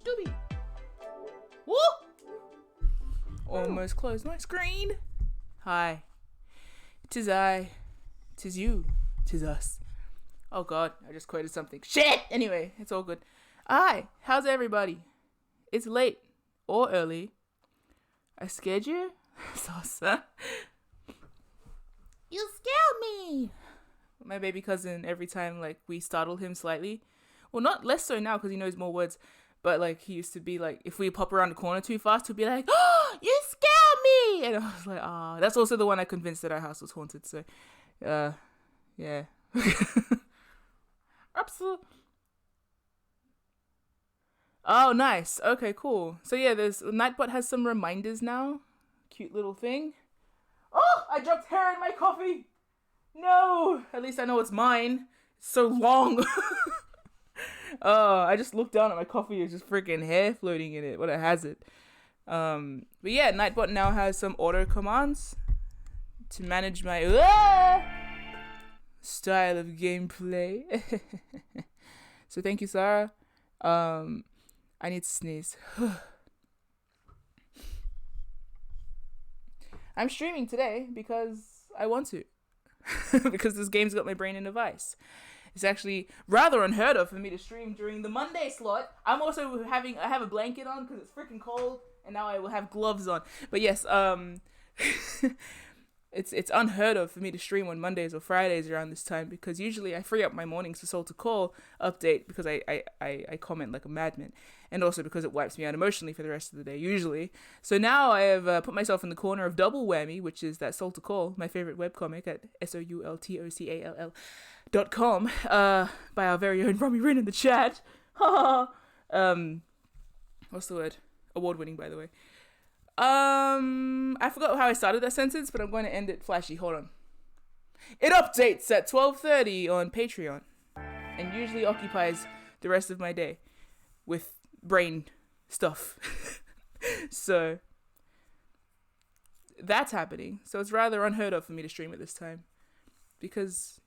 Stubby. Woo! Almost closed my screen. Hi. 'Tis I. 'Tis you. 'Tis us. Oh god, I just quoted something. Shit! Anyway, it's all good. Hi, how's everybody? It's late. Or early. I scared you? Sauce. You scared me! My baby cousin, every time, like, we startle him slightly. Well, not less so now, because he knows more words. But, like, he used to be, like, if we pop around the corner too fast, he'd be like, oh, you scared me! And I was like, ah. That's also the one I convinced that our house was haunted, so, yeah. Absolutely. Oh, nice. Okay, cool. So, yeah, Nightbot has some reminders now. Cute little thing. Oh, I dropped hair in my coffee! No! At least I know it's mine. It's so long. Oh, I just looked down at my coffee. There's just freaking hair floating in it. What a hazard. But yeah, Nightbot now has some auto commands to manage my style of gameplay. So thank you, Sarah. I need to sneeze. I'm streaming today because I want to. Because this game's got my brain in a vice. It's actually rather unheard of for me to stream during the Monday slot. I'm also I have a blanket on because it's freaking cold, and now I will have gloves on. But yes, it's unheard of for me to stream on Mondays or Fridays around this time, because usually I free up my mornings for Soul to Call update because I comment like a madman, and also because it wipes me out emotionally for the rest of the day usually. So now I have put myself in the corner of Double Whammy, which is that Soul to Call, my favorite webcomic at SOULTOCALL.com, by our very own Romy Rin in the chat. What's the word? Award-winning, by the way. I forgot how I started that sentence, but I'm going to end it flashy. Hold on. It updates at 12:30 on Patreon, and usually occupies the rest of my day with brain stuff. So that's happening. So it's rather unheard of for me to stream at this time, because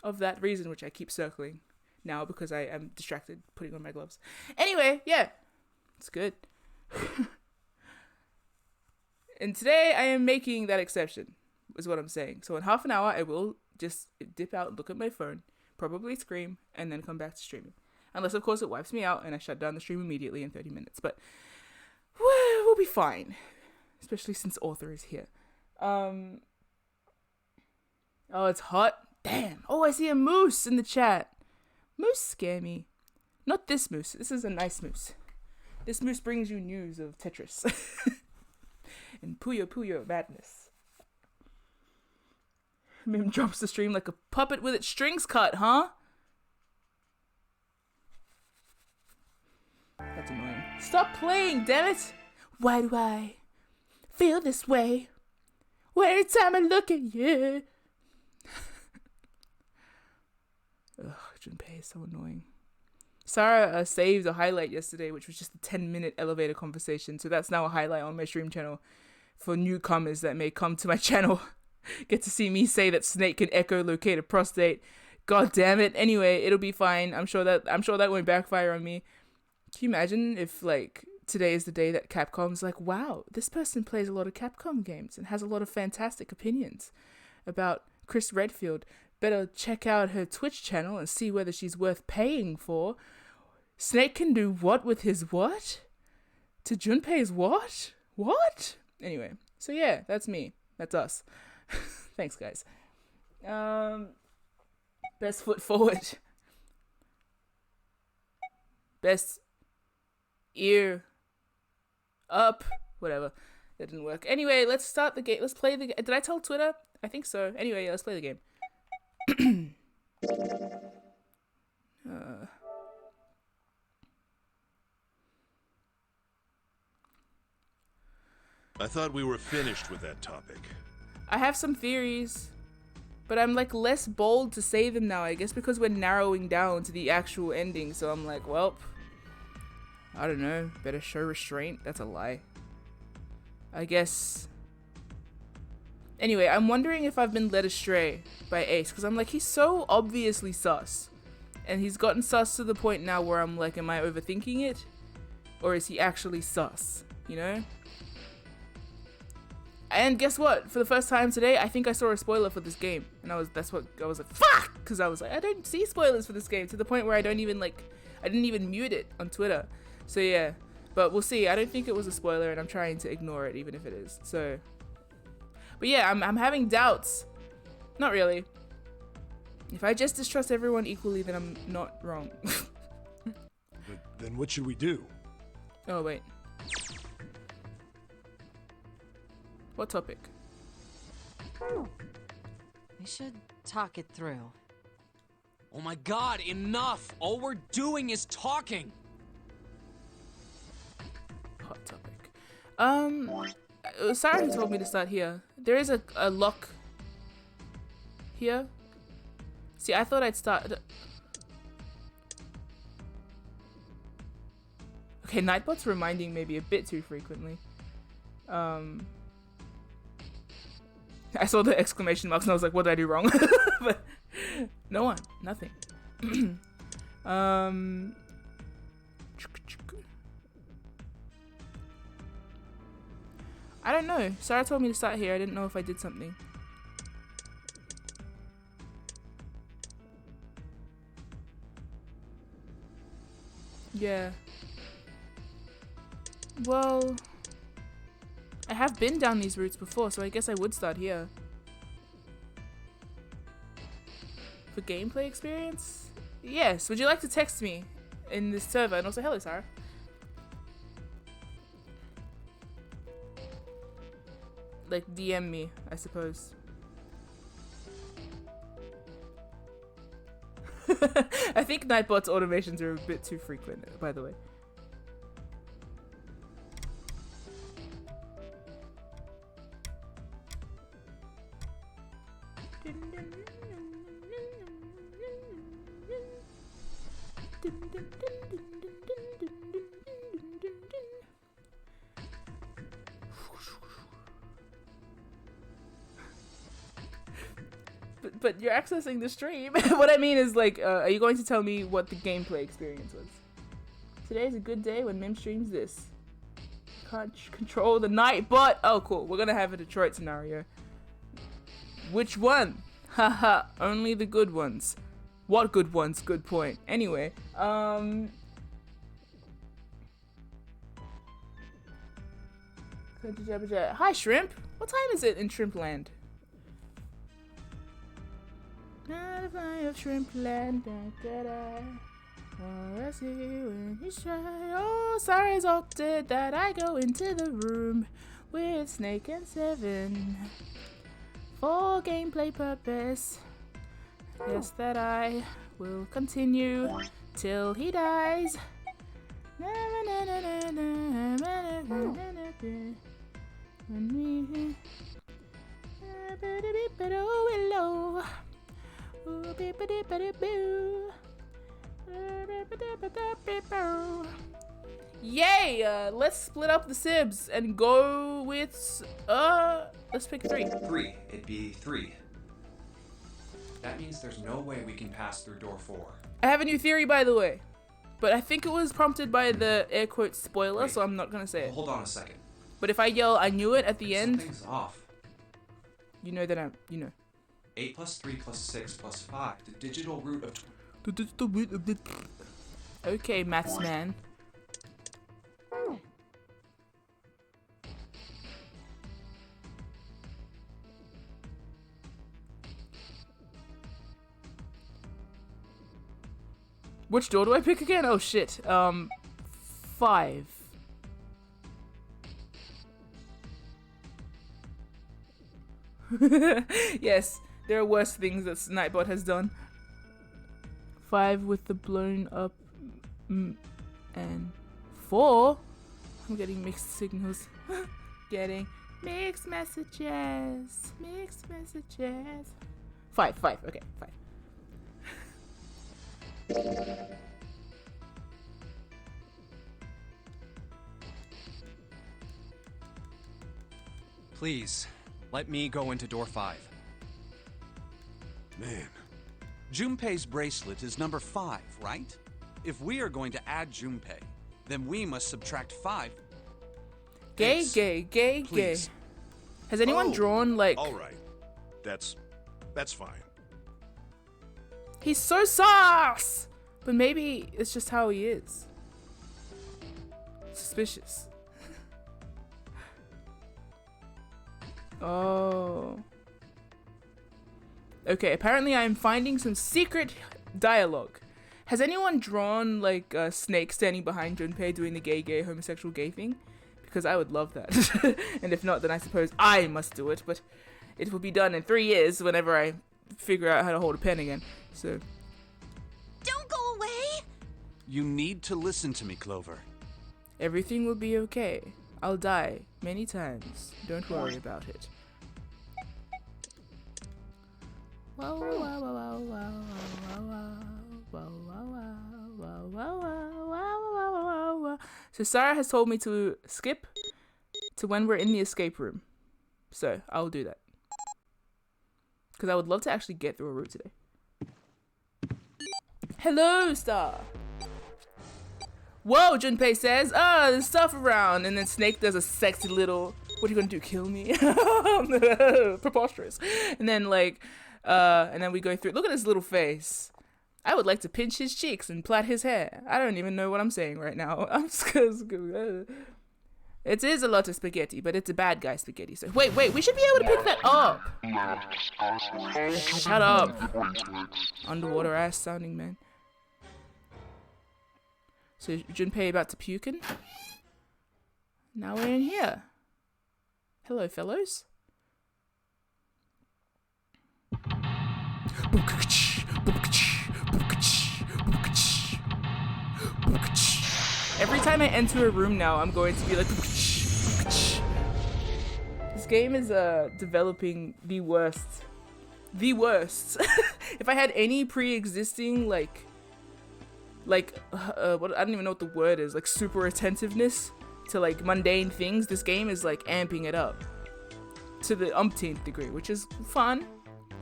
of that reason, which I keep circling now because I am distracted putting on my gloves. Anyway, yeah, it's good. And today I am making that exception, is what I'm saying. So in half an hour, I will just dip out, look at my phone, probably scream, and then come back to streaming. Unless, of course, it wipes me out and I shut down the stream immediately in 30 minutes. But we'll be fine, especially since Author is here. Oh, it's hot. Damn. Oh, I see a moose in the chat. Moose scare me. Not this moose. This is a nice moose. This moose brings you news of Tetris. And Puyo Puyo madness. MIM drops the stream like a puppet with its strings cut, huh? That's annoying. Stop playing, damn it! Why do I feel this way every time I look at you? Ugh, Junpei is so annoying. Sarah saved a highlight yesterday, which was just a 10-minute elevator conversation. So that's now a highlight on my stream channel for newcomers that may come to my channel. Get to see me say that Snake can echolocate a prostate. God damn it. Anyway, it'll be fine. I'm sure that won't backfire on me. Can you imagine if, like, today is the day that Capcom's like, wow, this person plays a lot of Capcom games and has a lot of fantastic opinions about Chris Redfield. Better check out her Twitch channel and see whether she's worth paying for. Snake can do what with his what? To Junpei's what? What? Anyway, so yeah, that's me. That's us. Thanks, guys. Best foot forward. Best ear up. Whatever. That didn't work. Anyway, let's start the game. Let's play the game. Did I tell Twitter? I think so. Anyway, let's play the game. I thought we were finished with that topic. I have some theories, but I'm like less bold to say them now, I guess, because we're narrowing down to the actual ending. So I'm like, well, I don't know, better show restraint. That's a lie, I guess. Anyway, I'm wondering if I've been led astray by Ace, because I'm like, he's so obviously sus, and he's gotten sus to the point now where I'm like, am I overthinking it? or is he actually sus? You know? And guess what? For the first time today, I think I saw a spoiler for this game, and I was like, fuck, because I was like, I don't see spoilers for this game, to the point where I didn't even mute it on Twitter. So yeah, but we'll see. I don't think it was a spoiler, and I'm trying to ignore it, even if it is. So, but yeah, I'm having doubts. Not really. If I just distrust everyone equally, then I'm not wrong. But then what should we do? Oh wait. What topic? We should talk it through. Oh my god, enough! All we're doing is talking! Hot topic. Sarah told me to start here. There is a lock here. See, I thought I'd start... Okay, Nightbot's reminding maybe a bit too frequently. I saw the exclamation marks and I was like, what did I do wrong? But no one, nothing. I don't know. Sarah told me to start here. I didn't know if I did something. Yeah. Well, I have been down these routes before, so I guess I would start here. For gameplay experience? Yes. Would you like to text me in this server? And also, hello, Sarah. Like, DM me, I suppose. I think Nightbot's automations are a bit too frequent, by the way. But you're accessing the stream. What I mean is, like, are you going to tell me what the gameplay experience was? Today's a good day when MIM streams this. Can't control the Nightbot. Oh, cool. We're gonna have a Detroit scenario. Which one? Haha, only the good ones. What good ones? Good point. Anyway, hi Shrimp. What time is it in Shrimp Land? Not a fly of Shrimp Land. Oh, I see when you try. Oh, sorry's opted that I go into the room with Snake and Seven for gameplay purpose. Yes, that I will continue till he dies. Yay! Let's split up the sibs and go with let's pick 3. 3. It'd be 3. That means there's no way we can pass through door 4. I have a new theory, by the way, but I think it was prompted by the air quote spoiler, Wait, so I'm not gonna say it. Hold on a second. But if I yell I knew it at the end, Something's off. you know that you know. 8 plus 3 plus 6 plus 5. The digital root of... Okay, maths man. Which door do I pick again? Oh shit. 5. Yes, there are worse things that Nightbot has done. 5 with the blown up and 4. I'm getting mixed signals. Getting mixed messages. Mixed messages. 5. Okay, 5. Please, let me go into door 5. Man, Junpei's bracelet is number 5, right? If we are going to add Junpei, Then we must subtract 5. Gay, Ace, gay, gay, gay. please. Has anyone drawn, like... All right. That's fine. He's so sus! But maybe it's just how he is. Suspicious. Oh. Okay, apparently I'm finding some secret dialogue. Has anyone drawn, like, a snake standing behind Junpei doing the gay, homosexual gay thing? Because I would love that. And if not, then I suppose I must do it. But it will be done in 3 years whenever I figure out how to hold a pen again. So... Don't go away! You need to listen to me, Clover. everything will be okay. I'll die many times. Don't worry about it. Wow, wow, wow, wow, wow, wow, wow, wow, wow, wow. So Sarah has told me to skip to when we're in the escape room. So I'll do that. Because I would love to actually get through a route today. Hello, Star. Whoa, Junpei says, there's stuff around. And then Snake does a sexy little, what are you gonna do, kill me? Preposterous. And then and then we go through, look at his little face. I would like to pinch his cheeks and plait his hair. I don't even know what I'm saying right now. I'm just it is a lot of spaghetti, but it's a bad guy spaghetti. So wait, we should be able to pick that up. Shut up. Underwater ass sounding man. So Junpei about to pukin'. Now we're in here. Hello, fellows. Every time I enter a room now, I'm going to be like... This game is developing the worst. The worst. If I had any pre-existing, what I don't even know what the word is, like super attentiveness to like mundane things, this game is like amping it up to the umpteenth degree, which is fun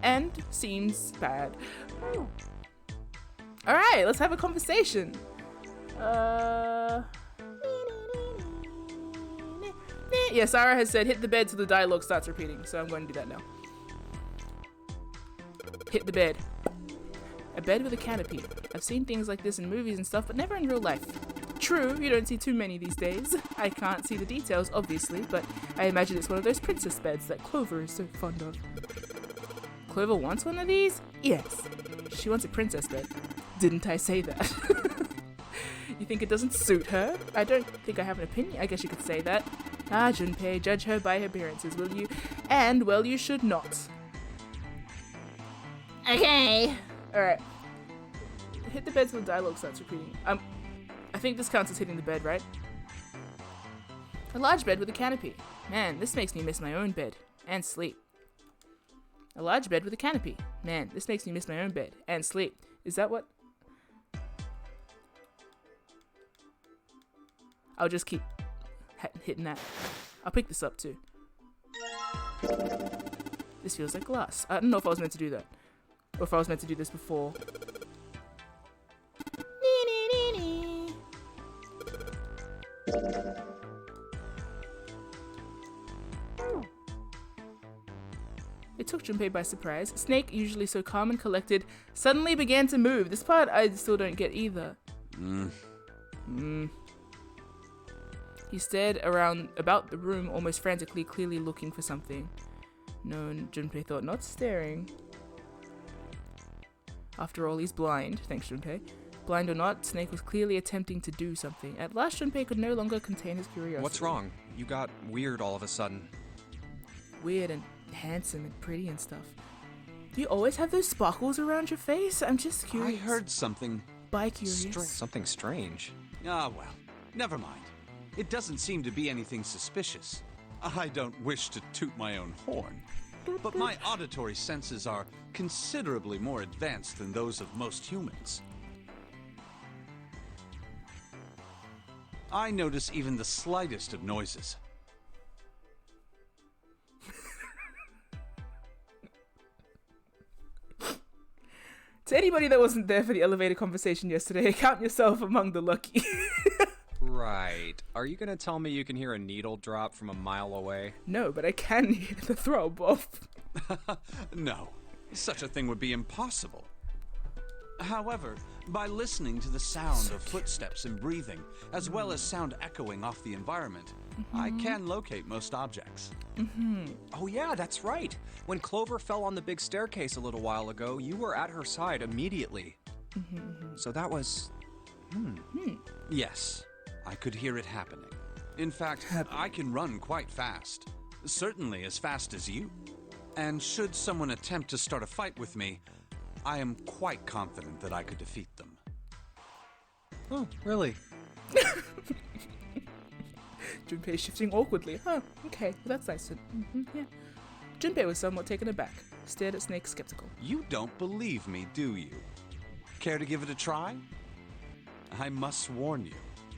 and seems bad. All right, let's have a conversation. Yeah, Sarah has said hit the bed till the dialogue starts repeating, so I'm going to do that now. Hit the bed. A bed with a canopy. I've seen things like this in movies and stuff, but never in real life. True, you don't see too many these days. I can't see the details, obviously, but I imagine it's one of those princess beds that Clover is so fond of. Clover wants one of these? Yes. She wants a princess bed. Didn't I say that? You think it doesn't suit her? I don't think I have an opinion. I guess you could say that. Ah, Junpei, judge her by her appearances, will you? And, well, you should not. Okay. Alright. Hit the bed till the dialogue starts repeating. I think this counts as hitting the bed, right? A large bed with a canopy. Man, this makes me miss my own bed. And sleep. A large bed with a canopy. Man, this makes me miss my own bed. And sleep. Is that what? I'll just keep hitting that. I'll pick this up too. This feels like glass. I don't know if I was meant to do that. Or if I was meant to do this before. It took Junpei by surprise. Snake, usually so calm and collected, suddenly began to move. This part I still don't get either. He stared around about the room almost frantically, clearly looking for something. No, Junpei thought, not staring. After all, he's blind. Thanks, Junpei. Blind or not, Snake was clearly attempting to do something. At last, Junpei could no longer contain his curiosity. What's wrong? You got weird all of a sudden. Weird and handsome and pretty and stuff. Do you always have those sparkles around your face? I'm just curious. I heard something. By curious. Something strange. Ah, well, never mind. It doesn't seem to be anything suspicious. I don't wish to toot my own horn, but my auditory senses are considerably more advanced than those of most humans. I notice even the slightest of noises. To anybody that wasn't there for the elevator conversation yesterday, count yourself among the lucky. Right. Are you gonna tell me you can hear a needle drop from a mile away? No, but I can hear the throb of. No, such a thing would be impossible. However, by listening to the sound of footsteps and breathing, as well as sound echoing off the environment, I can locate most objects. Oh yeah, that's right. When Clover fell on the big staircase a little while ago, you were at her side immediately. So that was... Yes, I could hear it happening. In fact, I can run quite fast. Certainly as fast as you. And should someone attempt to start a fight with me, I am quite confident that I could defeat them. Oh, really? Junpei shifting awkwardly. Huh, okay, well, that's nice. Yeah. Junpei was somewhat taken aback, stared at Snake skeptical. You don't believe me, do you? Care to give it a try? I must warn you,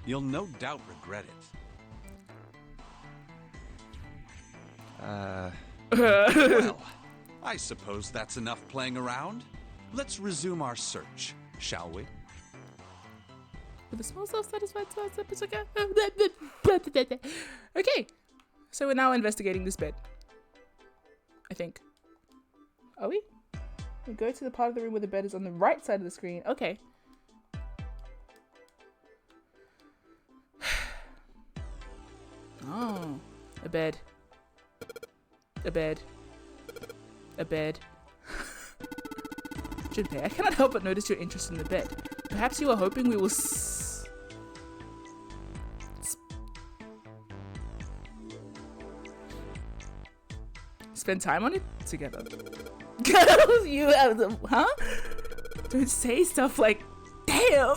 you'll no doubt regret it. Well, I suppose that's enough playing around. Let's resume our search, shall we? With a small self-satisfied Okay, so we're now investigating this bed. I think. Are we? We go to the part of the room where the bed is on the right side of the screen. Okay. Oh, a bed. A bed. A bed. Junpei, I cannot help but notice your interest in the bed. Perhaps you are hoping we will spend time on it together. You have the huh? Don't say stuff like, damn.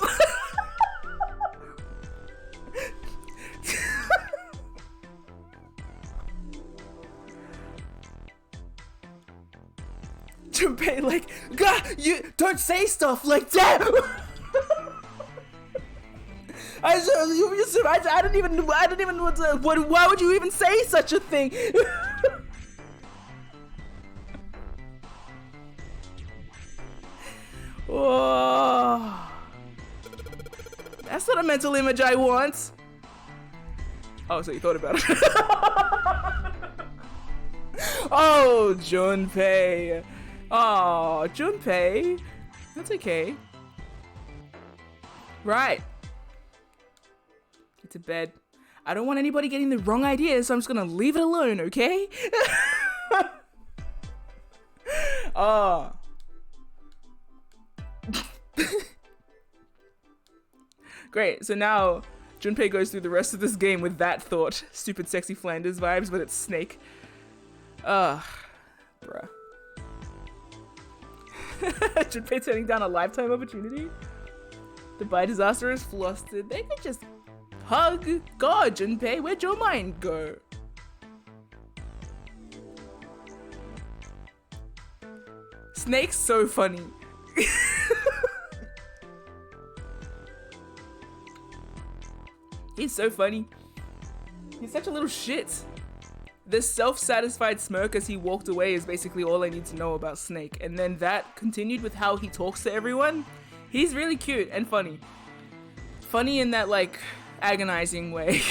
Junpei, like, God, you don't say stuff like that. I don't even know what to, why would you even say such a thing? Oh, that's not a mental image I want. Oh, so you thought about it. Oh, Junpei. Oh, Junpei. That's okay. Right. Get to bed. I don't want anybody getting the wrong idea, so I'm just gonna leave it alone, okay? Oh. Great, so now Junpei goes through the rest of this game with that thought. Stupid sexy Flanders vibes, but it's Snake. Bruh. Junpei turning down a lifetime opportunity? The Bai disaster is flustered. They could just hug. God, Junpei, where'd your mind go? Snake's so funny. He's so funny. He's such a little shit. The self-satisfied smirk as he walked away is basically all I need to know about Snake. And then that continued with how he talks to everyone. He's really cute and funny. Funny in that, like, agonizing way.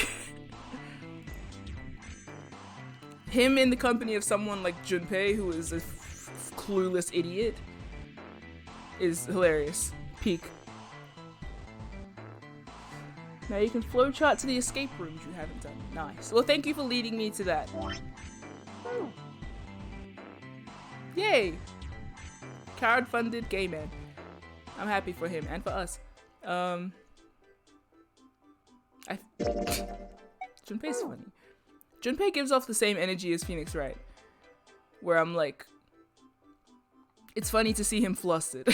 Him in the company of someone like Junpei, who is a clueless idiot, is hilarious. Peak. Now you can flowchart to the escape rooms you haven't done. Nice. Well, thank you for leading me to that. Oh. Yay! Crowd-funded gay man. I'm happy for him and for us. Junpei's funny. Junpei gives off the same energy as Phoenix Wright, where I'm like, it's funny to see him flustered.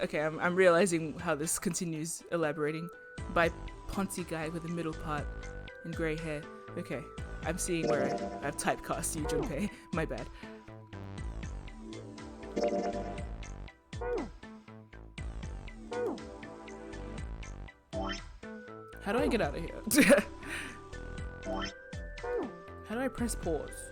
Okay, I'm realizing how this continues elaborating. By Ponty guy with a middle part and grey hair. Okay, I'm seeing where I've typecast you, Junpei. My bad. How do I get out of here? How do I press pause?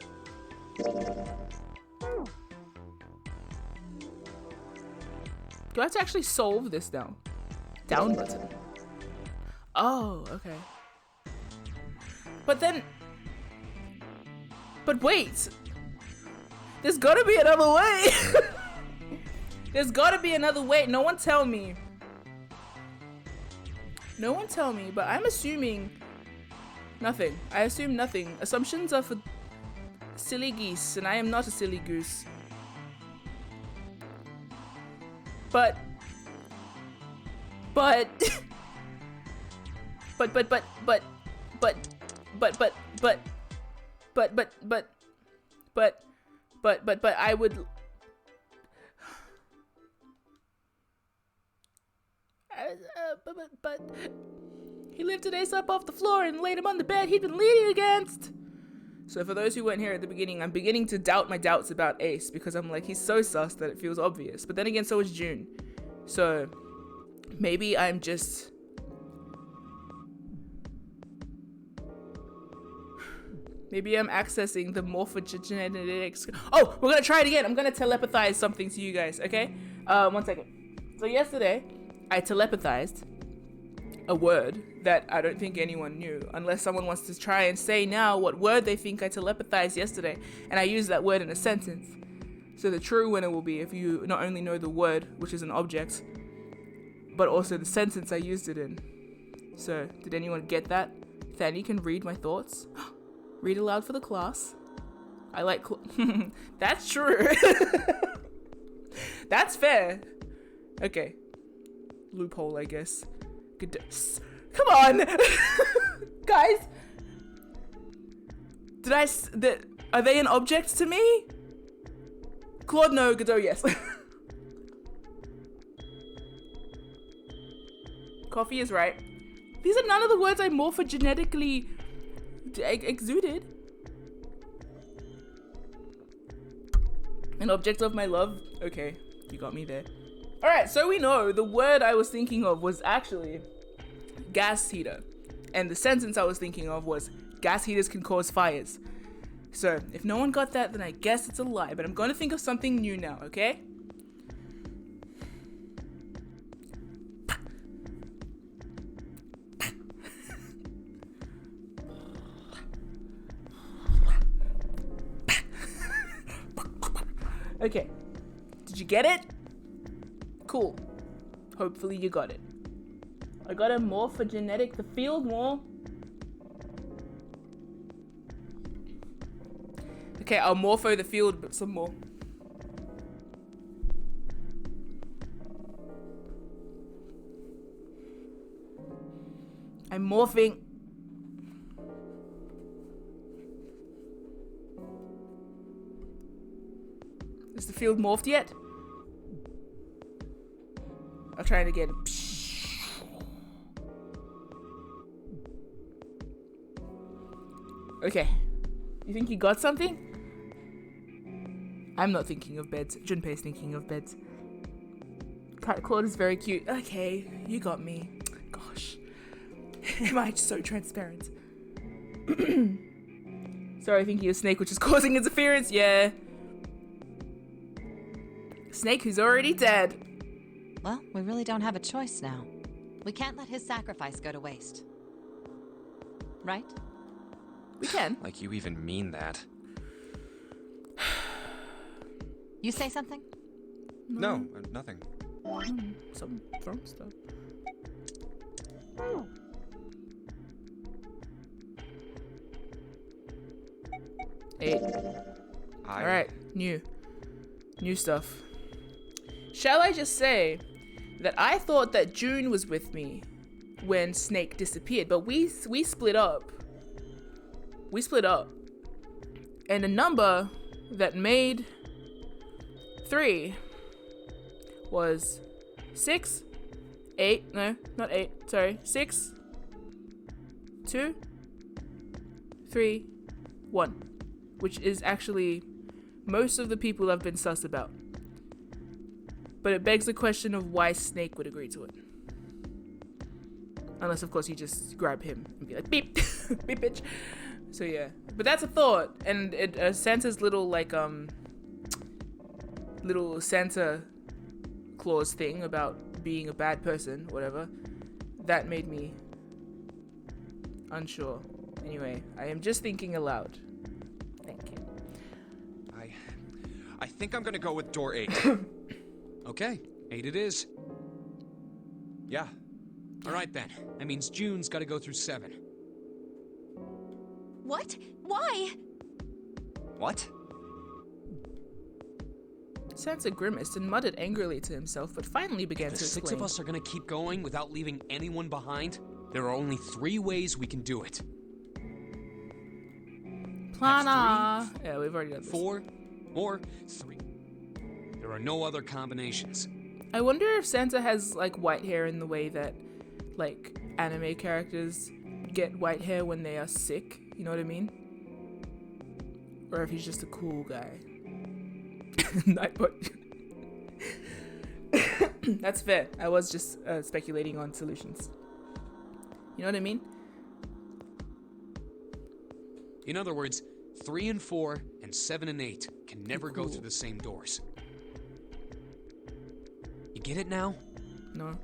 Do I have to actually solve this now? Down button. Oh, okay. But then... But wait! There's gotta be another way! There's gotta be another way. No one tell me. No one tell me, but I'm assuming nothing. I assume nothing. Assumptions are for silly geese, and I am not a silly goose. But but I would but he lifted Ace up off the floor and laid him on the bed he'd been leaning against. So for those who weren't here at the beginning, I'm beginning to doubt my doubts about Ace because I'm like, he's so sus that it feels obvious. But then again, so is June. So maybe I'm just... Maybe I'm accessing the morphogenetics. Oh, we're gonna try it again. I'm gonna telepathize something to you guys, okay? 1 second. So yesterday, I telepathized a word that I don't think anyone knew, unless someone wants to try and say now what word they think I telepathized yesterday, and I used that word in a sentence. So the true winner will be if you not only know the word, which is an object, but also the sentence I used it in. So, did anyone get that? Fanny can read my thoughts. Read aloud for the class. I like that's true. That's fair. Okay. Loophole, I guess. Good. Come on, guys. Are they an object to me? Claude, no. Godot, yes. Coffee is right. These are none of the words I morphogenetically exuded. An object of my love. Okay, you got me there. Alright, so we know the word I was thinking of was actually gas heater. And the sentence I was thinking of was gas heaters can cause fires. So, if no one got that, then I guess it's a lie. But I'm going to think of something new now, okay? Okay. Did you get it? Cool. Hopefully you got it. I got a morphogenetic, the field more. Okay, I'll morpho the field, but some more. I'm morphing. Is the field morphed yet? I'll try it again. Okay. You think you got something? I'm not thinking of beds. Junpei's thinking of beds. Claude is very cute. Okay, you got me. Gosh. Am I so transparent? Sorry, thinking of Snake, which is causing interference. Yeah. Snake who's already dead. Well, we really don't have a choice now. We can't let his sacrifice go to waste. Right? We can. Like you even mean that. You say something? No, nothing. Some from stuff. Eight. Alright, new stuff. Shall I just say that I thought that June was with me when Snake disappeared, but we split up. We split up. And a number that made 3 was 6, 8, no, not 8, sorry, 6, 2, 3, 1, which is actually most of the people I've been sus about. But it begs the question of why Snake would agree to it. Unless, of course, you just grab him and be like, beep, beep, bitch. So, yeah. But that's a thought. And Santa's little, like, little Santa Claus thing about being a bad person, whatever, that made me unsure. Anyway, I am just thinking aloud. Thank you. I think I'm gonna go with door 8. Okay, 8 it is. Yeah. All right then. That means June's got to go through 7. What? Why? What? Santa grimaced and muttered angrily to himself, but finally began The to 6 explain. of us are gonna keep going without leaving anyone behind. There are only 3 ways we can do it. Plan A. Yeah, we've already done this. 4 or 3. There are no other combinations. I wonder if Santa has like white hair in the way that like anime characters get white hair when they are sick. You know what I mean? Or if he's just a cool guy. Nightbot. That's fair. I was just speculating on solutions. You know what I mean? In other words, 3 and 4 and 7 and 8 can never go Cool. through the same doors. You get it now? No.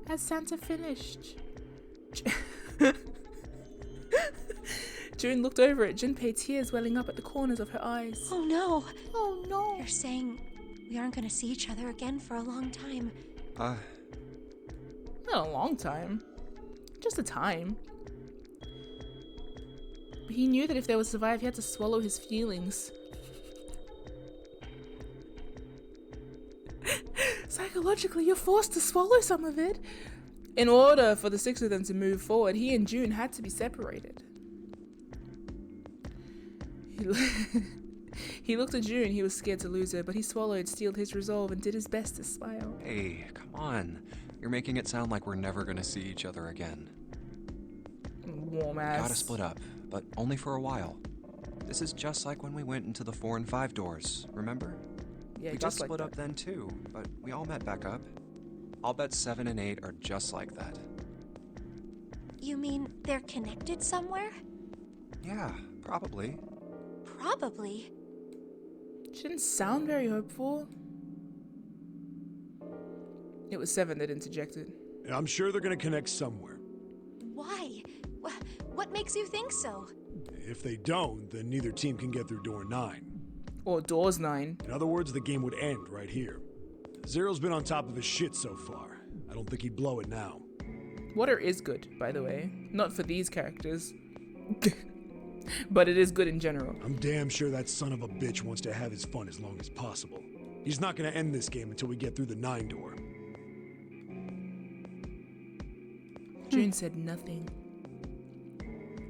Has Santa finished? June looked over at Junpei, tears welling up at the corners of her eyes. Oh no. Oh no. You're saying we aren't gonna see each other again for a long time. Not a long time. Just a time. But he knew that if they would survive, he had to swallow his feelings. Psychologically, you're forced to swallow some of it. In order for the 6 of them to move forward, he and June had to be separated. He looked at June. He was scared to lose her, but he swallowed, steeled his resolve, and did his best to smile. Hey, come on. You're making it sound like we're never gonna see each other again. Warm ass. Gotta split up, but only for a while. This is just like when we went into the 4 and 5 doors, remember? Yeah, We got just like split that. up then too, but we all met back up. I'll bet 7 and 8 are just like that. You mean they're connected somewhere? Yeah, probably. Probably. She didn't sound very hopeful. It was 7 that interjected. I'm sure they're gonna connect somewhere. Why? What makes you think so? If they don't, then neither team can get through door 9. Or Doors 9. In other words, the game would end right here. Zero's been on top of his shit so far. I don't think he'd blow it now. Water is good, by the way. Not for these characters. But it is good in general. I'm damn sure that son of a bitch wants to have his fun as long as possible. He's not gonna end this game until we get through the 9 door. June said nothing.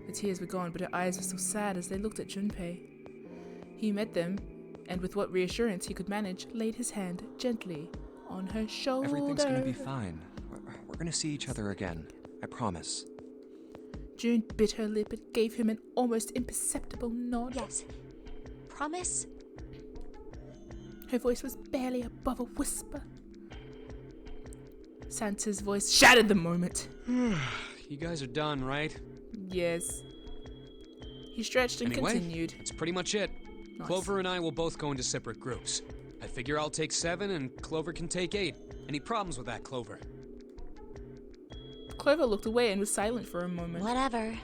The tears were gone, but her eyes were still sad as they looked at Junpei. He met them, and with what reassurance he could manage, laid his hand gently on her shoulder. Everything's gonna be fine. We're gonna see each other again. I promise. June bit her lip and gave him an almost imperceptible nod. Yes. Promise? Her voice was barely above a whisper. Santa's voice shattered the moment. You guys are done, right? Yes. He stretched and Anyway, continued. that's pretty much it. Nice. Clover and I will both go into separate groups. I figure I'll take 7 and Clover can take 8. Any problems with that, Clover? Clover looked away and was silent for a moment. Whatever.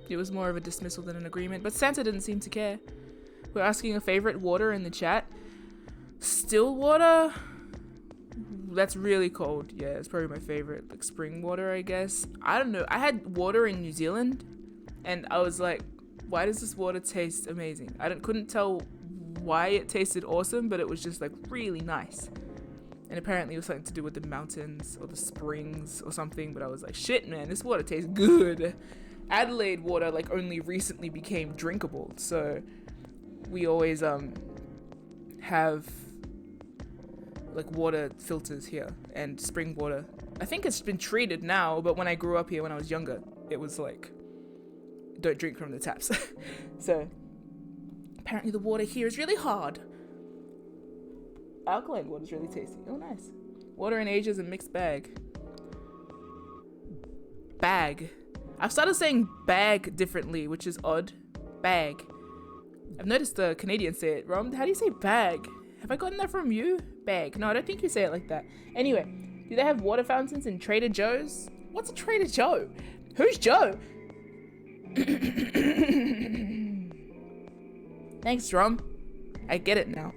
It was more of a dismissal than an agreement, but Santa didn't seem to care. We're asking a favorite water in the chat. Still water? That's really cold. Yeah, it's probably my favorite. Like spring water, I guess. I don't know. I had water in New Zealand, and I was like, why does this water taste amazing? Couldn't tell why it tasted awesome, but it was just like really nice. And apparently it was something to do with the mountains or the springs or something, but I was like, shit, man, this water tastes good. Adelaide water like only recently became drinkable, so we always have like water filters here, and spring water, I think it's been treated now, but when I grew up here when I was younger, it was like, don't drink from the taps. So apparently the water here is really hard. Alkaline water is really tasty. Oh, nice. Water in Asia is a mixed bag. Bag. I've started saying bag differently, which is odd. Bag. I've noticed the Canadians say it. Rom, how do you say bag? Have I gotten that from you? Bag. No, I don't think you say it like that. Anyway, do they have water fountains in Trader Joe's? What's a Trader Joe? Who's Joe? Thanks, Drum. I get it now.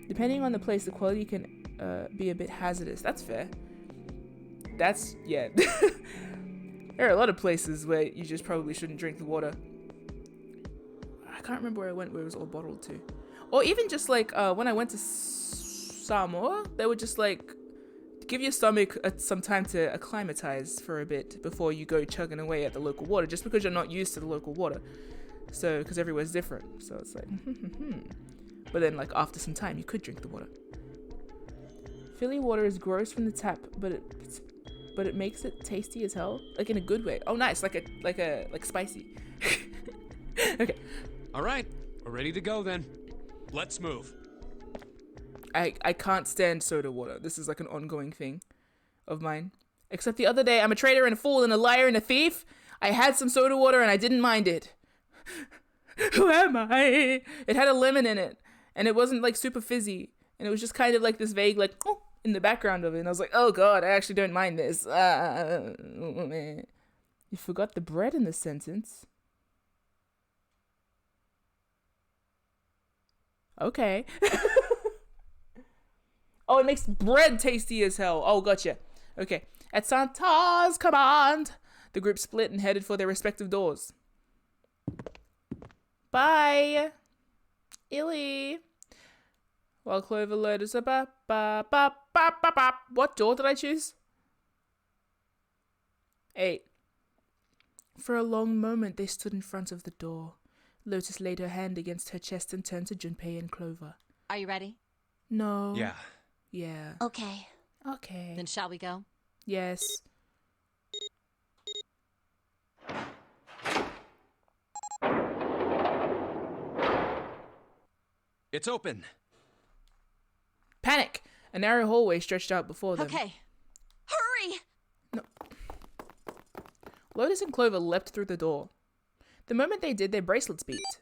Depending on the place, the quality can be a bit hazardous. That's fair. That's, yeah. There are a lot of places where you just probably shouldn't drink the water. I can't remember where I went where it was all bottled to. Or even just like when I went to Samoa, they would just like give your stomach some time to acclimatize for a bit before you go chugging away at the local water, just because you're not used to the local water. So, because everywhere's different. So it's like, But then like after some time, you could drink the water. Philly water is gross from the tap, but it makes it tasty as hell, like in a good way. Oh, nice, like spicy. Okay. All right, we're ready to go then. Let's move. I can't stand soda water. This is like an ongoing thing of mine. Except the other day, I'm a traitor and a fool and a liar and a thief. I had some soda water and I didn't mind it. Who am I? It had a lemon in it, and it wasn't like super fizzy, and it was just kind of like this vague like oh in the background of it, and I was like, oh god, I actually don't mind this. You forgot the bread in the sentence. Okay. Oh, it makes bread tasty as hell. Oh, gotcha. Okay. At Santa's command, the group split and headed for their respective doors. Bye, Illy. While Clover loaded What door did I choose? 8. For a long moment, they stood in front of the door. Lotus laid her hand against her chest and turned to Junpei and Clover. Are you ready? No. Yeah. Yeah. Okay. Okay. Then shall we go? Yes. It's open. Panic! A narrow hallway stretched out before them. Okay. Hurry! Lotus and Clover leapt through the door. The moment they did, their bracelets beeped.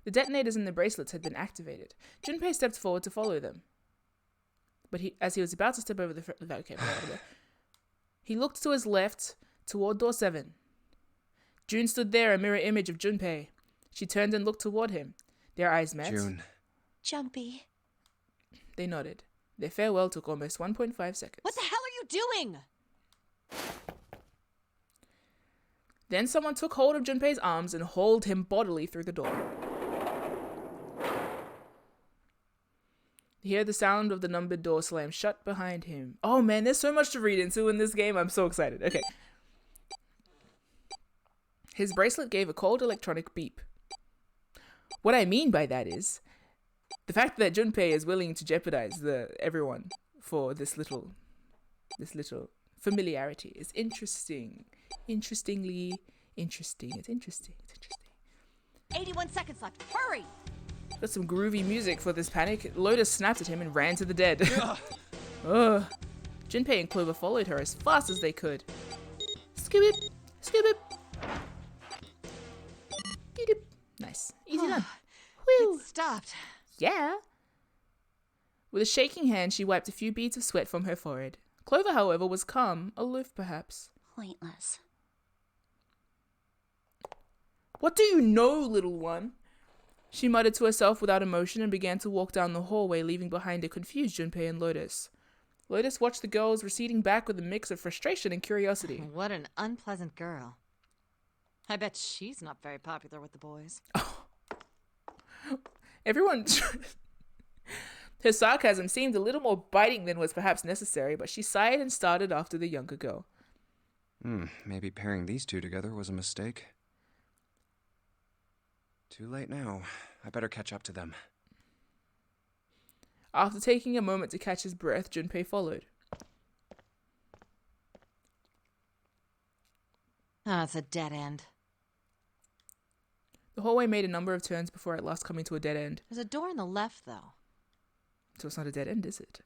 The detonators in the bracelets had been activated. Junpei stepped forward to follow them. But as he was about to step over he looked to his left, toward door 7. June stood there, a mirror image of Junpei. She turned and looked toward him. Their eyes met. June. Jumpy. They nodded. Their farewell took almost 1.5 seconds. What the hell are you doing? Then someone took hold of Junpei's arms and hauled him bodily through the door. He heard the sound of the numbered door slam shut behind him. Oh man, there's so much to read into in this game. I'm so excited. Okay. His bracelet gave a cold electronic beep. What I mean by that is the fact that Junpei is willing to jeopardize everyone for this little familiarity is interesting. Interestingly interesting. It's interesting. 81 seconds left. Hurry! Got some groovy music for this panic. Lotus snapped at him and ran to the dead. Ugh. Junpei and Clover followed her as fast as they could. Scoop-it! Scoop-it! Nice. Easy done. Whew. It stopped. Yeah. With a shaking hand, she wiped a few beads of sweat from her forehead. Clover, however, was calm, aloof perhaps. Pointless. What do you know, little one? She muttered to herself without emotion and began to walk down the hallway, leaving behind a confused Junpei and Lotus. Lotus watched the girls receding back with a mix of frustration and curiosity. What an unpleasant girl. I bet she's not very popular with the boys. Everyone... Her sarcasm seemed a little more biting than was perhaps necessary, but she sighed and started after the younger girl. Maybe pairing these two together was a mistake. Too late now. I better catch up to them. After taking a moment to catch his breath, Junpei followed. It's a dead end. The hallway made a number of turns before at last coming to a dead end. There's a door on the left, though. So it's not a dead end, is it?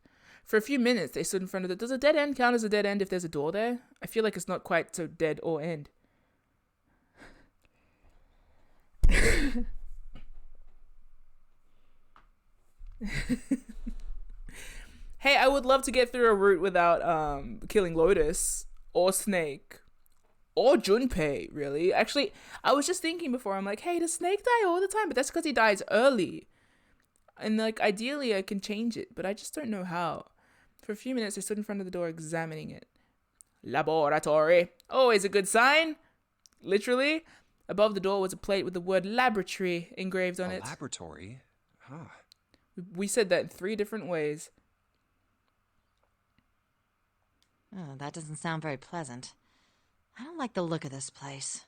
For a few minutes, they stood in front of it. Does a dead end count as a dead end if there's a door there? I feel like it's not quite so dead or end. Hey, I would love to get through a route without killing Lotus or Snake or Junpei, really. Actually, I was just thinking before, I'm like, hey, does Snake die all the time? But that's because he dies early. And like, ideally, I can change it, but I just don't know how. For a few minutes, I stood in front of the door examining it. Laboratory. Always a good sign. Literally. Above the door was a plate with the word laboratory engraved on it. Laboratory? Huh. We said that in 3 different ways. Oh, that doesn't sound very pleasant. I don't like the look of this place.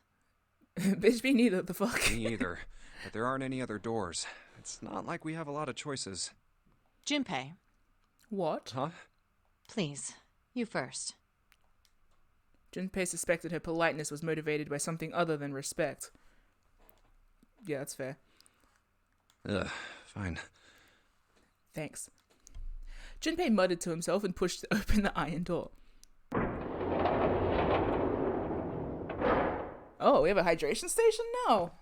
Bitch, me neither. The fuck? Me either. But there aren't any other doors. It's not like we have a lot of choices. Junpei, What? Huh? please, you first. Junpei suspected her politeness was motivated by something other than respect. Yeah, that's fair. Ugh, fine. Thanks. Junpei muttered to himself and pushed open the iron door. Oh, we have a hydration station now?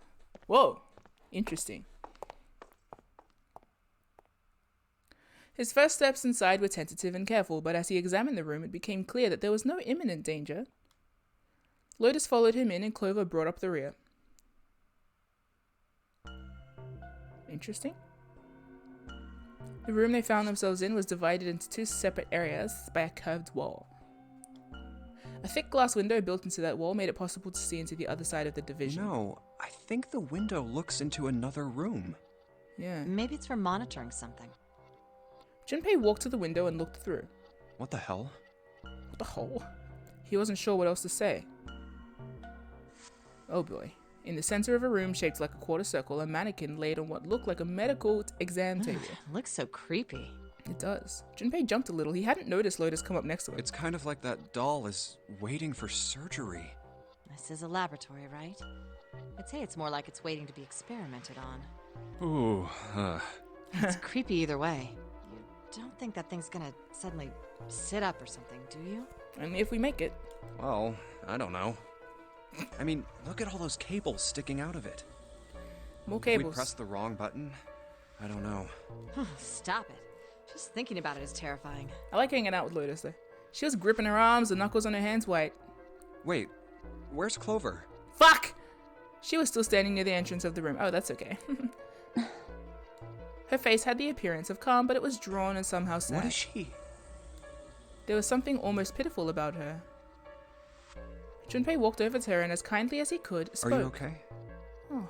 Whoa, interesting. His first steps inside were tentative and careful, but as he examined the room, it became clear that there was no imminent danger. Lotus followed him in, and Clover brought up the rear. Interesting. The room they found themselves in was divided into 2 separate areas by a curved wall. A thick glass window built into that wall made it possible to see into the other side of the division. No, I think the window looks into another room. Yeah. Maybe it's for monitoring something. Junpei walked to the window and looked through. What the hell? What the hell? He wasn't sure what else to say. Oh boy. In the center of a room shaped like a quarter circle, a mannequin laid on what looked like a medical exam table. Looks so creepy. It does. Junpei jumped a little. He hadn't noticed Lotus come up next to him. It's kind of like that doll is waiting for surgery. This is a laboratory, right? I'd say it's more like it's waiting to be experimented on. Ooh, It's creepy either way. You don't think that thing's gonna suddenly sit up or something, do you? Only if we make it. Well, I don't know. I mean, look at all those cables sticking out of it. More If cables. we pressed the wrong button? I don't know. Stop it. Just thinking about it is terrifying. I like hanging out with Lotus though. She was gripping her arms, the knuckles on her hands white. Wait, where's Clover? Fuck! She was still standing near the entrance of the room. Oh, that's okay. Her face had the appearance of calm, but it was drawn and somehow sad. What is she? There was something almost pitiful about her. Junpei walked over to her and as kindly as he could, spoke. Are you okay? Oh.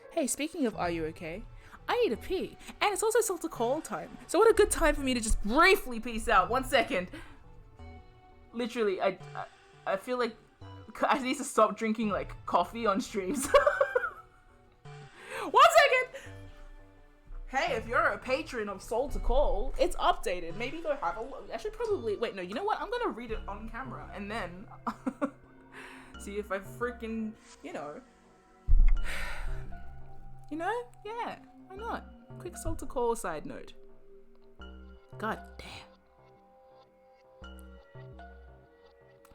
Hey, speaking of are you okay? I need a pee. And it's also salt to call time. So what a good time for me to just briefly peace out. 1 second. Literally, I feel like I need to stop drinking like coffee on streams. 1 second! Hey, if you're a patron of Soul to Call, it's updated. Maybe go have a look. I should probably... Wait, no, you know what? I'm gonna read it on camera and then... see if I freaking... You know... Yeah, why not? Quick Soul to Call side note. God damn.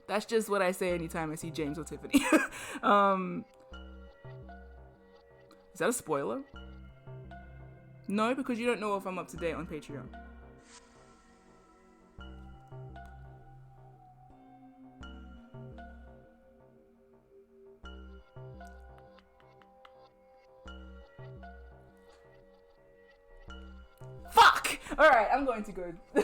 That's just what I say anytime I see James or Tiffany. Is that a spoiler? No, because you don't know if I'm up to date on Patreon. Fuck! Alright, I'm going to go. Bye!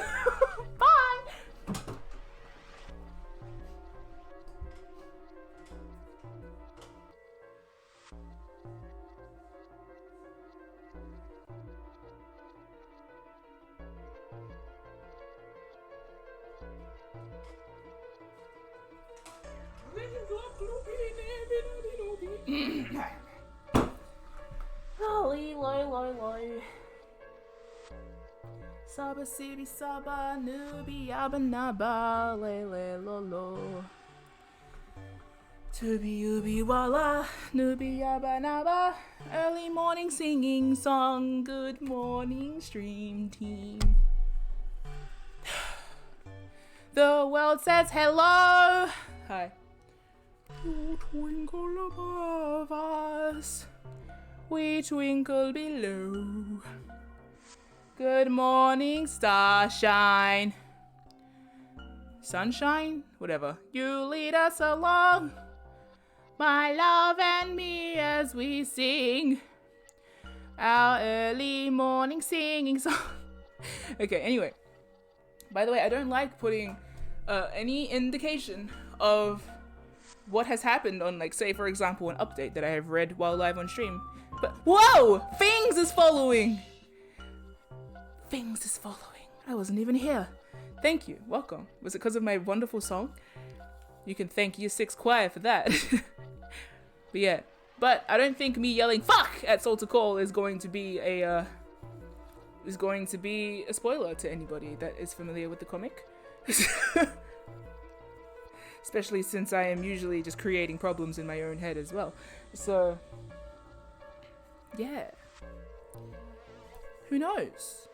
Saba sibi saba nubi yaba naba lele lolo. Tubi ubi wala nubi yaba naba. Early morning singing song. Good morning stream team. The world says hello. Hi. You twinkle above us, we twinkle below. Good morning, starshine. Sunshine? Whatever. You lead us along, my love and me, as we sing our early morning singing song. Okay, anyway. By the way, I don't like putting any indication of what has happened on, like, say, for example, an update that I have read while live on stream. But, whoa! Things is following! Things is following. I wasn't even here. Thank you. Welcome. Was it because of my wonderful song? You can thank Year 6 Choir for that. But yeah. But I don't think me yelling "fuck" at Salter Call is going to be a spoiler to anybody that is familiar with the comic. Especially since I am usually just creating problems in my own head as well. So, yeah. Who knows?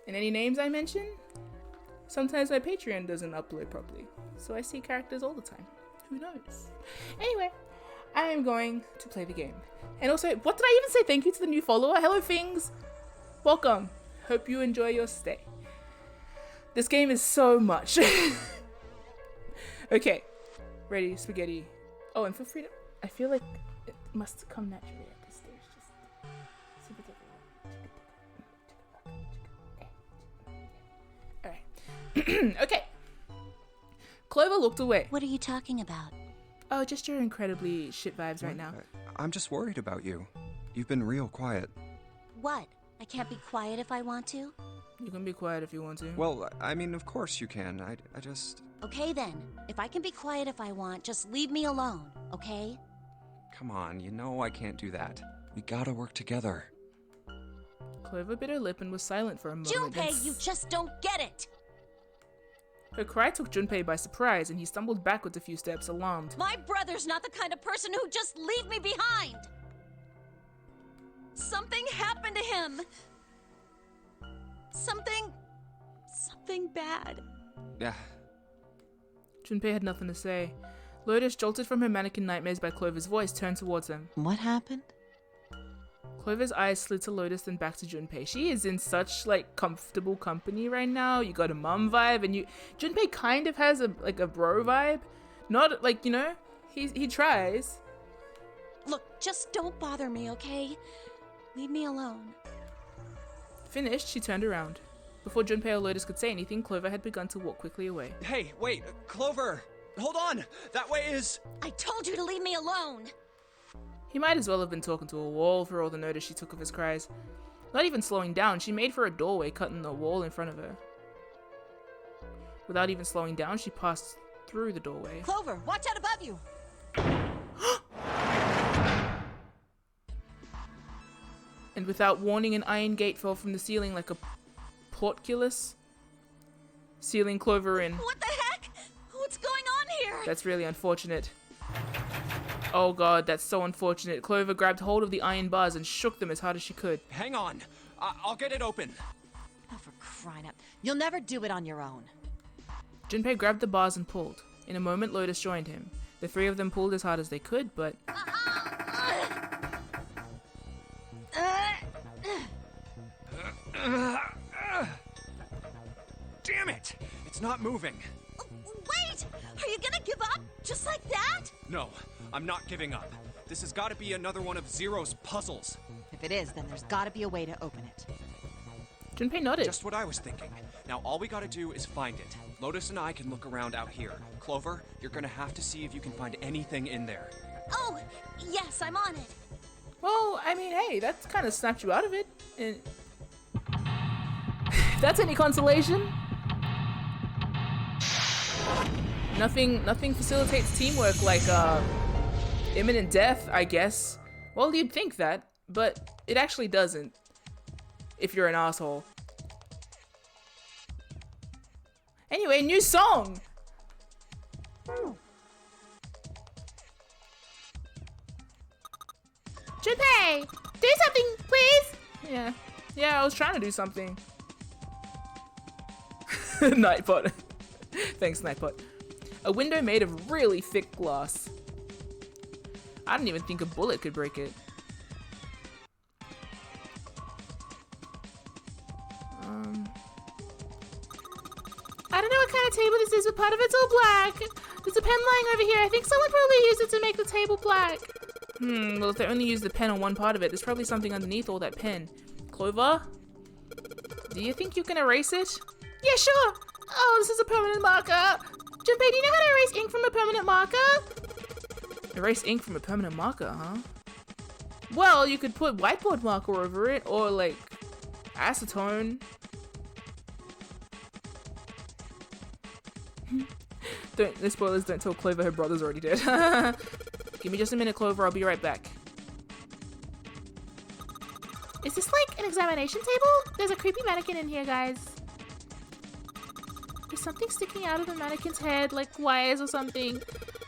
And any names I mention? Sometimes my Patreon doesn't upload properly, so I see characters all the time. Who knows? Anyway, I am going to play the game. And also, what did I even say? Thank you to the new follower. Hello, Things. Welcome. Hope you enjoy your stay. This game is so much. Okay. Ready, spaghetti. Oh, and feel free to... I feel like it must come naturally at this stage. Just... Alright. Okay. Clover looked away. What are you talking about? Oh, just your incredibly shit vibes right now. I'm just worried about you. You've been real quiet. What? I can't be quiet if I want to? You can be quiet if you want to. Well, I mean, of course you can. I just... Okay then. If I can be quiet if I want, just leave me alone, okay? Come on, you know I can't do that. We gotta work together. Clover bit her lip and was silent for a moment. Junpei, you just don't get it! Her cry took Junpei by surprise, and he stumbled backwards a few steps, alarmed. My brother's not the kind of person who'd just leave me behind! Something happened to him! Something bad. Yeah. Junpei had nothing to say. Lotus, jolted from her mannequin nightmares by Clover's voice, turned towards them. What happened? Clover's eyes slid to Lotus, then back to Junpei. She is in such, like, comfortable company right now. You got a mum vibe, and Junpei kind of has a bro vibe. Not, like, you know, he tries. Look, just don't bother me, okay? Leave me alone. Finished, she turned around. Before Junpei or Lotus could say anything, Clover had begun to walk quickly away. Hey, wait, Clover! Hold on! That way is... I told you to leave me alone! He might as well have been talking to a wall for all the notice she took of his cries. Not even slowing down, she made for a doorway cut in the wall in front of her. Without even slowing down, she passed through the doorway. Clover, watch out above you! And without warning, an iron gate fell from the ceiling like a portcullis, sealing Clover in. What the heck? What's going on here? That's really unfortunate. Oh god, that's so unfortunate. Clover grabbed hold of the iron bars and shook them as hard as she could. Hang on. I'll get it open. Oh, for crying out. You'll never do it on your own. Junpei grabbed the bars and pulled. In a moment, Lotus joined him. The three of them pulled as hard as they could, but... Damn it! It's not moving. Wait! Are you gonna give up? Just like that? No, I'm not giving up. This has got to be another one of Zero's puzzles. If it is, then there's gotta be a way to open it. Junpei nodded. Just what I was thinking. Now all we gotta do is find it. Lotus and I can look around out here. Clover, you're gonna have to see if you can find anything in there. Oh, yes, I'm on it. Well, I mean, hey, that's kind of snapped you out of it. And... if that's any consolation. Nothing facilitates teamwork like imminent death, I guess. Well, you'd think that, but it actually doesn't. If you're an asshole. Anyway, new song. Junpei, do something, please. Yeah, I was trying to do something. Nightbot. Thanks, Nightbot. A window made of really thick glass. I didn't even think a bullet could break it. I don't know what kind of table this is, but part of it's all black. There's a pen lying over here. I think someone probably used it to make the table black. Well, if they only used the pen on one part of it, there's probably something underneath all that pen. Clover? Do you think you can erase it? Yeah, sure. Oh, this is a permanent marker. Junpei, do you know how to erase ink from a permanent marker? Erase ink from a permanent marker, huh? Well, you could put whiteboard marker over it, or like acetone. The spoilers don't tell Clover her brother's already dead. Give me just a minute, Clover, I'll be right back. Is this like an examination table? There's a creepy mannequin in here, guys. There's something sticking out of the mannequin's head, like wires or something.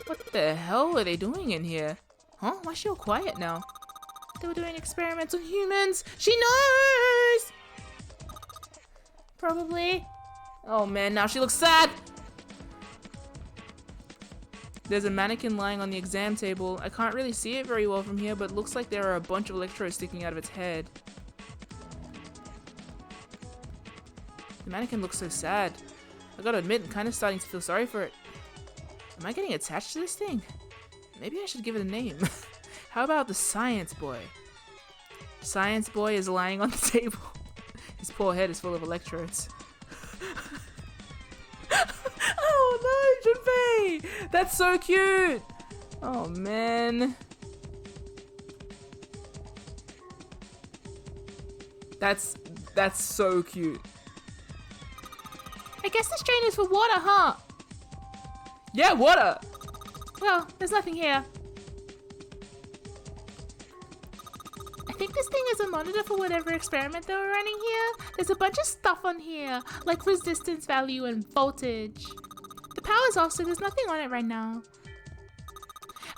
What the hell are they doing in here? Huh? Why is she all quiet now? They were doing experiments on humans. She knows! Probably. Oh man, now she looks sad! There's a mannequin lying on the exam table. I can't really see it very well from here, but it looks like there are a bunch of electrodes sticking out of its head. The mannequin looks so sad. I gotta admit, I'm kind of starting to feel sorry for it. Am I getting attached to this thing? Maybe I should give it a name. How about the science boy? Science boy is lying on the table. His poor head is full of electrodes. Oh no, Junpei! That's so cute! Oh man. That's so cute. I guess this drain is for water, huh? Yeah, water! Well, there's nothing here. I think this thing is a monitor for whatever experiment they were running here. There's a bunch of stuff on here, like resistance value and voltage. The power's off, so there's nothing on it right now.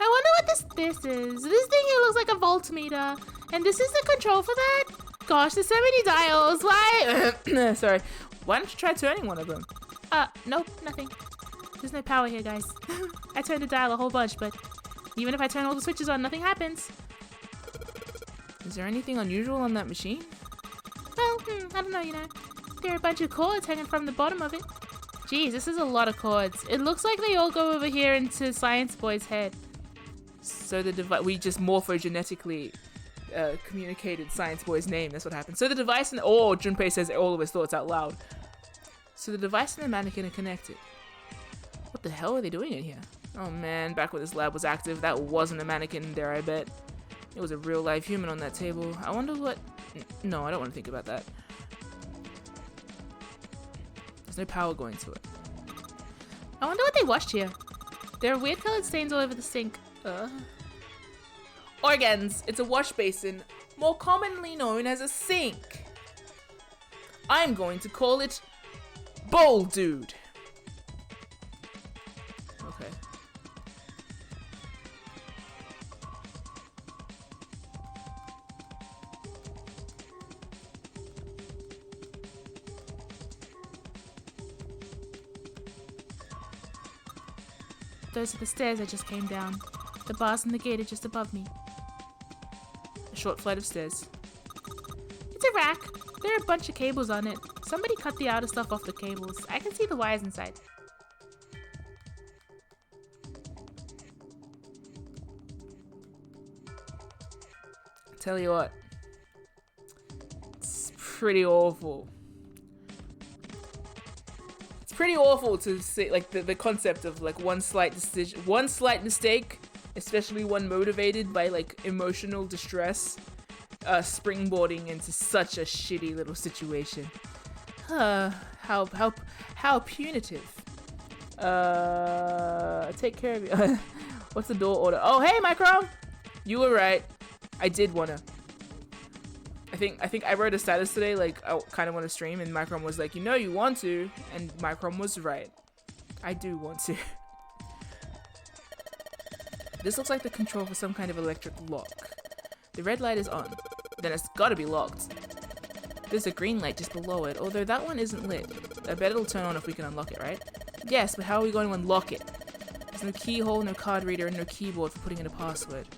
I wonder what this is. This thing here looks like a voltmeter. And this is the control for that? Gosh, there's so many dials. Why? Sorry. Why don't you try turning one of them? Nope, nothing. There's no power here, guys. I turned the dial a whole bunch, but even if I turn all the switches on, nothing happens. Is there anything unusual on that machine? Well, I don't know, you know. There are a bunch of cords hanging from the bottom of it. Geez, this is a lot of cords. It looks like they all go over here into Science Boy's head. So the device, we just morphogenetically communicated Science Boy's name. That's what happened. So the device and Junpei says all of his thoughts out loud. So the device and the mannequin are connected. What the hell are they doing in here? Oh man, back when this lab was active, that wasn't a mannequin there, I bet. It was a real live human on that table. I wonder what... No, I don't want to think about that. There's no power going to it. I wonder what they washed here. There are weird colored stains all over the sink. Organs. It's a wash basin, more commonly known as a sink. I'm going to call it Bowl Dude. Okay. Those are the stairs I just came down. The bars and the gate are just above me. A short flight of stairs. It's a rack. There are a bunch of cables on it. Somebody cut the outer stuff off the cables. I can see the wires inside. Tell you what. It's pretty awful. It's pretty awful to see, like, the concept of, like, one slight mistake, especially one motivated by, like, emotional distress, springboarding into such a shitty little situation. How punitive. Take care of you. What's the door order? Oh, hey, Micro! You were right. I did wanna. I think I wrote a status today, like, I kind of want to stream, and Microm was like, you know you want to, and Microm was right. I do want to. This looks like the control for some kind of electric lock. The red light is on. Then it's gotta be locked. There's a green light just below it, although that one isn't lit. I bet it'll turn on if we can unlock it, right? Yes, but how are we going to unlock it? There's no keyhole, no card reader, and no keyboard for putting in a password.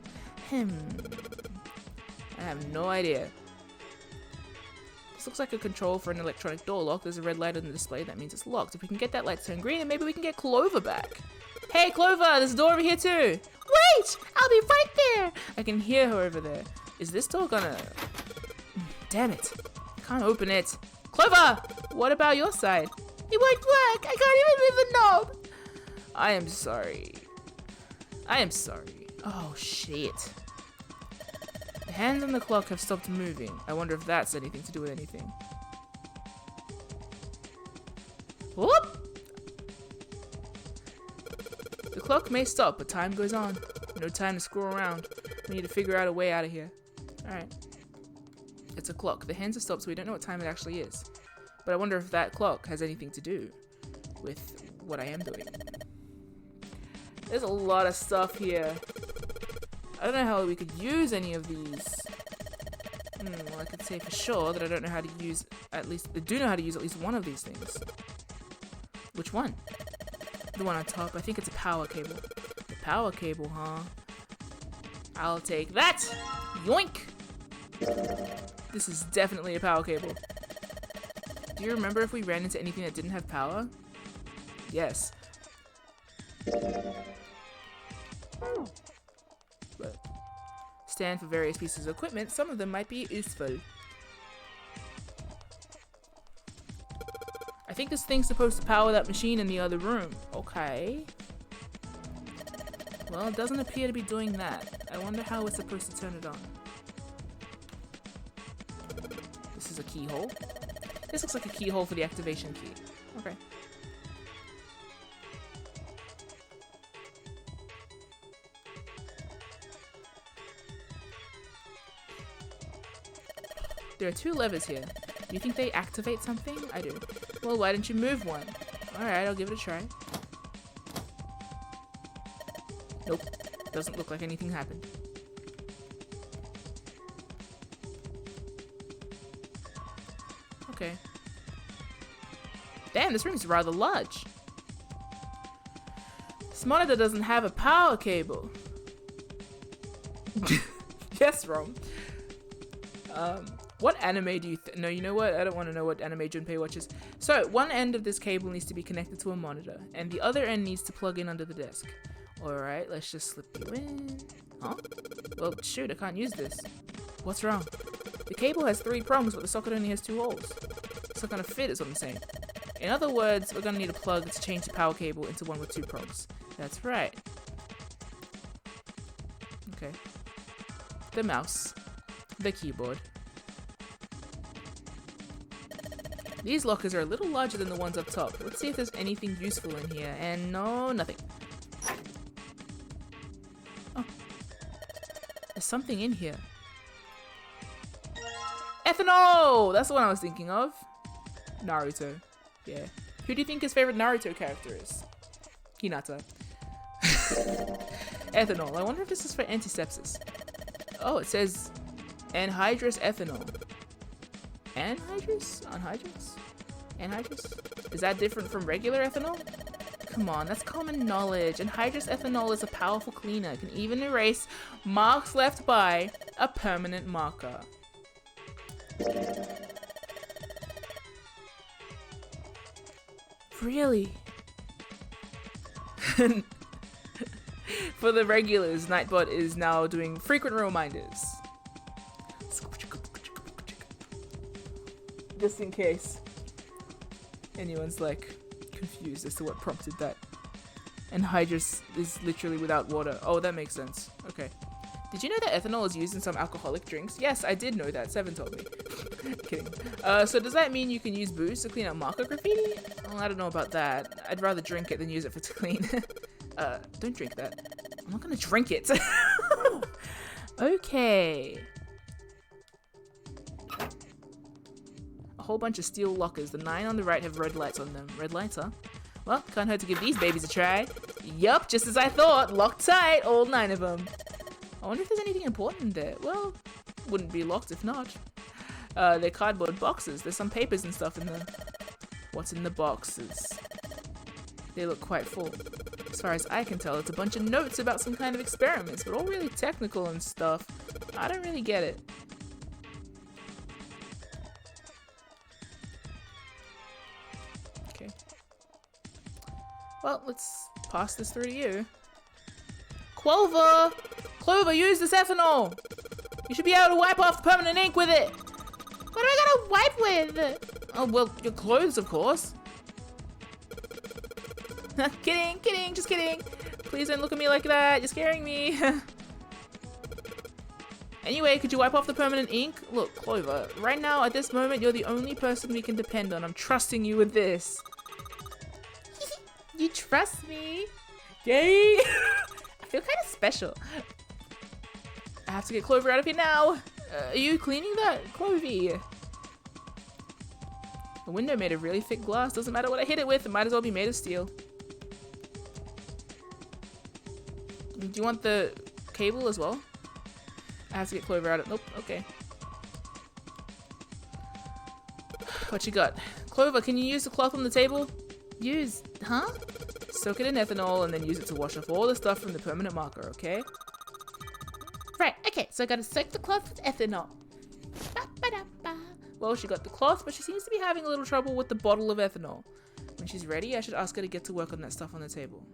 I have no idea. This looks like a control for an electronic door lock. There's a red light on the display. That means it's locked. If we can get that light to turn green, then maybe we can get Clover back. Hey, Clover, there's a door over here too. Wait, I'll be right there. I can hear her over there. Is this door gonna... Damn it. Can't open it. Clover, what about your side? It won't work. I can't even move the knob. I am sorry. I am sorry. Oh, shit. The hands on the clock have stopped moving. I wonder if that's anything to do with anything. Whoop! The clock may stop, but time goes on. No time to screw around. We need to figure out a way out of here. Alright. It's a clock. The hands have stopped, so we don't know what time it actually is. But I wonder if that clock has anything to do with what I am doing. There's a lot of stuff here. I don't know how we could use any of these. Well, I could say for sure that I don't know how to use at least... I do know how to use at least one of these things. Which one? The one on top. I think it's a power cable. The power cable, huh? I'll take that! Yoink! This is definitely a power cable. Do you remember if we ran into anything that didn't have power? Yes. But stand for various pieces of equipment. Some of them might be useful. I think this thing's supposed to power that machine in the other room. Okay. Well, it doesn't appear to be doing that. I wonder how we're supposed to turn it on. This is a keyhole. This looks like a keyhole for the activation key. Okay. There are two levers here. Do you think they activate something? I do. Well, why didn't you move one? Alright, I'll give it a try. Nope. Doesn't look like anything happened. Okay. Damn, this room is rather large. This monitor doesn't have a power cable. Yes, Rom. What anime do you no, you know what? I don't want to know what anime Junpei watches. So, one end of this cable needs to be connected to a monitor, and the other end needs to plug in under the desk. Alright, let's just slip you in. Huh? Well, shoot, I can't use this. What's wrong? The cable has 3 prongs, but the socket only has 2 holes. It's not gonna fit, is what I'm saying. In other words, we're gonna need a plug to change the power cable into one with 2 prongs. That's right. Okay. The mouse. The keyboard. These lockers are a little larger than the ones up top. Let's see if there's anything useful in here. And no, nothing. Oh. There's something in here. Ethanol! That's the one I was thinking of. Naruto. Yeah. Who do you think his favorite Naruto character is? Hinata. Ethanol. I wonder if this is for antisepsis. Oh, it says anhydrous ethanol. Anhydrous? Anhydrous? Anhydrous? Is that different from regular ethanol? Come on, that's common knowledge. Anhydrous ethanol is a powerful cleaner. It can even erase marks left by a permanent marker. Really? For the regulars, Nightbot is now doing frequent reminders. Just in case anyone's like confused as to what prompted that. Anhydrous is literally without water. Oh, that makes sense. Okay. Did you know that ethanol is used in some alcoholic drinks? Yes, I did know that. Seven told me. Kidding. So does that mean you can use booze to clean up marker graffiti? Well, I don't know about that. I'd rather drink it than use it for to clean. Don't drink that. I'm not gonna drink it. Okay. A whole bunch of steel lockers. The 9 on the right have red lights on them. Red lights, huh? Well, can't hurt to give these babies a try. Yup, just as I thought. Locked tight, all 9 of them. I wonder if there's anything important there. Well, wouldn't be locked if not. They're cardboard boxes. There's some papers and stuff in them. What's in the boxes? They look quite full. As far as I can tell, it's a bunch of notes about some kind of experiments, but all really technical and stuff. I don't really get it. Well, let's pass this through to you. Clover! Clover, use this ethanol! You should be able to wipe off the permanent ink with it! What am I gonna wipe with? Oh, well, your clothes, of course. Kidding, just kidding. Please don't look at me like that, you're scaring me. Anyway, could you wipe off the permanent ink? Look, Clover, right now, at this moment, you're the only person we can depend on. I'm trusting you with this. You trust me? Yay! I feel kind of special. I have to get Clover out of here now. Are you cleaning that, Clovey? The window made of really thick glass. Doesn't matter what I hit it with. It might as well be made of steel. Do you want the cable as well? I have to get Clover out of— nope, okay. What you got? Clover, can you use the cloth on the table? Use, huh? Soak it in ethanol and then use it to wash off all the stuff from the permanent marker, okay? Right, okay, so I gotta soak the cloth with ethanol. Ba-ba-da-ba. Well, she got the cloth, but she seems to be having a little trouble with the bottle of ethanol. When she's ready, I should ask her to get to work on that stuff on the table.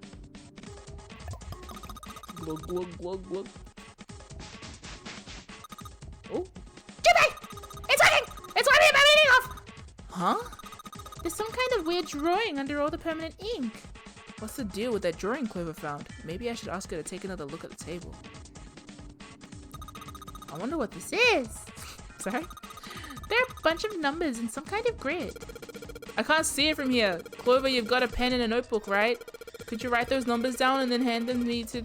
Glug, glug, glug, glug. Oh. Junpei! It's working! It's wiping my meaning off! Huh? There's some kind of weird drawing under all the permanent ink. What's the deal with that drawing Clover found? Maybe I should ask her to take another look at the table. I wonder what this is. Sorry? There are a bunch of numbers in some kind of grid. I can't see it from here. Clover, you've got a pen and a notebook, right? Could you write those numbers down and then hand them me to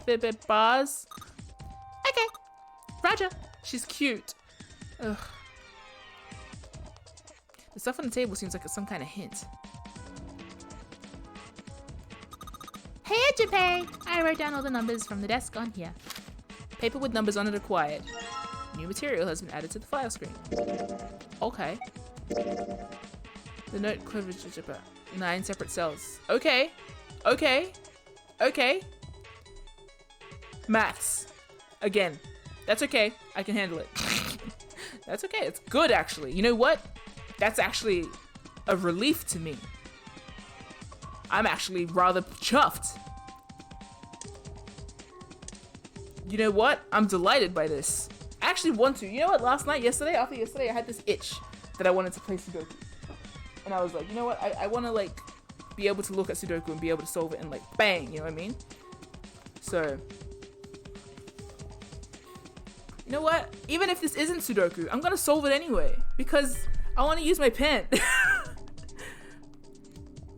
bars? Okay. Roger. She's cute. Ugh. The stuff on the table seems like it's some kind of hint. Hey, Junpei! I wrote down all the numbers from the desk on here. Paper with numbers on it acquired. New material has been added to the file screen. Okay. The note Clover 9 separate cells. Okay. Okay. Okay. Maths. Again. That's okay. I can handle it. That's okay. It's good, actually. You know what? That's actually a relief to me. I'm actually rather chuffed. You know what? I'm delighted by this. I actually want to. You know what? After yesterday, I had this itch that I wanted to play Sudoku. And I was like, you know what? I want to, like, be able to look at Sudoku and be able to solve it and, like, bang, you know what I mean? So, you know what? Even if this isn't Sudoku, I'm gonna solve it anyway. Because I want to use my pen.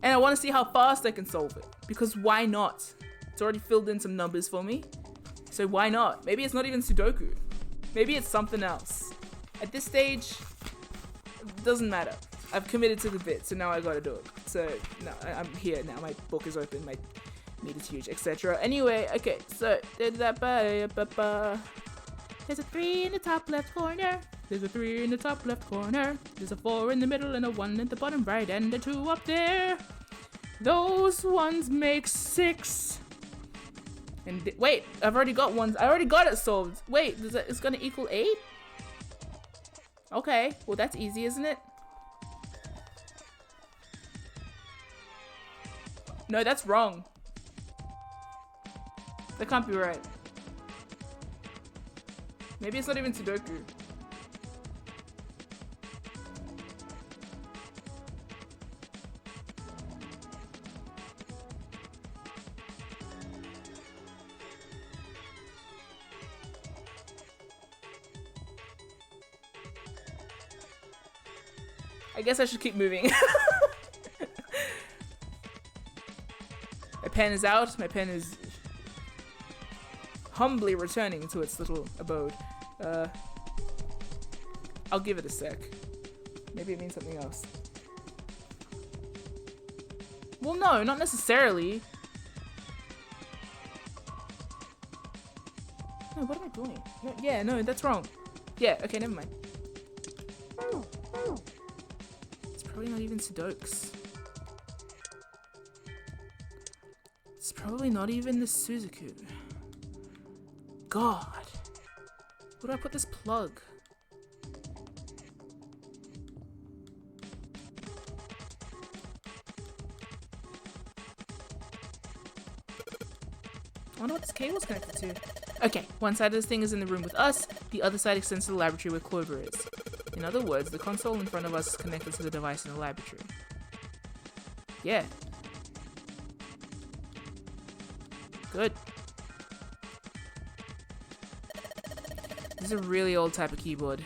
And I want to see how fast I can solve it. Because why not? It's already filled in some numbers for me. So why not? Maybe it's not even Sudoku. Maybe it's something else. At this stage, it doesn't matter. I've committed to the bit, so now I gotta do it. So, no, I'm here now. My book is open, my meter's huge, etc. Anyway, okay, so, there's a 3 in the top left corner. There's a 3 in the top left corner. There's a 4 in the middle and a 1 at the bottom right and a 2 up there. Those ones make 6. And wait, I've already got ones. I already got it solved. Wait, it's gonna equal 8? Okay, well that's easy, isn't it? No, that's wrong. That can't be right. Maybe it's not even Sudoku. I guess I should keep moving. My pen is out. My pen is humbly returning to its little abode. I'll give it a sec. Maybe it means something else. Well, no, not necessarily. No, what am I doing? No, yeah, no, that's wrong. Yeah, okay, never mind. It's probably not even Sudokus. It's probably not even the Suzaku. God. Where do I put this plug? I wonder what this cable's connected to. Okay, one side of this thing is in the room with us, the other side extends to the laboratory where Clover is. In other words, the console in front of us is connected to the device in the laboratory. Yeah. Good. This is a really old type of keyboard.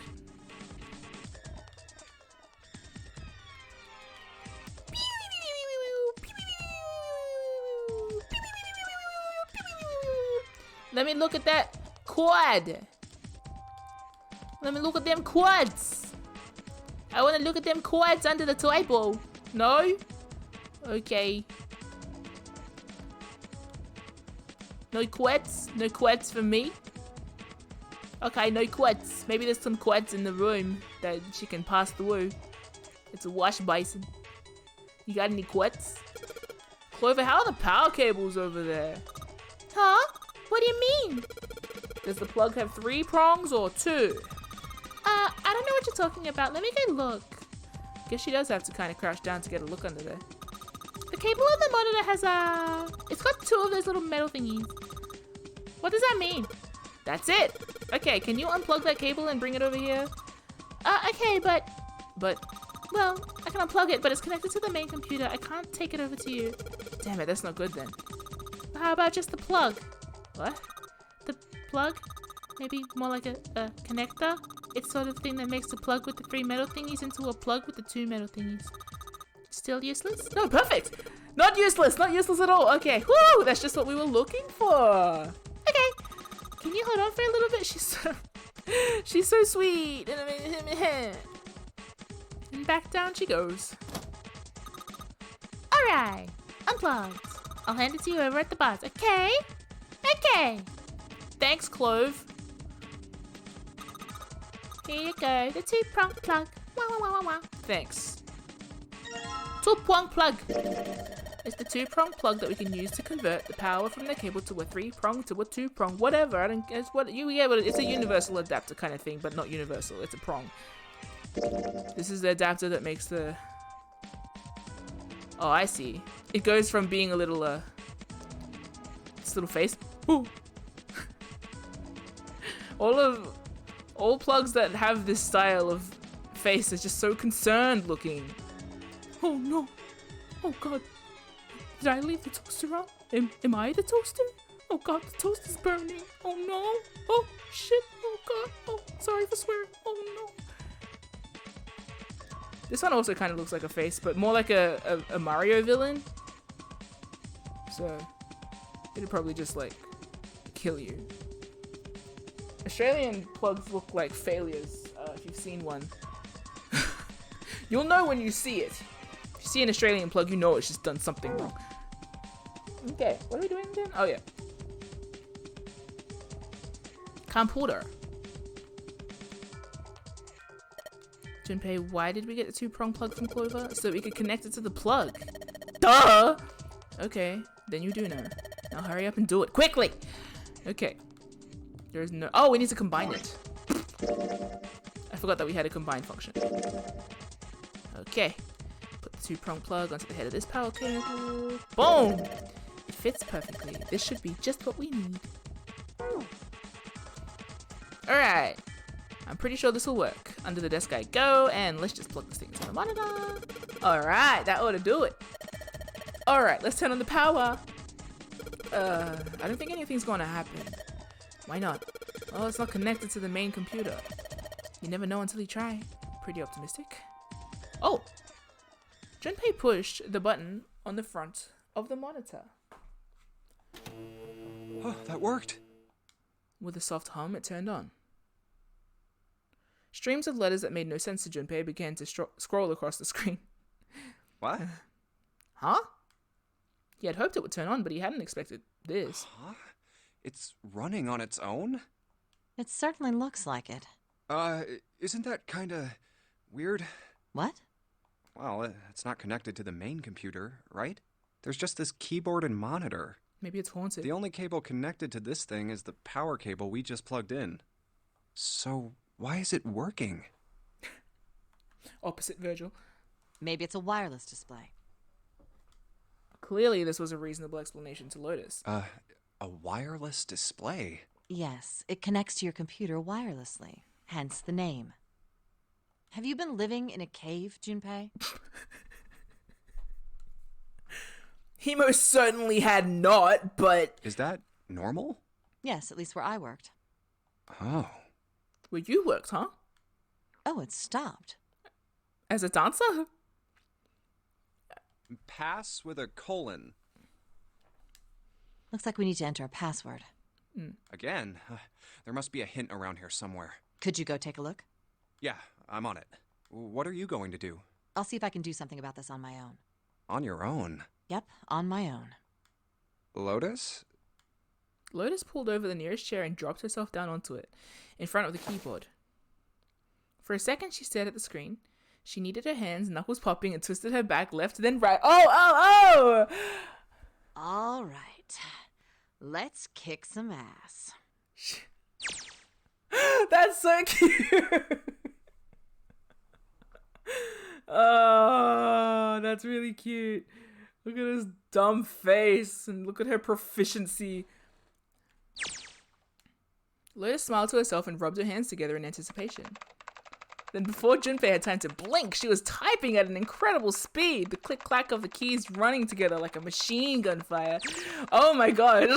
Let me look at that quad. Let me look at them quads. I want to look at them quads under the table. No? Okay. No quads? No quads for me? Okay, no quads. Maybe there's some quads in the room that she can pass through. It's a wash basin. You got any quads? Clover, how are the power cables over there? Huh? What do you mean? Does the plug have 3 prongs or 2? I don't know what you're talking about. Let me go look. Guess she does have to kind of crouch down to get a look under there. The cable on the monitor has it's got 2 of those little metal thingies. What does that mean? That's it. Okay, can you unplug that cable and bring it over here? Okay, but, well, I can unplug it, but it's connected to the main computer. I can't take it over to you. Damn it, that's not good then. How about just the plug? What? The plug? Maybe more like a connector? It's sort of thing that makes the plug with the 3 metal thingies into a plug with the 2 metal thingies. Still useless? No, perfect! Not useless! Not useless at all! Okay, woo! That's just what we were looking for! Okay! Can you hold on for a little bit? She's so sweet! And back down she goes. Alright! Unplugged. I'll hand it to you over at the bars, okay? Okay! Thanks, Clove. Here you go, the 2-prong plug. Wah, wah, wah, wah, wah. Thanks. 2-prong plug. It's the 2-prong plug that we can use to convert the power from the cable to a 3-prong to a 2-prong, whatever. I don't guess what you get. It's a universal adapter kind of thing, but not universal. It's a prong. This is the adapter that makes the. Oh, I see. It goes from being a little this little face. Ooh. All plugs that have this style of face is just so concerned looking. Oh no. Oh god. Did I leave the toaster on? Am I the toaster? Oh god, the toaster's burning. Oh no. Oh shit. Oh god. Oh, sorry for swearing. Oh no. This one also kind of looks like a face, but more like a Mario villain. So, it'd probably just like kill you. Australian plugs look like failures, if you've seen one. You'll know when you see it. If you see an Australian plug, you know it's just done something wrong. Okay, what are we doing again? Oh yeah. Computer. Junpei, why did we get the 2-prong plug from Clover? So that we could connect it to the plug. Duh! Okay, then you do know. Now hurry up and do it. Quickly! Okay. There's no... Oh, we need to combine it. I forgot that we had a combine function. Okay. Put the 2-prong plug onto the head of this power cable. Boom! It fits perfectly. This should be just what we need. Alright. I'm pretty sure this will work. Under the desk I go, and let's just plug this thing into the monitor. Alright, that ought to do it. Alright, let's turn on the power. I don't think anything's gonna happen. Why not? Well, it's not connected to the main computer. You never know until you try. Pretty optimistic. Oh! Junpei pushed the button on the front of the monitor. Oh, that worked. With a soft hum, it turned on. Streams of letters that made no sense to Junpei began to scroll across the screen. What? Huh? He had hoped it would turn on, but he hadn't expected this. Huh? It's running on its own? It certainly looks like it. Isn't that kinda weird? What? Well, it's not connected to the main computer, right? There's just this keyboard and monitor. Maybe it's haunted. The only cable connected to this thing is the power cable we just plugged in. So, why is it working? Opposite Virgil. Maybe it's a wireless display. Clearly, this was a reasonable explanation to Lotus. A wireless display? Yes, it connects to your computer wirelessly, hence the name. Have you been living in a cave, Junpei? He most certainly had not, but... Is that normal? Yes, at least where I worked. Oh. Where you worked, huh? Oh, it stopped. As a dancer? Pass with a colon. Looks like we need to enter a password. Again? There must be a hint around here somewhere. Could you go take a look? Yeah, I'm on it. What are you going to do? I'll see if I can do something about this on my own. On your own? Yep, on my own. Lotus? Lotus pulled over the nearest chair and dropped herself down onto it, in front of the keyboard. For a second, she stared at the screen. She kneaded her hands, knuckles popping, and twisted her back left, then right. Oh! All right. Let's kick some ass. That's so cute. Oh, that's really cute. Look at his dumb face and look at her proficiency. Lotus smiled to herself and rubbed her hands together in anticipation. Then before Junpei had time to blink, she was typing at an incredible speed, the click-clack of the keys running together like a machine gun fire. Oh my god.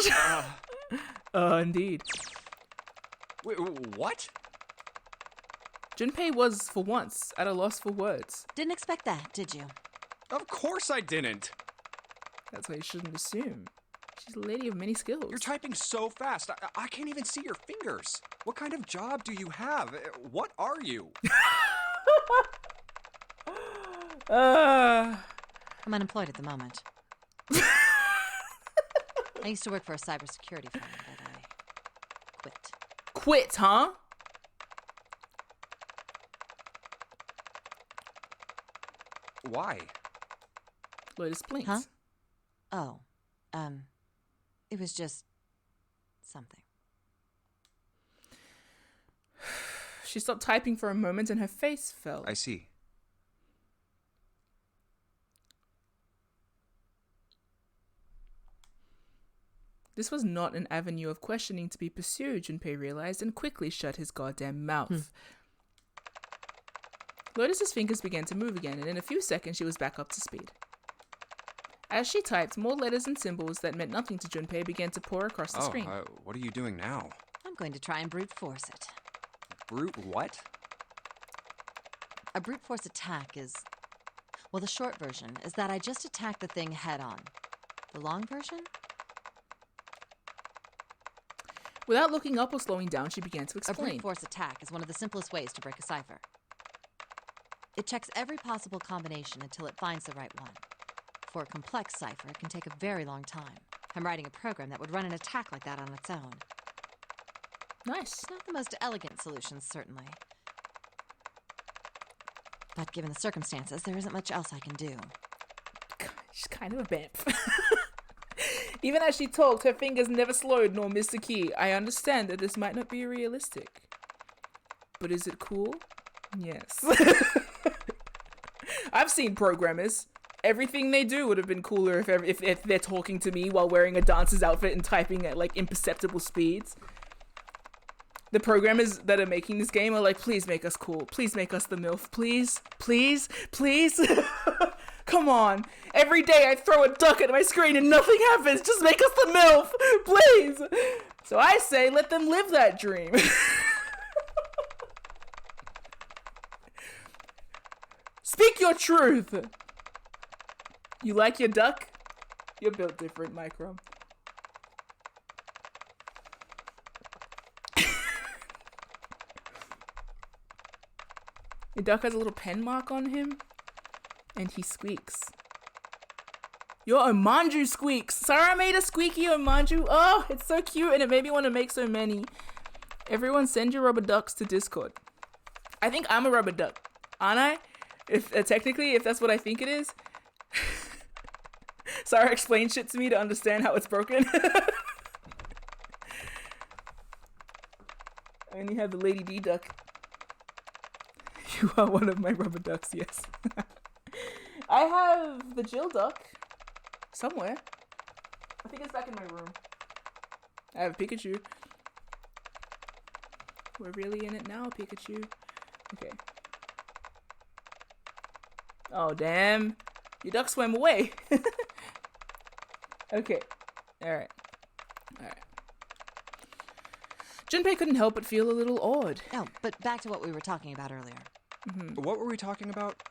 Indeed. Wait, what? Junpei was, for once, at a loss for words. Didn't expect that, did you? Of course I didn't. That's why you shouldn't assume. She's a lady of many skills. You're typing so fast. I can't even see your fingers. What kind of job do you have? What are you? I'm unemployed at the moment. I used to work for a cybersecurity firm, but I quit. Quit, huh? Why? Lotus blinks. Huh? Oh, it was just something. She stopped typing for a moment and her face fell. I see. This was not an avenue of questioning to be pursued, Junpei realized, and quickly shut his goddamn mouth. Lotus's fingers began to move again, and in a few seconds she was back up to speed. As she typed, more letters and symbols that meant nothing to Junpei began to pour across the screen. What are you doing now? I'm going to try and brute force it. Brute what? A brute force attack is... Well, the short version is that I just attack the thing head on. The long version? Without looking up or slowing down, she began to A explain. brute force attack is one of the simplest ways to break a cipher. It checks every possible combination until it finds the right one. For a complex cipher, it can take a very long time. I'm writing a program that would run an attack like that on its own. Nice. It's not the most elegant solution, certainly. But given the circumstances, there isn't much else I can do. She's kind of a bamf. Even as she talked, her fingers never slowed nor missed a key. I understand that this might not be realistic. But is it cool? Yes. I've seen programmers. Everything they do would have been cooler if they're talking to me while wearing a dancer's outfit and typing at like imperceptible speeds. The programmers that are making this game are like, please make us cool. Please make us the MILF. Please, please, please. Come on. Every day I throw a duck at my screen and nothing happens. Just make us the MILF. Please. So I say, let them live that dream. Speak your truth. You like your duck? You're built different, Micro. Your duck has a little pen mark on him, and he squeaks. Your Omanju squeaks. Sarah made a squeaky Omanju. Oh, it's so cute, and it made me want to make so many. Everyone send your rubber ducks to Discord. I think I'm a rubber duck, aren't I? If technically, if that's what I think it is. Sarah explained shit to me to understand how it's broken. I only have the Lady D duck. You are one of my rubber ducks, yes. I have the Jill duck somewhere. I think it's back in my room. I have a Pikachu. We're really in it now, Pikachu. Okay. Oh, damn. Your duck swam away. Okay. Alright. Alright. Junpei couldn't help but feel a little awed. Oh, but back to what we were talking about earlier. What were we talking about?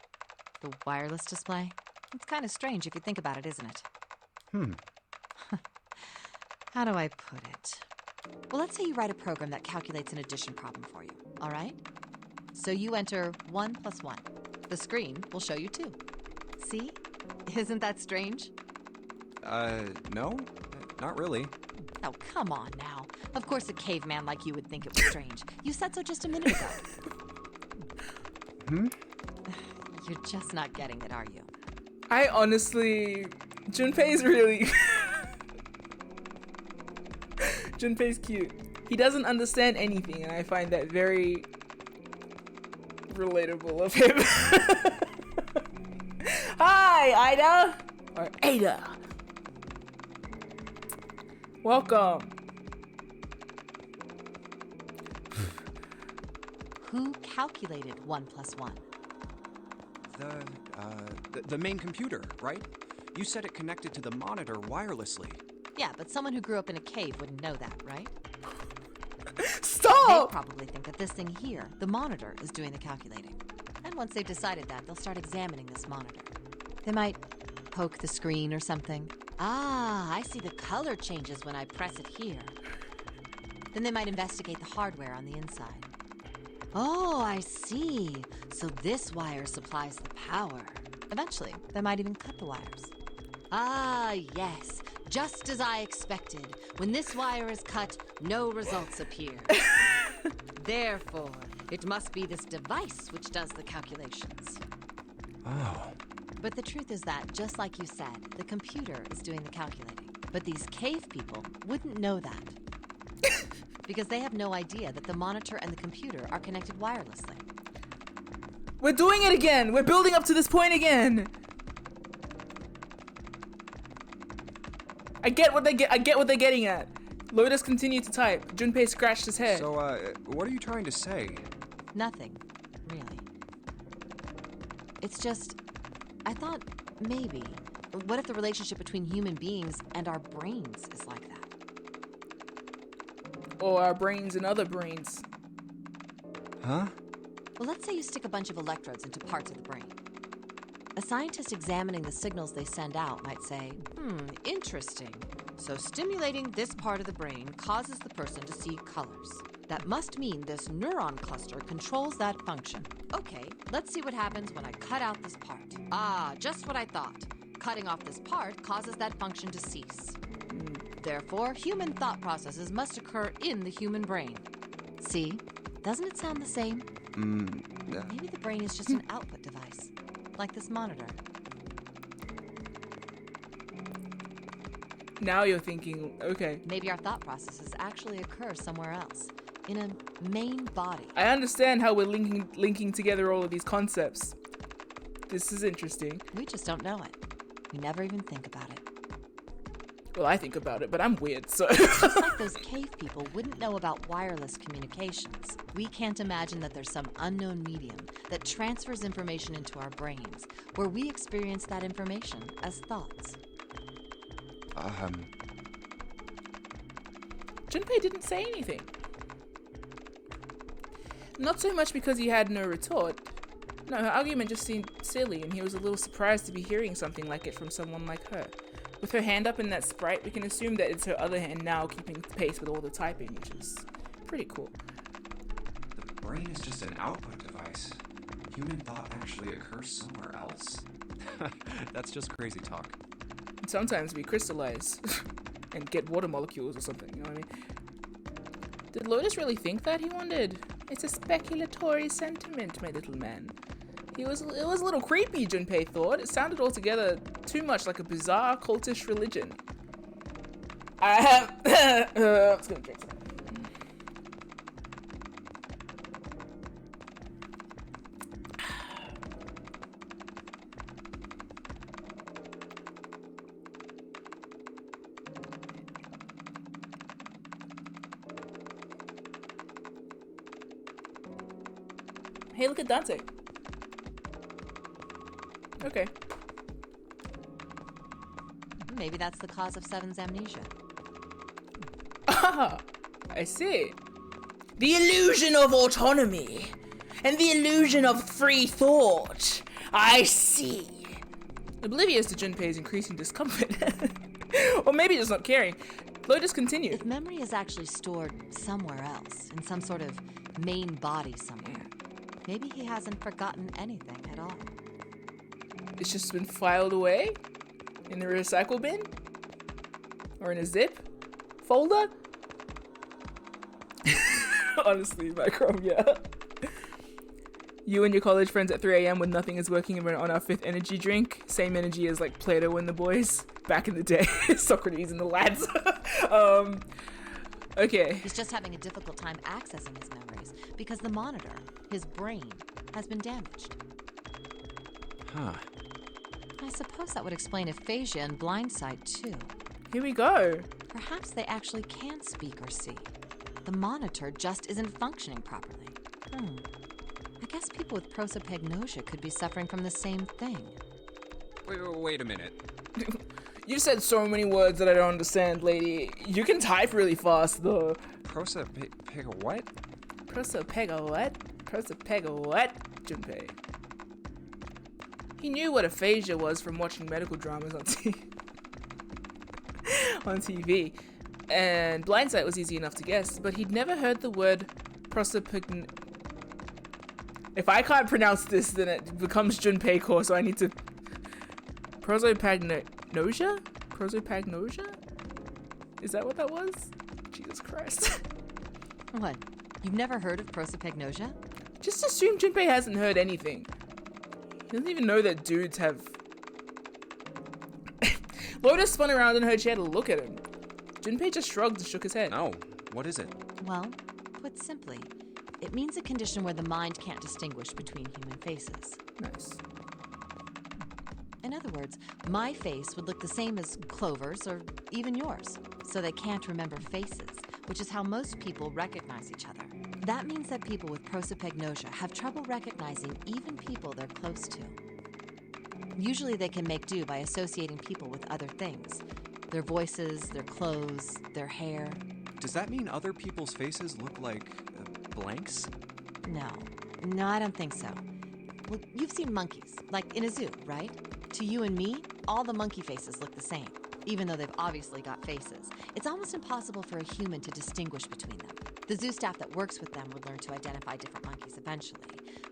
The wireless display. It's kind of strange if you think about it, isn't it? How do I put it? Well, let's say you write a program that calculates an addition problem for you, all right? So you enter 1 + 1. The screen will show you 2. See? Isn't that strange? No, not really. Oh, come on now. Of course a caveman like you would think it was strange. You said so just a minute ago. You're just not getting it, are you? I honestly... Junpei's really... Junpei's cute. He doesn't understand anything, and I find that very relatable of him. Hi, Ida! Or Ada. Welcome. Who calculated 1 + 1? The main computer, right? You said it connected to the monitor wirelessly. Yeah, but someone who grew up in a cave wouldn't know that, right? Stop! They probably think that this thing here, the monitor, is doing the calculating. And once they've decided that, they'll start examining this monitor. They might poke the screen or something. Ah, I see the color changes when I press it here. Then they might investigate the hardware on the inside. Oh, I see. So this wire supplies the power. Eventually, they might even cut the wires. Ah, yes. Just as I expected. When this wire is cut, no results appear. Therefore, it must be this device which does the calculations. Oh. But the truth is that, just like you said, the computer is doing the calculating. But these cave people wouldn't know that. Because they have no idea that the monitor and the computer are connected wirelessly. We're doing it again! We're building up to this point again! I get what they're getting at. Lotus continued to type. Junpei scratched his head. So, what are you trying to say? Nothing, really. It's just, I thought maybe, what if the relationship between human beings and our brains is like that? Or our brains and other brains. Huh? Well, let's say you stick a bunch of electrodes into parts of the brain. A scientist examining the signals they send out might say, interesting. So stimulating this part of the brain causes the person to see colors. That must mean this neuron cluster controls that function. Okay, let's see what happens when I cut out this part. Ah, just what I thought. Cutting off this part causes that function to cease. Therefore, human thought processes must occur in the human brain. See? Doesn't it sound the same? Maybe the brain is just an output device, like this monitor. Now you're thinking, okay. Maybe our thought processes actually occur somewhere else, in a main body. I understand how we're linking together all of these concepts. This is interesting. We just don't know it. We never even think about it. Well, I think about it, but I'm weird, so... Just like those cave people wouldn't know about wireless communications, we can't imagine that there's some unknown medium that transfers information into our brains, where we experience that information as thoughts. Junpei didn't say anything. Not so much because he had no retort. No, her argument just seemed silly, and he was a little surprised to be hearing something like it from someone like her. With her hand up in that sprite, we can assume that it's her other hand now keeping pace with all the typing, which is pretty cool. The brain is just an output device. Human thought actually occurs somewhere else. That's just crazy talk. And sometimes we crystallize and get water molecules or something, you know what I mean? Did Lotus really think that, he wondered? It's a speculatory sentiment, my little man. It was a little creepy, Junpei thought. It sounded altogether too much like a bizarre cultish religion. I have... I was gonna drink some. Hey, look at Dante. Okay. Maybe that's the cause of Seven's amnesia. Ah, I see. The illusion of autonomy and the illusion of free thought. I see. Oblivious to Junpei's increasing discomfort. Or maybe just not caring. Lotus continued. If memory is actually stored somewhere else, in some sort of main body somewhere, maybe he hasn't forgotten anything at all. It's just been filed away? In the recycle bin? Or in a zip folder? Honestly, Micro, yeah. You and your college friends at 3 a.m. when nothing is working and we're on our 5th energy drink. Same energy as like Plato and the boys back in the day. Socrates and the lads. Okay. He's just having a difficult time accessing his memories because the monitor, his brain, has been damaged. Huh. I suppose that would explain aphasia and blindsight too. Here we go. Perhaps they actually can speak or see. The monitor just isn't functioning properly. I guess people with prosopagnosia could be suffering from the same thing. Wait a minute. You said so many words that I don't understand, lady. You can type really fast, though. Prosopag what? Prosopag what? Prosopag what? Junpei. He knew what aphasia was from watching medical dramas on TV. And blindsight was easy enough to guess, but he'd never heard the word prosopagnosia. If I can't pronounce this, then it becomes Junpei core, so I need to... Prosopagnosia? Prosopagnosia? Is that what that was? Jesus Christ. What? You've never heard of prosopagnosia? Just assume Junpei hasn't heard anything. He doesn't even know that dudes have... Lotus spun around in her chair to look at him. Junpei just shrugged and shook his head. No. What is it? Well, put simply, it means a condition where the mind can't distinguish between human faces. Nice. In other words, my face would look the same as Clover's or even yours, so they can't remember faces, which is how most people recognize each other. That means that people with prosopagnosia have trouble recognizing even people they're close to. Usually they can make do by associating people with other things. Their voices, their clothes, their hair. Does that mean other people's faces look like blanks? No, I don't think so. Well, you've seen monkeys, like in a zoo, right? To you and me, all the monkey faces look the same, even though they've obviously got faces. It's almost impossible for a human to distinguish between them. The zoo staff that works with them would learn to identify different monkeys eventually.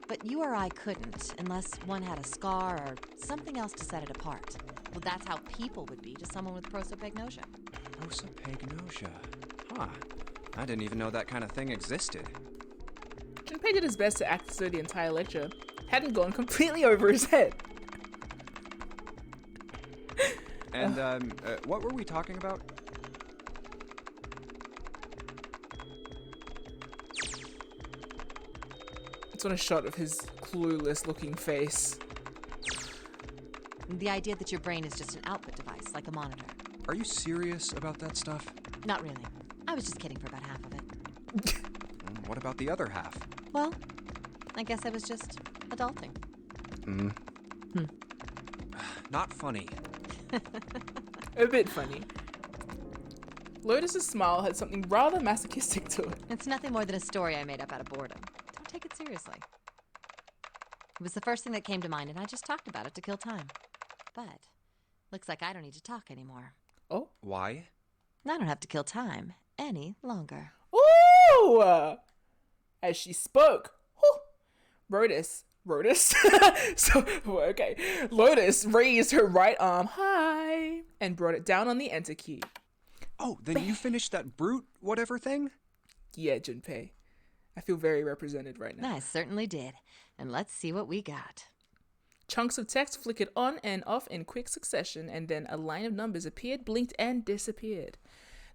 But you or I couldn't, unless one had a scar or something else to set it apart. Well, that's how people would be to someone with prosopagnosia. Prosopagnosia. Huh. I didn't even know that kind of thing existed. Junpei did his best to act as though the entire lecture hadn't gone completely over his head. And, what were we talking about? It's on a shot of his clueless looking face. The idea that your brain is just an output device, like a monitor. Are you serious about that stuff? Not really. I was just kidding for about half of it. What about the other half? Well, I guess I was just adulting. Not funny. A bit funny. Lotus's smile had something rather masochistic to it. It's nothing more than a story I made up out of boredom. Don't take it seriously. It was the first thing that came to mind, and I just talked about it to kill time. But looks like I don't need to talk anymore. Oh? Why? I don't have to kill time any longer. Ooh! As she spoke, Lotus raised her right arm high and brought it down on the enter key. Oh, then you finished that brute whatever thing? Yeah, Junpei. I feel very represented right now. I certainly did. And let's see what we got. Chunks of text flickered on and off in quick succession, and then a line of numbers appeared, blinked, and disappeared.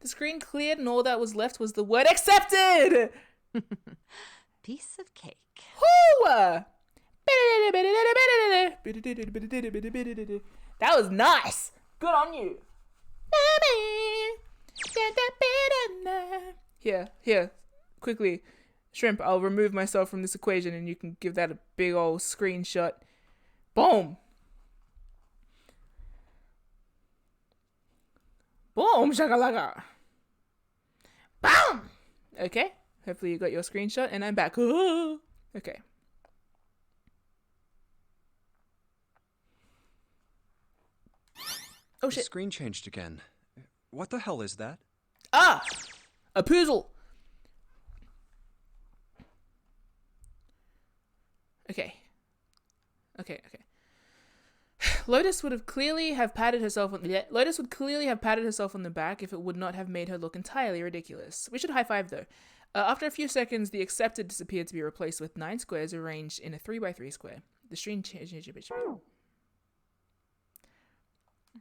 The screen cleared, and all that was left was the word accepted! Piece of cake. Woo! That was nice. Good on you. Here, quickly. Shrimp, I'll remove myself from this equation and you can give that a big old screenshot. Boom! Boom! Shakalaka! Boom! Okay. Hopefully you got your screenshot and I'm back. Ooh. Okay. Oh The shit. screen changed again. What the hell is that? Ah! A puzzle! Okay. Okay. Lotus would clearly have patted herself on the back if it would not have made her look entirely ridiculous. We should high five though. After a few seconds, the accepted disappeared to be replaced with 9 squares arranged in a 3x3 square. The screen changed.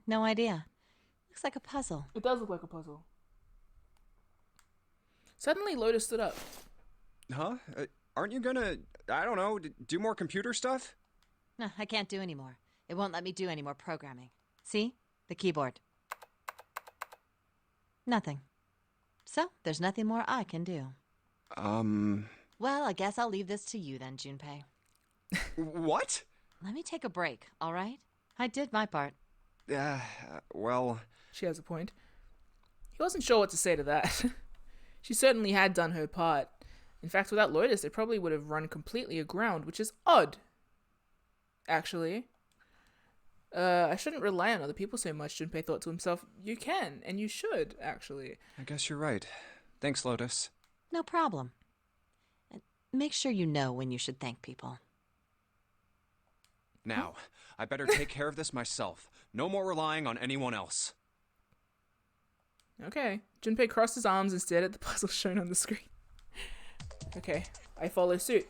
No idea. Looks like a puzzle. It does look like a puzzle. Suddenly, Lotus stood up. Huh? Aren't you gonna, I don't know, do more computer stuff? No, I can't do anymore. It won't let me do any more programming. See? The keyboard. Nothing. So, there's nothing more I can do. Well, I guess I'll leave this to you then, Junpei. What? Let me take a break, all right? I did my part. Well... She has a point. He wasn't sure what to say to that. She certainly had done her part. In fact, without Lotus, it probably would have run completely aground, which is odd. Actually. I shouldn't rely on other people so much, Junpei thought to himself. You can, and you should, actually. I guess you're right. Thanks, Lotus. No problem. And make sure you know when you should thank people. Now, I better take care of this myself. No more relying on anyone else. Okay. Junpei crossed his arms and stared at the puzzle shown on the screen. Okay, I follow suit.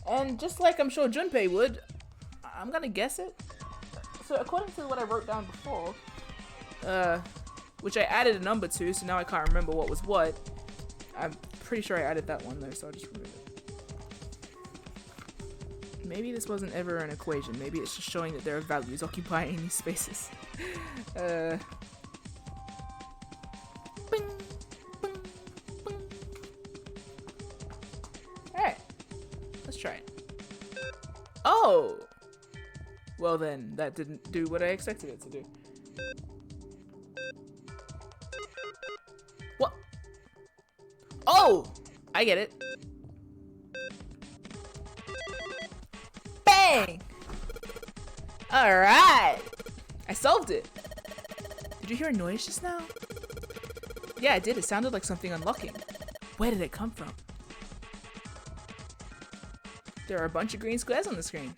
And just like I'm sure Junpei would, I'm gonna guess it. So according to what I wrote down before, which I added a number to, so now I can't remember what was what. I'm pretty sure I added that one though, so I'll just remove it. Maybe this wasn't ever an equation. Maybe it's just showing that there are values occupying these spaces. Bing, bing, bing. Alright. Let's try it. Oh! Well then, that didn't do what I expected it to do. What? Oh! I get it. Bang! Alright! I solved it. Did you hear a noise just now? Yeah, it did. It sounded like something unlocking. Where did it come from? There are a bunch of green squares on the screen.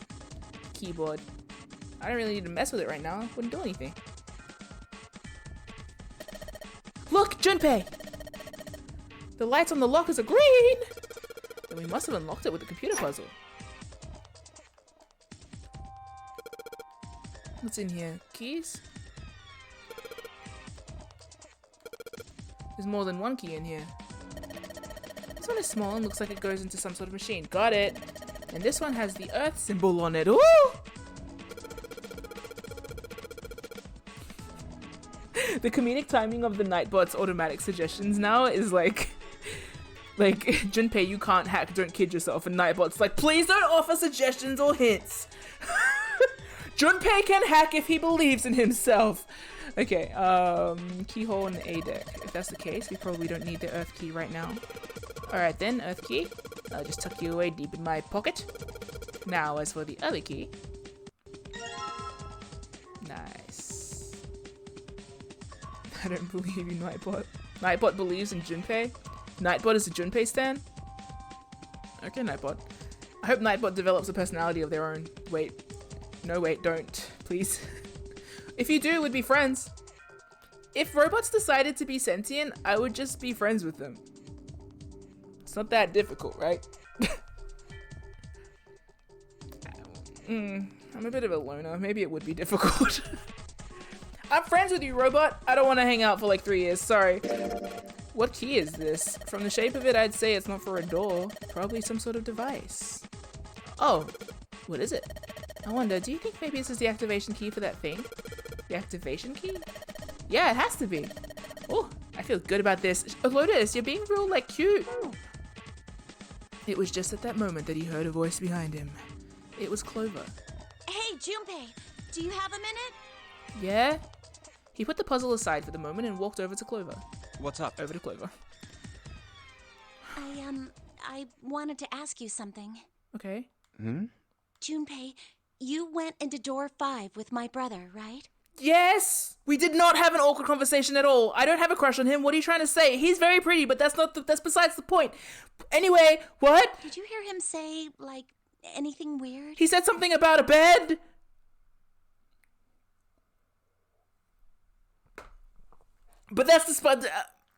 Keyboard. I don't really need to mess with it right now. It wouldn't do anything. Look, Junpei! The lights on the lockers are green! Then we must have unlocked it with the computer puzzle. What's in here? Keys? There's more than one key in here. This one is small and looks like it goes into some sort of machine. Got it! And this one has the Earth symbol on it. Ooh! The comedic timing of the Nightbot's automatic suggestions now is like Junpei, you can't hack, don't kid yourself. And Nightbot's like, please don't offer suggestions or hints. Junpei can hack if he believes in himself. Okay, keyhole in A deck. If that's the case, we probably don't need the Earth key right now. Alright then, Earth key. I'll just tuck you away deep in my pocket. Now, as for the other key. Nice. I don't believe you, Nightbot. Nightbot believes in Junpei? Nightbot is a Junpei stan? Okay, Nightbot. I hope Nightbot develops a personality of their own. Wait. No, wait, don't. Please. If you do, we'd be friends. If robots decided to be sentient, I would just be friends with them. It's not that difficult, right? I'm a bit of a loner. Maybe it would be difficult. I'm friends with you, robot. I don't want to hang out for like 3 years. Sorry. What key is this? From the shape of it, I'd say it's not for a door. Probably some sort of device. Oh, what is it? I wonder, do you think maybe this is the activation key for that thing? The activation key? Yeah, it has to be. Oh, I feel good about this. Oh, Lotus, you're being real, like, cute. It was just at that moment that he heard a voice behind him. It was Clover. Hey, Junpei, do you have a minute? Yeah? He put the puzzle aside for the moment and walked over to Clover. What's up? Over to Clover. I wanted to ask you something. Okay. Junpei, you went into door 5 with my brother, right? Yes! We did not have an awkward conversation at all. I don't have a crush on him. What are you trying to say? He's very pretty, but that's besides the point. Anyway, what? Did you hear him say, like, anything weird? He said something about a bed. But that's the spot.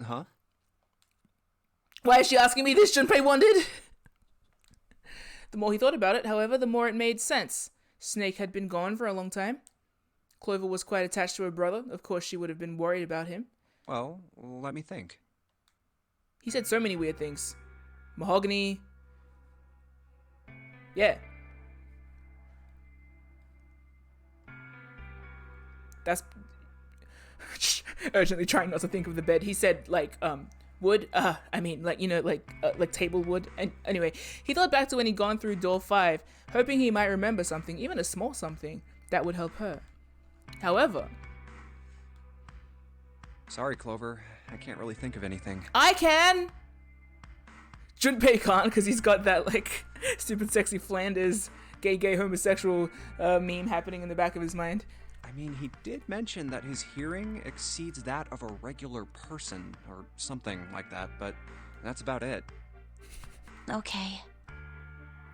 Huh? Why is she asking me this? Junpei wondered. The more he thought about it, however, the more it made sense. Snake had been gone for a long time. Clover was quite attached to her brother. Of course, she would have been worried about him. Well, let me think. He said so many weird things. Mahogany. Yeah. That's urgently trying not to think of the bed. He said, like, wood. Like table wood. And anyway, he thought back to when he'd gone through door 5, hoping he might remember something, even a small something, that would help her. However... Sorry, Clover. I can't really think of anything. I can! Junpei can't, because he's got that, like, stupid sexy Flanders gay homosexual meme happening in the back of his mind. I mean, he did mention that his hearing exceeds that of a regular person, or something like that, but that's about it. Okay.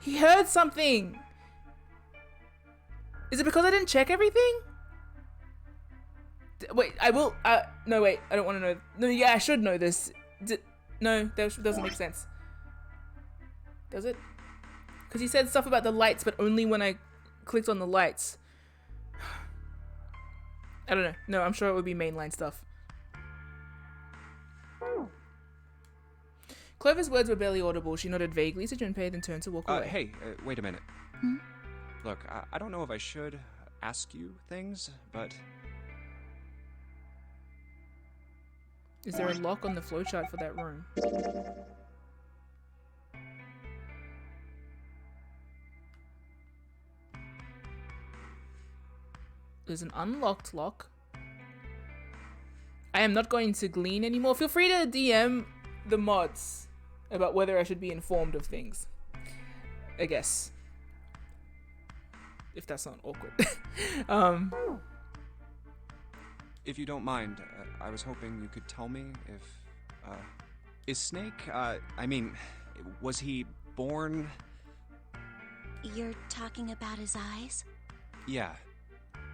He heard something! Is it because I didn't check everything? Wait, I will. No, wait, I don't want to know. No, yeah, I should know this. No, that doesn't make sense. Does it? Because he said stuff about the lights, but only when I clicked on the lights. I don't know. No, I'm sure it would be mainline stuff. Clover's words were barely audible. She nodded vaguely to Junpei, then turned to walk away. Hey, wait a minute. Look, I don't know if I should ask you things, but... Is there a lock on the flowchart for that room? There's an unlocked lock. I am not going to glean anymore. Feel free to DM the mods about whether I should be informed of things. I guess. If that's not awkward. If you don't mind, I was hoping you could tell me if, is Snake, was he born? You're talking about his eyes? Yeah.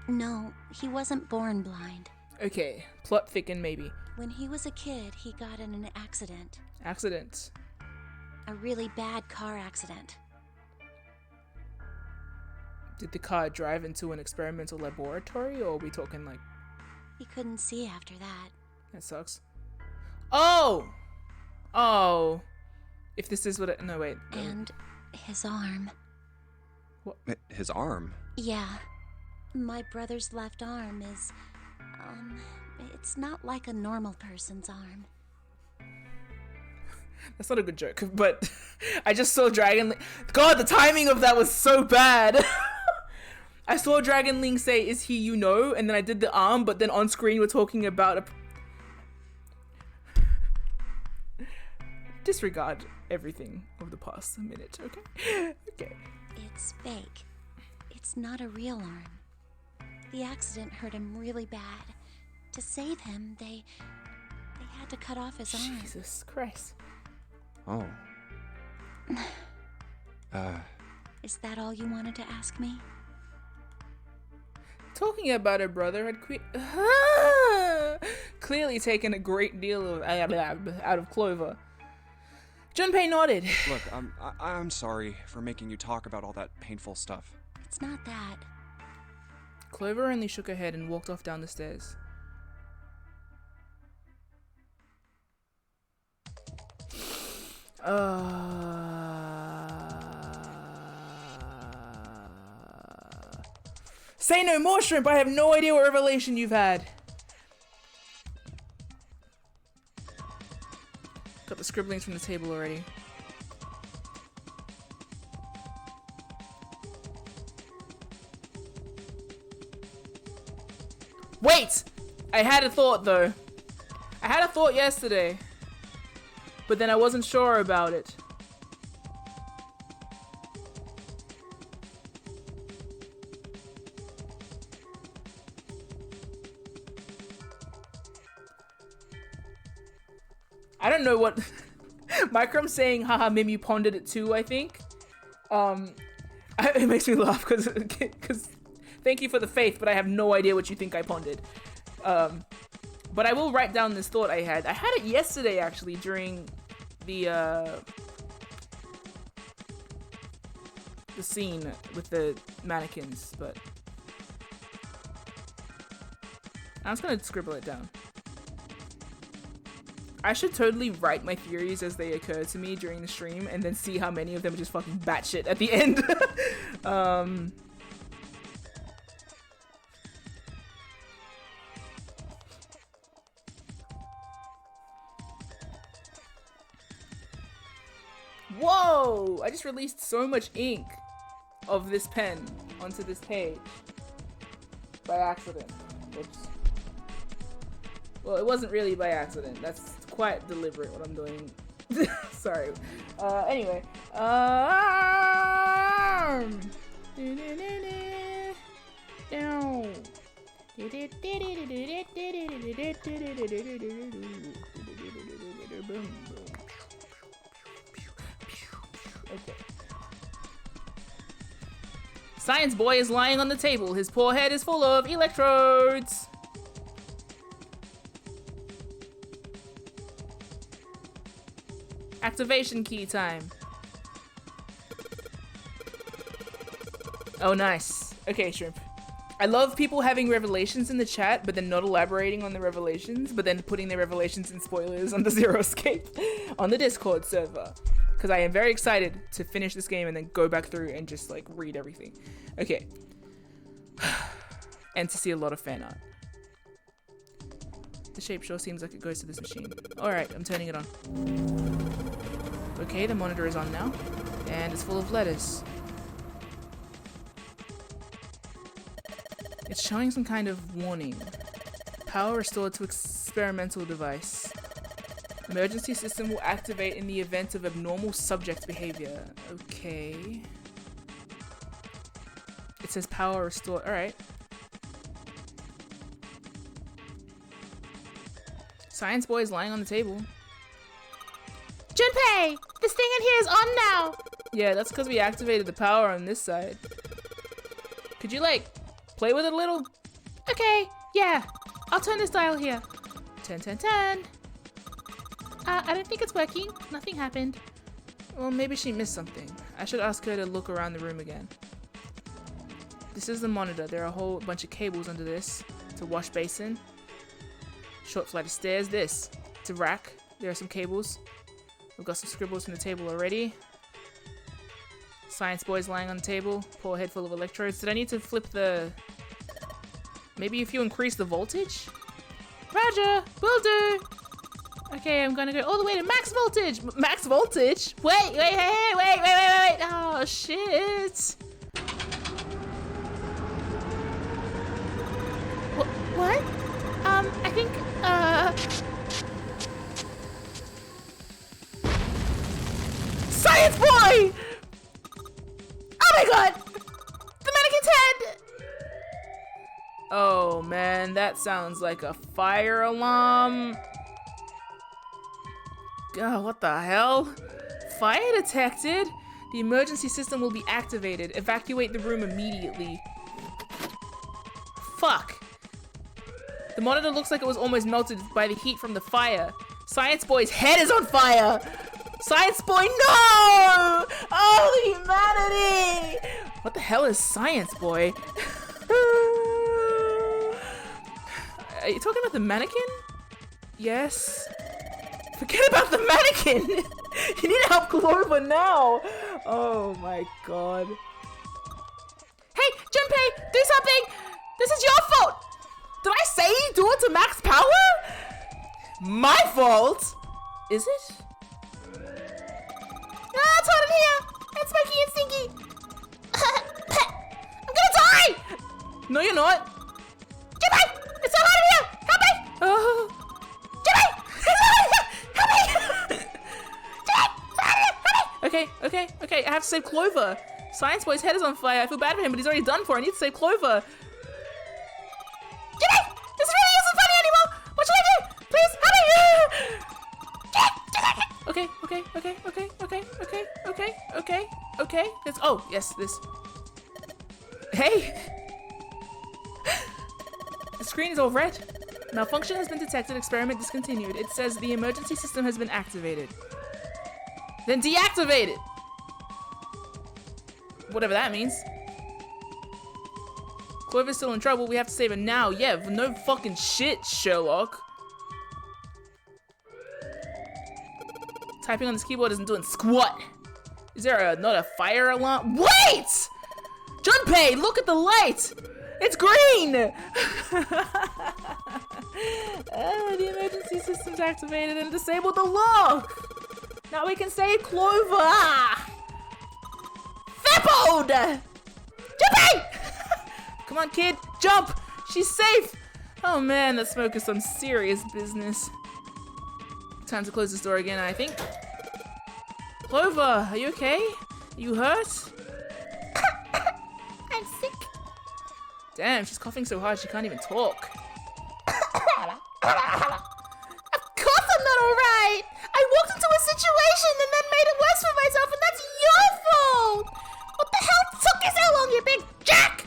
No, he wasn't born blind. Okay, plot thicken maybe. When he was a kid, he got in an accident. Accident. A really bad car accident. Did the car drive into an experimental laboratory, or are we talking like... He couldn't see after that. That sucks. Oh! Oh. If this is what it... No, wait. And his arm. What? His arm? Yeah. My brother's left arm is... it's not like a normal person's arm. That's not a good joke, but I just saw Dragon Link... God, the timing of that was so bad! I saw Dragon Link say, "Is he you know?" And then I did the arm, but then on screen we're talking about a... Disregard everything of the past minute, okay? Okay. It's fake. It's not a real arm. The accident hurt him really bad. To save him, they had to cut off his arm. Jesus Christ. Oh. Is that all you wanted to ask me? Talking about her brother had clearly taken a great deal of out of Clover. Junpei nodded. Look, I'm sorry for making you talk about all that painful stuff. It's not that. Clover only shook her head and walked off down the stairs. Say no more, Shrimp. I have no idea what revelation you've had. Got the scribblings from the table already. Wait! I had a thought though. I had a thought yesterday, but then I wasn't sure about it. I don't know what Microm's saying. Haha, Mim, you pondered it too, I think. It makes me laugh because thank you for the faith, but I have no idea what you think I pondered. But I will write down this thought I had. I had it yesterday, actually, during the scene with the mannequins, but I'm just gonna scribble it down. I should totally write my theories as they occur to me during the stream and then see how many of them are just fucking batshit at the end. Whoa! I just released so much ink of this pen onto this page by accident. Oops. Well, it wasn't really by accident. That's quite deliberate what I'm doing. Sorry. Anyway. Down. Okay. Science boy is lying on the table. His poor head is full of electrodes. Activation key time. Oh, nice. Okay, Shrimp. I love people having revelations in the chat, but then not elaborating on the revelations, but then putting their revelations in spoilers on the Zero Escape on the Discord server. Because I am very excited to finish this game and then go back through and just like read everything. Okay. And to see a lot of fan art. The shape sure seems like it goes to this machine. Alright, I'm turning it on. Okay, the monitor is on now. And it's full of letters. It's showing some kind of warning. Power restored to experimental device. Emergency system will activate in the event of abnormal subject behavior. Okay. It says power restored. Alright. Science boy is lying on the table. Junpei! This thing in here is on now! Yeah, that's because we activated the power on this side. Could you, like, play with it a little? Okay, yeah. I'll turn this dial here. 10, 10, 10. I don't think it's working. Nothing happened. Well, maybe she missed something. I should ask her to look around the room again. This is the monitor. There are a whole bunch of cables under this. It's a wash basin. Short flight of stairs. This. It's a rack. There are some cables. We've got some scribbles from the table already. Science boy's lying on the table. Poor head full of electrodes. Did I need to flip the... Maybe if you increase the voltage? Roger! Will do! Okay, I'm gonna go all the way to max voltage! Max voltage? Wait! Oh, shit! What? I think, Science boy! Oh my god! The mannequin's head! Oh man, that sounds like a fire alarm. God, what the hell? Fire detected? The emergency system will be activated. Evacuate the room immediately. Fuck. The monitor looks like it was almost melted by the heat from the fire. Science boy's head is on fire! Science boy, no! Oh, the humanity! What the hell is science boy? Are you talking about the mannequin? Yes. Forget about the mannequin! You need to help Clover now! Oh my god. Hey, Junpei, do something! This is your fault! Did I say do it to max power? My fault? Is it? Ah, it's hot in here. It's smoky and stinky. I'm gonna die! No, you're not. Junpei, it's so hot in here. Help me! Junpei, help me! Okay. I have to save Clover. Science Boy's head is on fire. I feel bad for him, but he's already done for. I need to save Clover. Junpei, this really isn't funny anymore. What should I do? Please help me! Okay. Oh, yes, this. Hey! The screen is all red. Malfunction has been detected. Experiment discontinued. It says the emergency system has been activated. Then deactivate it! Whatever that means. Clover's still in trouble. We have to save her now. Yeah, no fucking shit, Sherlock. Typing on this keyboard isn't doing squat. Is there not a fire alarm? Wait! Junpei, look at the light! It's green! The emergency system's activated and disabled the lock! Now we can save Clover! Fippled! Junpei! Come on, kid, jump! She's safe! Oh man, that smoke is some serious business. Time to close this door again, I think. Clover, are you okay? You hurt? I'm sick. Damn, she's coughing so hard she can't even talk. Of course I'm not alright! I walked into a situation and then made it worse for myself, and that's your fault! What the hell took you so long, you big jack?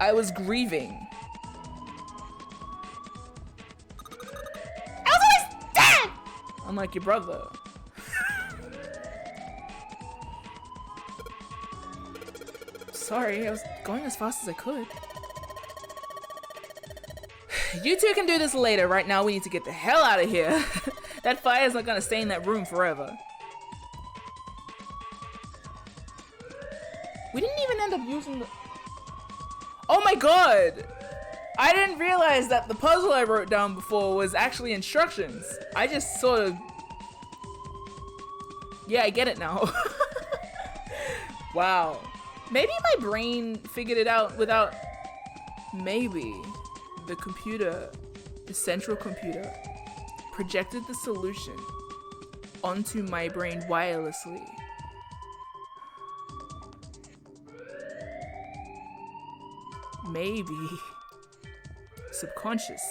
I was grieving. I was always dead! Unlike your brother. Sorry, I was going as fast as I could. You two can do this later. Right now, we need to get the hell out of here. That fire's not gonna stay in that room forever. We didn't even end up using the... Oh my god! I didn't realize that the puzzle I wrote down before was actually instructions. I just sort of... Yeah, I get it now. Wow. Maybe my brain figured it out without... Maybe the computer, the central computer, projected the solution onto my brain wirelessly. Maybe subconscious.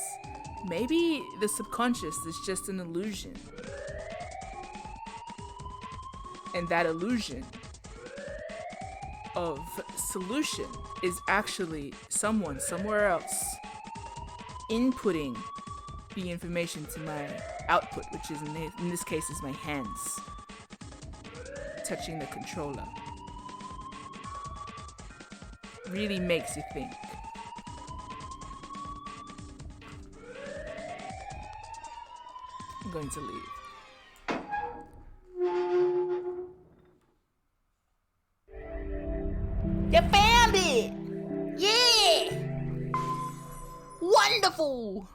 Maybe the subconscious is just an illusion. And that illusion of solution is actually someone somewhere else inputting the information to my output, which is in this case is my hands touching the controller. Really makes you think. I'm going to leave. You found it! Yeah! Wonderful!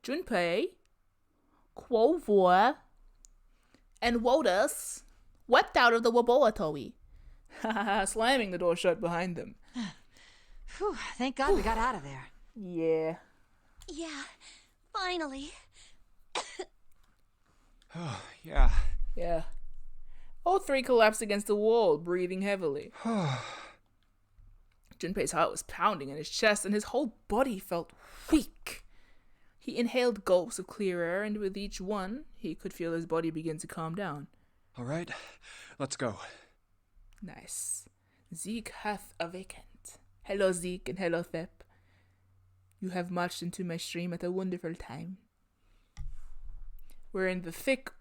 Junpei, Clover, and Wotus wept out of the laboratory. Slamming the door shut behind them. Whew, thank God we got out of there. Yeah. Yeah, finally. Oh, yeah. Yeah. All three collapsed against the wall, breathing heavily. Junpei's heart was pounding in his chest, and his whole body felt weak. He inhaled gulps of clear air, and with each one, he could feel his body begin to calm down. All right, let's go. Nice. Zeke hath awakened. Hello, Zeke, and hello, Thep. You have marched into my stream at a wonderful time. We're in the thick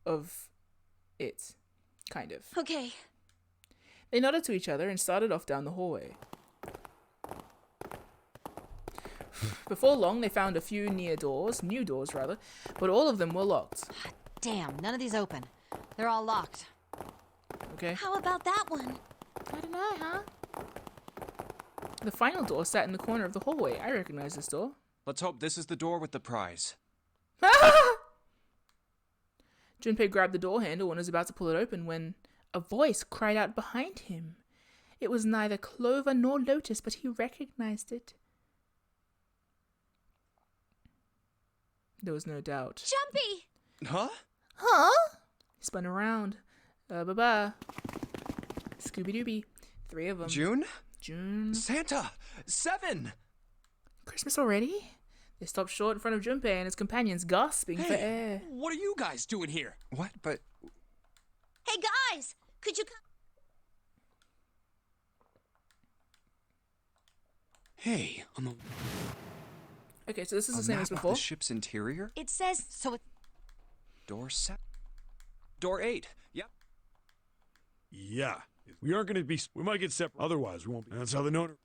of it, kind of. Okay. They nodded to each other and started off down the hallway. Before long, they found a few new doors, but all of them were locked. Damn, none of these open. They're all locked. Okay. How about that one? I don't know, huh? The final door sat in the corner of the hallway. I recognize this door. Let's hope this is the door with the prize. Junpei grabbed the door handle and was about to pull it open when a voice cried out behind him. It was neither Clover nor Lotus, but he recognized it. There was no doubt. Junpei! Huh? Huh? He spun around. Ba-ba. Scooby-Dooby. 3 of them. June. Santa! 7! Christmas already? They stopped short in front of Junpei and his companions, gasping for air. What are you guys doing here? What? But Hey guys! Could you come? Hey, on the Okay, so this is a the same map as of before. the ship's interior? It says. So Door 7. Door 8. Yep. Yeah. We aren't gonna be. We might get separate. Otherwise, we won't be. That's how the known.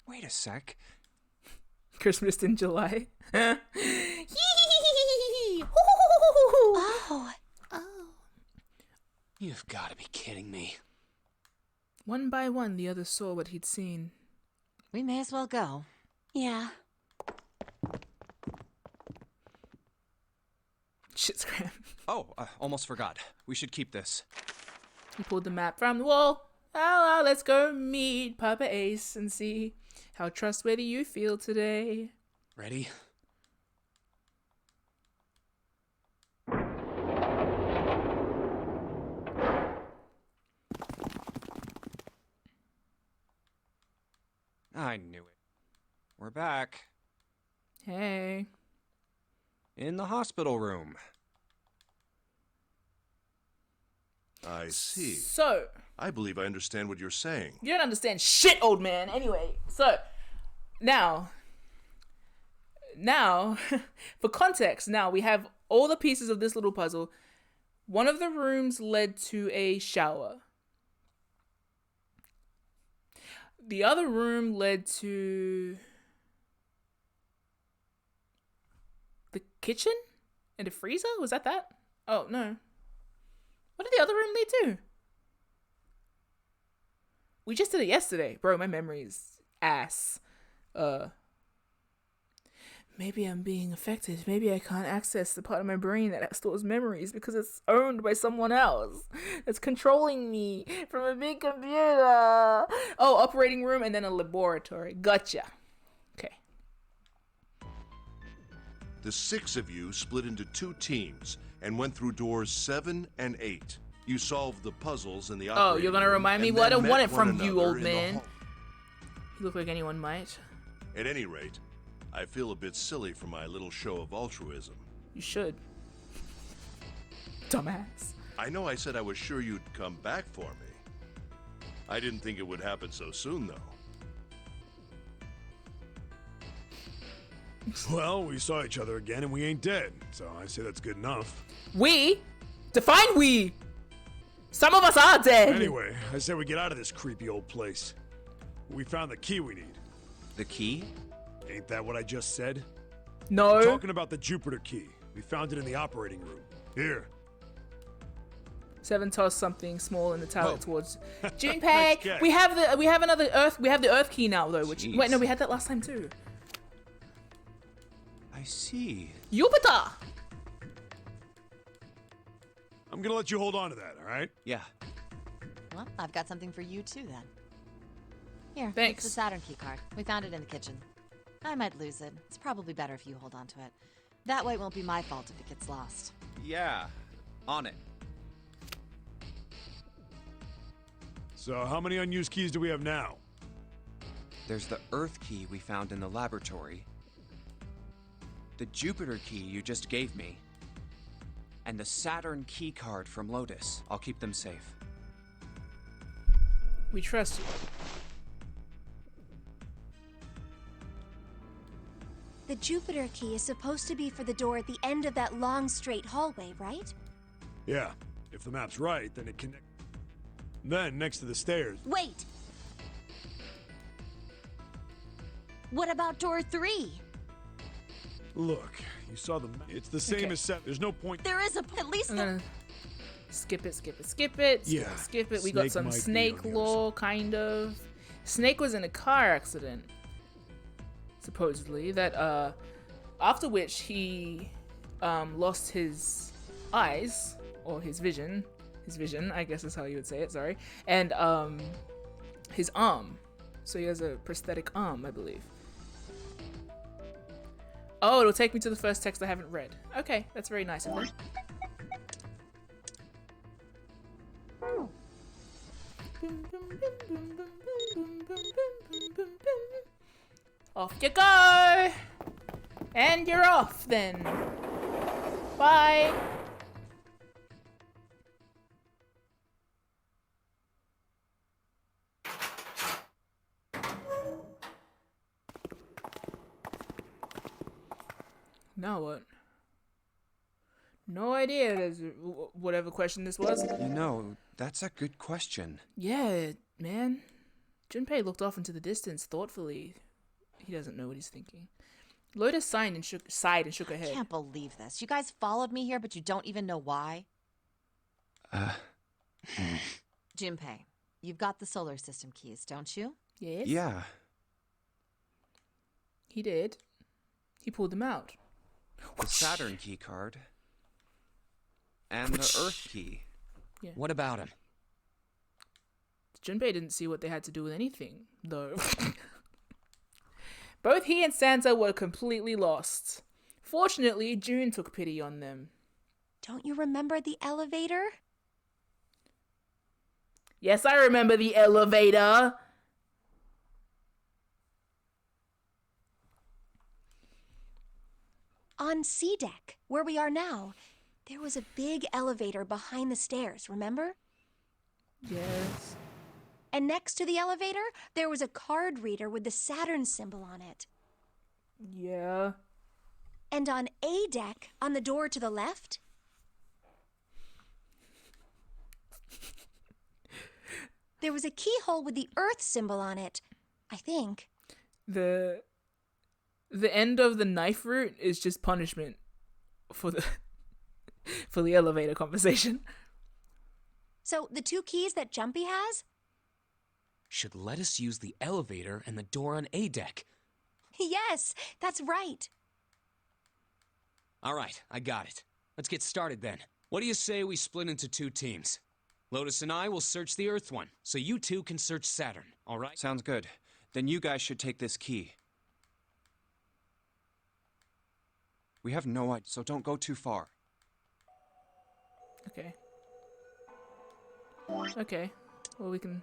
Wait a sec. Christmas in July. Oh. Oh. You've got to be kidding me. One by one, the others saw what he'd seen. we may as well go. Yeah. Shit's crammed. Oh, almost forgot. We should keep this. He pulled the map from the wall. Oh, let's go meet Papa Ace and see how trustworthy you feel today. Ready? I knew it. We're back. Hey. In the hospital room. I see. So, I believe I understand what you're saying. you don't understand shit, old man. Anyway, so, now, for context, now we have all the pieces of this little puzzle. One of the rooms led to a shower. The other room led to the kitchen and a freezer? Was that? Oh, no. What did the other room lead to? We just did it yesterday. Bro, my memory's ass. Maybe I'm being affected. Maybe I can't access the part of my brain that stores memories because it's owned by someone else. It's controlling me from a big computer. Oh, operating room and then a laboratory. Gotcha. Okay. The 6 of you split into 2 teams and went through doors 7 and 8. You solved the puzzles in the operating Oh, you're gonna room remind me and what I then want it met one from you, another old in the man. hall. You look like anyone might. At any rate, I feel a bit silly for my little show of altruism. You should. Dumbass. I know I said I was sure you'd come back for me. I didn't think it would happen so soon, though. Well, we saw each other again and we ain't dead, so I say that's good enough. We? Define we! Some of us are dead! Anyway, I say we get out of this creepy old place. We found the key we need. The key? Ain't that what I just said? No. I'm talking about the Jupiter key. We found it in the operating room. Here. 7 tossed something small in the toilet towards Junpei. Nice catch. We have another Earth. We have the Earth key now, though. Which Jeez. wait, no, we had that last time too. I see. Jupiter. I'm gonna let you hold on to that, all right? Yeah. Well, I've got something for you too then. Here, Thanks. it's the Saturn key card. We found it in the kitchen. I might lose it. It's probably better if you hold on to it. That way it won't be my fault if it gets lost. Yeah. On it. So how many unused keys do we have now? There's the Earth key we found in the laboratory. The Jupiter key you just gave me. And the Saturn key card from Lotus. I'll keep them safe. We trust you. The Jupiter key is supposed to be for the door at the end of that long, straight hallway, right? Yeah. If the map's right, then it connects. Then, next to the stairs. Wait! What about door 3? Look, you saw the map. It's the same Okay. as 7. There's no point. There is at least I'm the... gonna Skip it, skip it, skip it, skip Yeah, it, skip it. We got Snake some might be snake on the other lore, kind of. Snake was in a car accident, supposedly. That after which he lost his eyes, or his vision, I guess is how you would say it. Sorry, and his arm. So he has a prosthetic arm, I believe. Oh, it'll take me to the first text I haven't read. Okay, that's very nice of them. Off you go! And you're off then. Bye! Now what? No idea. There's whatever question this was. You know, that's a good question. Yeah, man. Junpei looked off into the distance thoughtfully. He doesn't know what he's thinking. Lotus sighed and shook her I head. can't believe this. You guys followed me here, but you don't even know why. Junpei, you've got the solar system keys, don't you? Yes? Yeah. He did. He pulled them out. The Saturn key card. And the Earth key. Yeah. What about him? Junpei didn't see what they had to do with anything, though. Both he and Santa were completely lost. Fortunately, June took pity on them. Don't you remember the elevator? Yes, I remember the elevator. On C deck, where we are now, there was a big elevator behind the stairs, remember? Yes. And next to the elevator, there was a card reader with the Saturn symbol on it. Yeah. And on A deck, on the door to the left, there was a keyhole with the Earth symbol on it, I think. The end of the knife route is just punishment for the for the elevator conversation. So the two keys that Junpei has? Should let us use the elevator and the door on A deck. Yes, that's right. All right, I got it. Let's get started then. What do you say we split into 2 teams? Lotus and I will search the Earth one, so you 2 can search Saturn, all right? Sounds good. Then you guys should take this key. We have no idea, so don't go too far. Okay. Okay. Well, we can...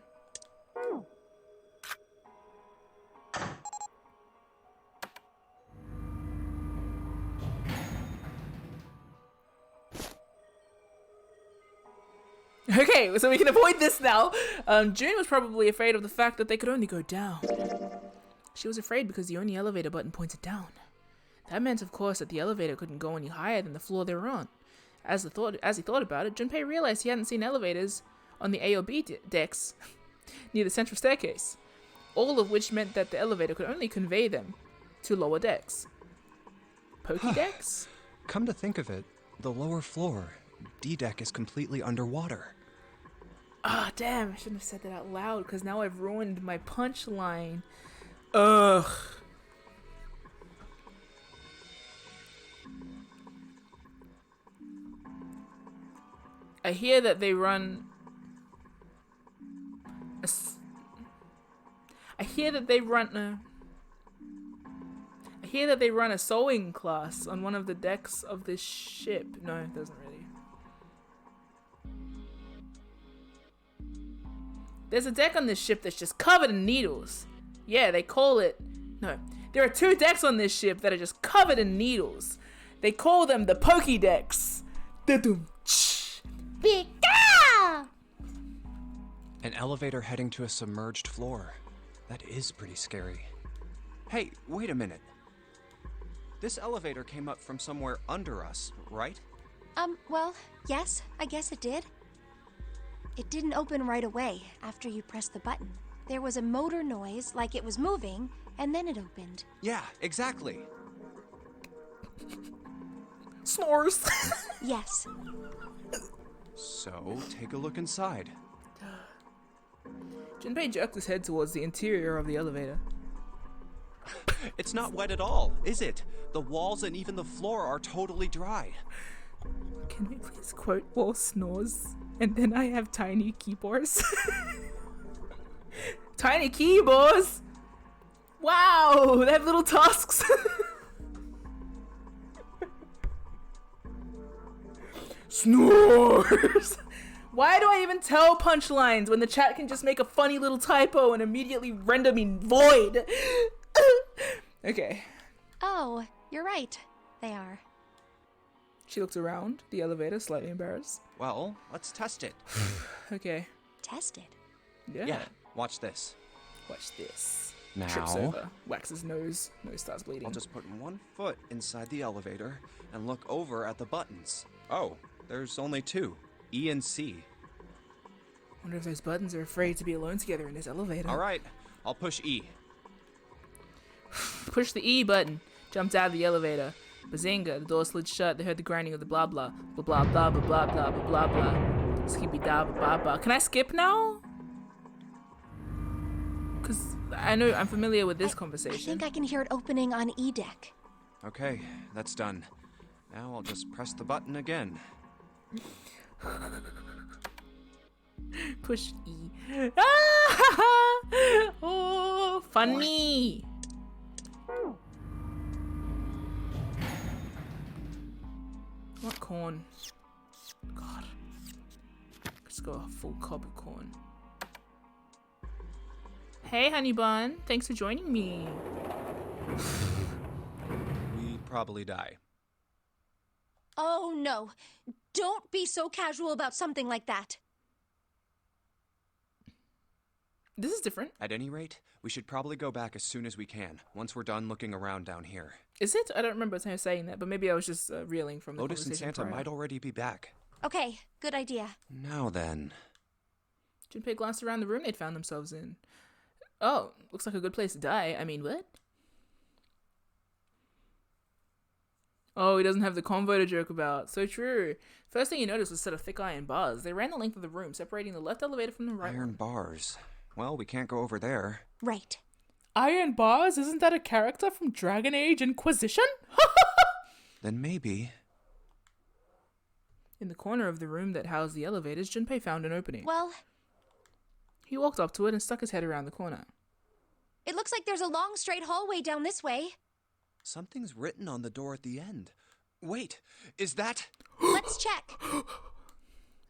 Okay, so we can avoid this now. June was probably afraid of the fact that they could only go down. She was afraid because the only elevator button pointed down. That meant, of course, that the elevator couldn't go any higher than the floor they were on. As he thought about it, Junpei realized he hadn't seen elevators on the A or B decks near the central staircase, all of which meant that the elevator could only convey them to lower decks. Pokey decks? Come to think of it, the lower floor, D deck, is completely underwater. Ah, damn, I shouldn't have said that out loud, because now I've ruined my punchline. Ugh. I hear that they run I hear that they run a sewing class on one of the decks of this ship. No, it doesn't really. There's a deck on this ship that's just covered in needles. Yeah, they call it... No, there are 2 decks on this ship that are just covered in needles. They call them the Pokey decks. Pika! An elevator heading to a submerged floor. That is pretty scary. Hey, wait a minute. This elevator came up from somewhere under us, right? Well, yes, I guess it did. It didn't open right away after you pressed the button. There was a motor noise like it was moving, and then it opened. Yeah, exactly. S'mores. Yes. So, take a look inside. Junpei jerked his head towards the interior of the elevator. It's not wet at all, is it? The walls and even the floor are totally dry. Can we please quote Wall snores? And then I have tiny keyboards. Tiny keyboards? Wow, they have little tusks. Snores. Why do I even tell punchlines when the chat can just make a funny little typo and immediately render me void? Okay. Oh, you're right. They are. She looks around the elevator, slightly embarrassed. Well, let's test it. Okay. Tested. Yeah. Watch this. Watch this. Now, Trips over, waxes nose starts bleeding. I'll just put one foot inside the elevator and look over at the buttons. Oh, there's only two, E and C. Wonder if those buttons are afraid to be alone together in this elevator. All right, I'll push E. Push the E button. Jumped out of the elevator. Bazinga, the door slid shut. They heard the grinding of the blah blah. Blah blah blah blah blah blah blah blah. Skippy da blah blah blah. Can I skip now? Because I know I'm familiar with this conversation. I think I can hear it opening on E deck. Okay, that's done. Now I'll just press the button again. Push E. Oh, funny. What corn? God. Let's go a full cob of corn. Hey, honey bun. Thanks for joining me. We'd probably die. Oh no. Don't be so casual about something like that. This is different. At any rate, we should probably go back as soon as we can, once we're done looking around down here. Is it? I don't remember her saying that, but maybe I was just reeling from the Lotus and conversation Santa prior. might already be back. Okay, good idea. Now then. Junpei glanced around the room they'd found themselves in. Oh, looks like a good place to die. I mean, what? Oh, he doesn't have the convo to joke about. So true. First thing you noticed was a set of thick iron bars. They ran the length of the room, separating the left elevator from the right Iron one. bars. Well, we can't go over there. Right. Iron bars? Isn't that a character from Dragon Age Inquisition? Then maybe. In the corner of the room that housed the elevators, Junpei found an opening. Well, He walked up to it and stuck his head around the corner. it looks like there's a long straight hallway down this way. Something's written on the door at the end. Wait, is that... Let's check.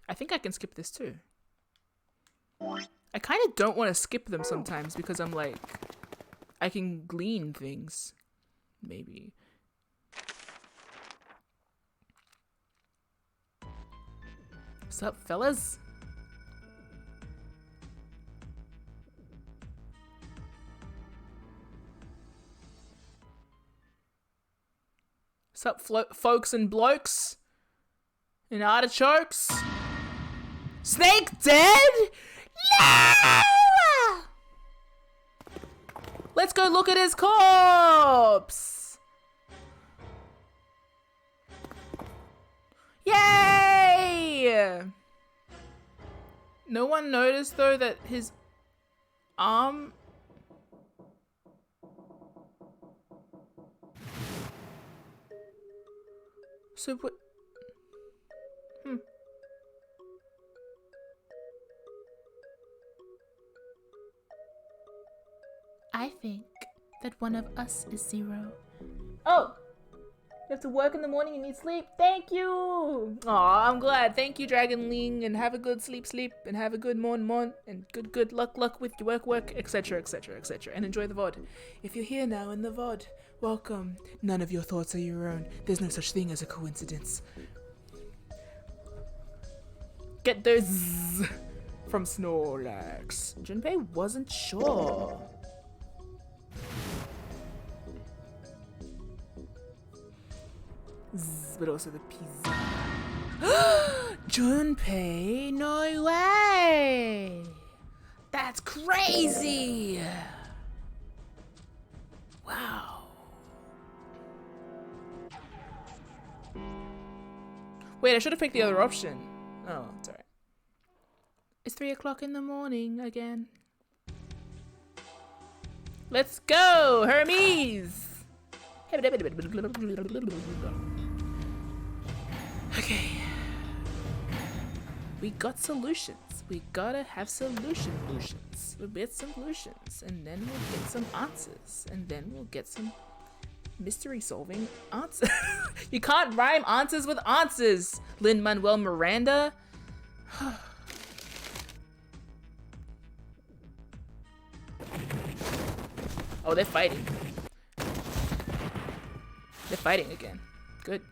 I think I can skip this too. I kind of don't want to skip them sometimes because I'm like, I can glean things. Maybe. What's up, fellas? What's up, folks and blokes? And artichokes? Snake dead? No! Let's go look at his corpse! Yay! No one noticed though that his arm... So what? I think that one of us is Zero. Oh! You have to work in the morning and need sleep? Thank you! Aw, I'm glad. Thank you, Dragon Ling, and have a good sleep, and have a good morn, and good luck with your work, etc, etc, etc, and enjoy the VOD. If you're here now in the VOD, welcome. None of your thoughts are your own. There's no such thing as a coincidence. Get those zzz from Snorlax. Junpei wasn't sure. Zzz, but also the pizza. Junpei, no way! That's crazy! Wow. Wait, I should have picked the other option. Oh, it's It's 3 o'clock in the morning again. Let's go, Hermes! Okay. We got solutions. We gotta have solutions. We'll get some solutions, and then we'll get some answers, and then we'll get some mystery solving answers. You can't rhyme answers with answers, Lin-Manuel Miranda. Oh, they're fighting. They're fighting again. Good.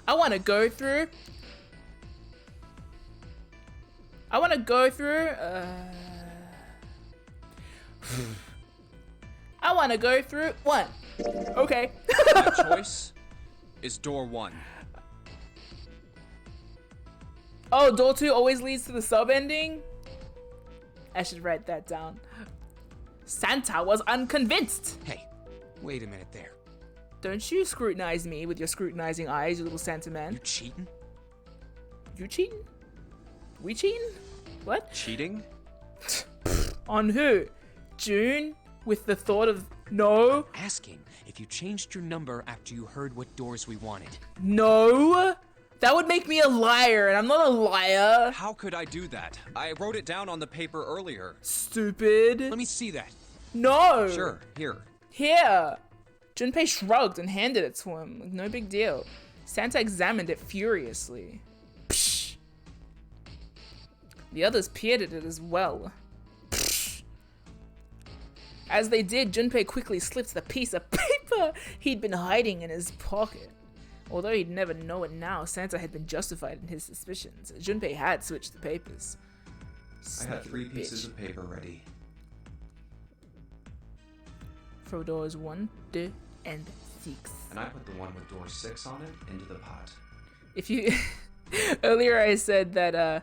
I want to go through. I want to go through one. Okay. My choice is door 1. Oh, door 2 always leads to the sub ending? I should write that down. Santa was unconvinced. Hey, wait a minute there. Don't you scrutinize me with your scrutinizing eyes, you little Santa man. You cheating? You cheating? We cheating? What? Cheating? On who? June? With the thought of no? Asking if you changed your number after you heard what doors we wanted. No? That would make me a liar, and I'm not a liar. How could I do that? I wrote it down on the paper earlier. Stupid. Let me see that. No. Sure, here. Here. Junpei shrugged and handed it to him. Like, no big deal. Santa examined it furiously. Psh. The others peered at it as well. Psh. As they did, Junpei quickly slipped the piece of paper he'd been hiding in his pocket. Although he'd never know it now, Santa had been justified in his suspicions. Junpei had switched the papers. I had 3 pieces of paper ready. For doors 1, 2, and 6. And I put the one with door 6 on it into the pot. If you... Earlier I said that,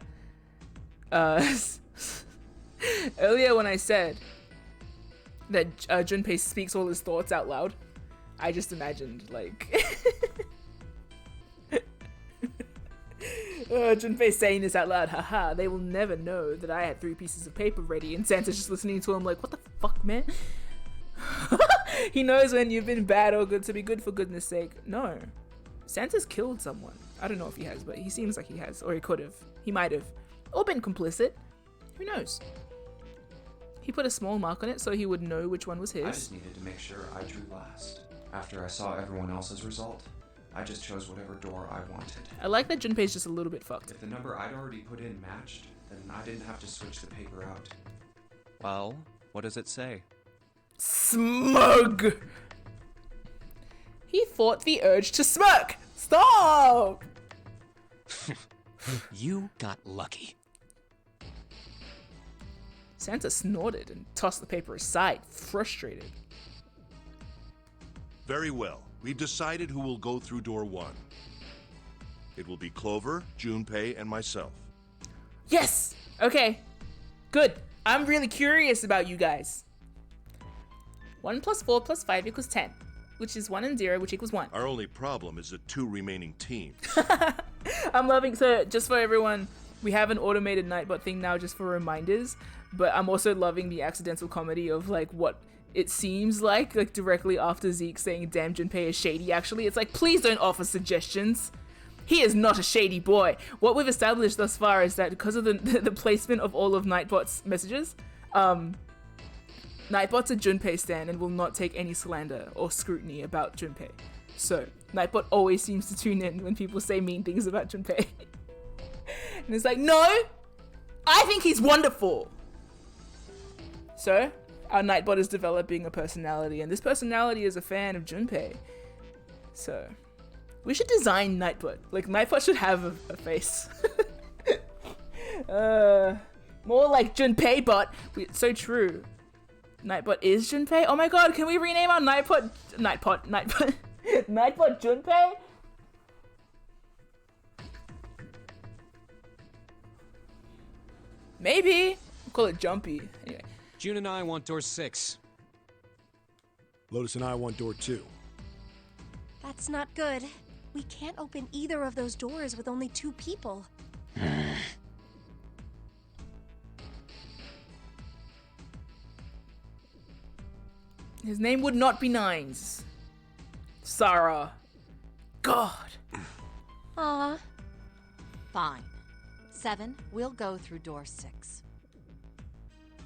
earlier when I said that Junpei speaks all his thoughts out loud, I just imagined, like... Junpei saying this out loud, haha, they will never know that I had 3 pieces of paper ready, and Santa's just listening to him like, what the fuck, man? He knows when you've been bad or good to be good, for goodness sake. No. Santa's killed someone. I don't know if he has, but he seems like he has, or he could have. He might have. Or been complicit. Who knows? He put a small mark on it so he would know which one was his. I just needed to make sure I drew last. After I saw everyone else's result, I just chose whatever door I wanted. I like that Junpei's just a little bit fucked. If the number I'd already put in matched, then I didn't have to switch the paper out. Well, what does it say? Smug! He fought the urge to smirk. Stop! You got lucky. Santa snorted and tossed the paper aside, frustrated. Very well. We've decided who will go through door 1. It will be Clover, Junpei, and myself. Yes! Okay. Good. I'm really curious about you guys. 1 + 4 + 5 = 10, which is 1 and 0, which equals 1. Our only problem is the 2 remaining teams. I'm loving, so just for everyone, we have an automated Nightbot thing now just for reminders, but I'm also loving the accidental comedy of like what it seems like directly after Zeke saying damn Junpei is shady. Actually, it's like, please don't offer suggestions. He is not a shady boy. What we've established thus far is that because of the placement of all of Nightbot's messages, Nightbot's a Junpei stan and will not take any slander or scrutiny about Junpei. So, Nightbot always seems to tune in when people say mean things about Junpei. And it's like, no! I think he's wonderful! So, our Nightbot is developing a personality, and this personality is a fan of Junpei. So, we should design Nightbot. Like, Nightbot should have a face. More like Junpei Bot. So true. Nightbot is Junpei? Oh my god, can we rename our Nightbot Junpei? Maybe. We'll call it Jumpy. Anyway. June and I want door 6. Lotus and I want door 2. That's not good. We can't open either of those doors with only 2 people. His name would not be Nines. Sarah. God. Aw. Fine. 7, we'll go through door 6.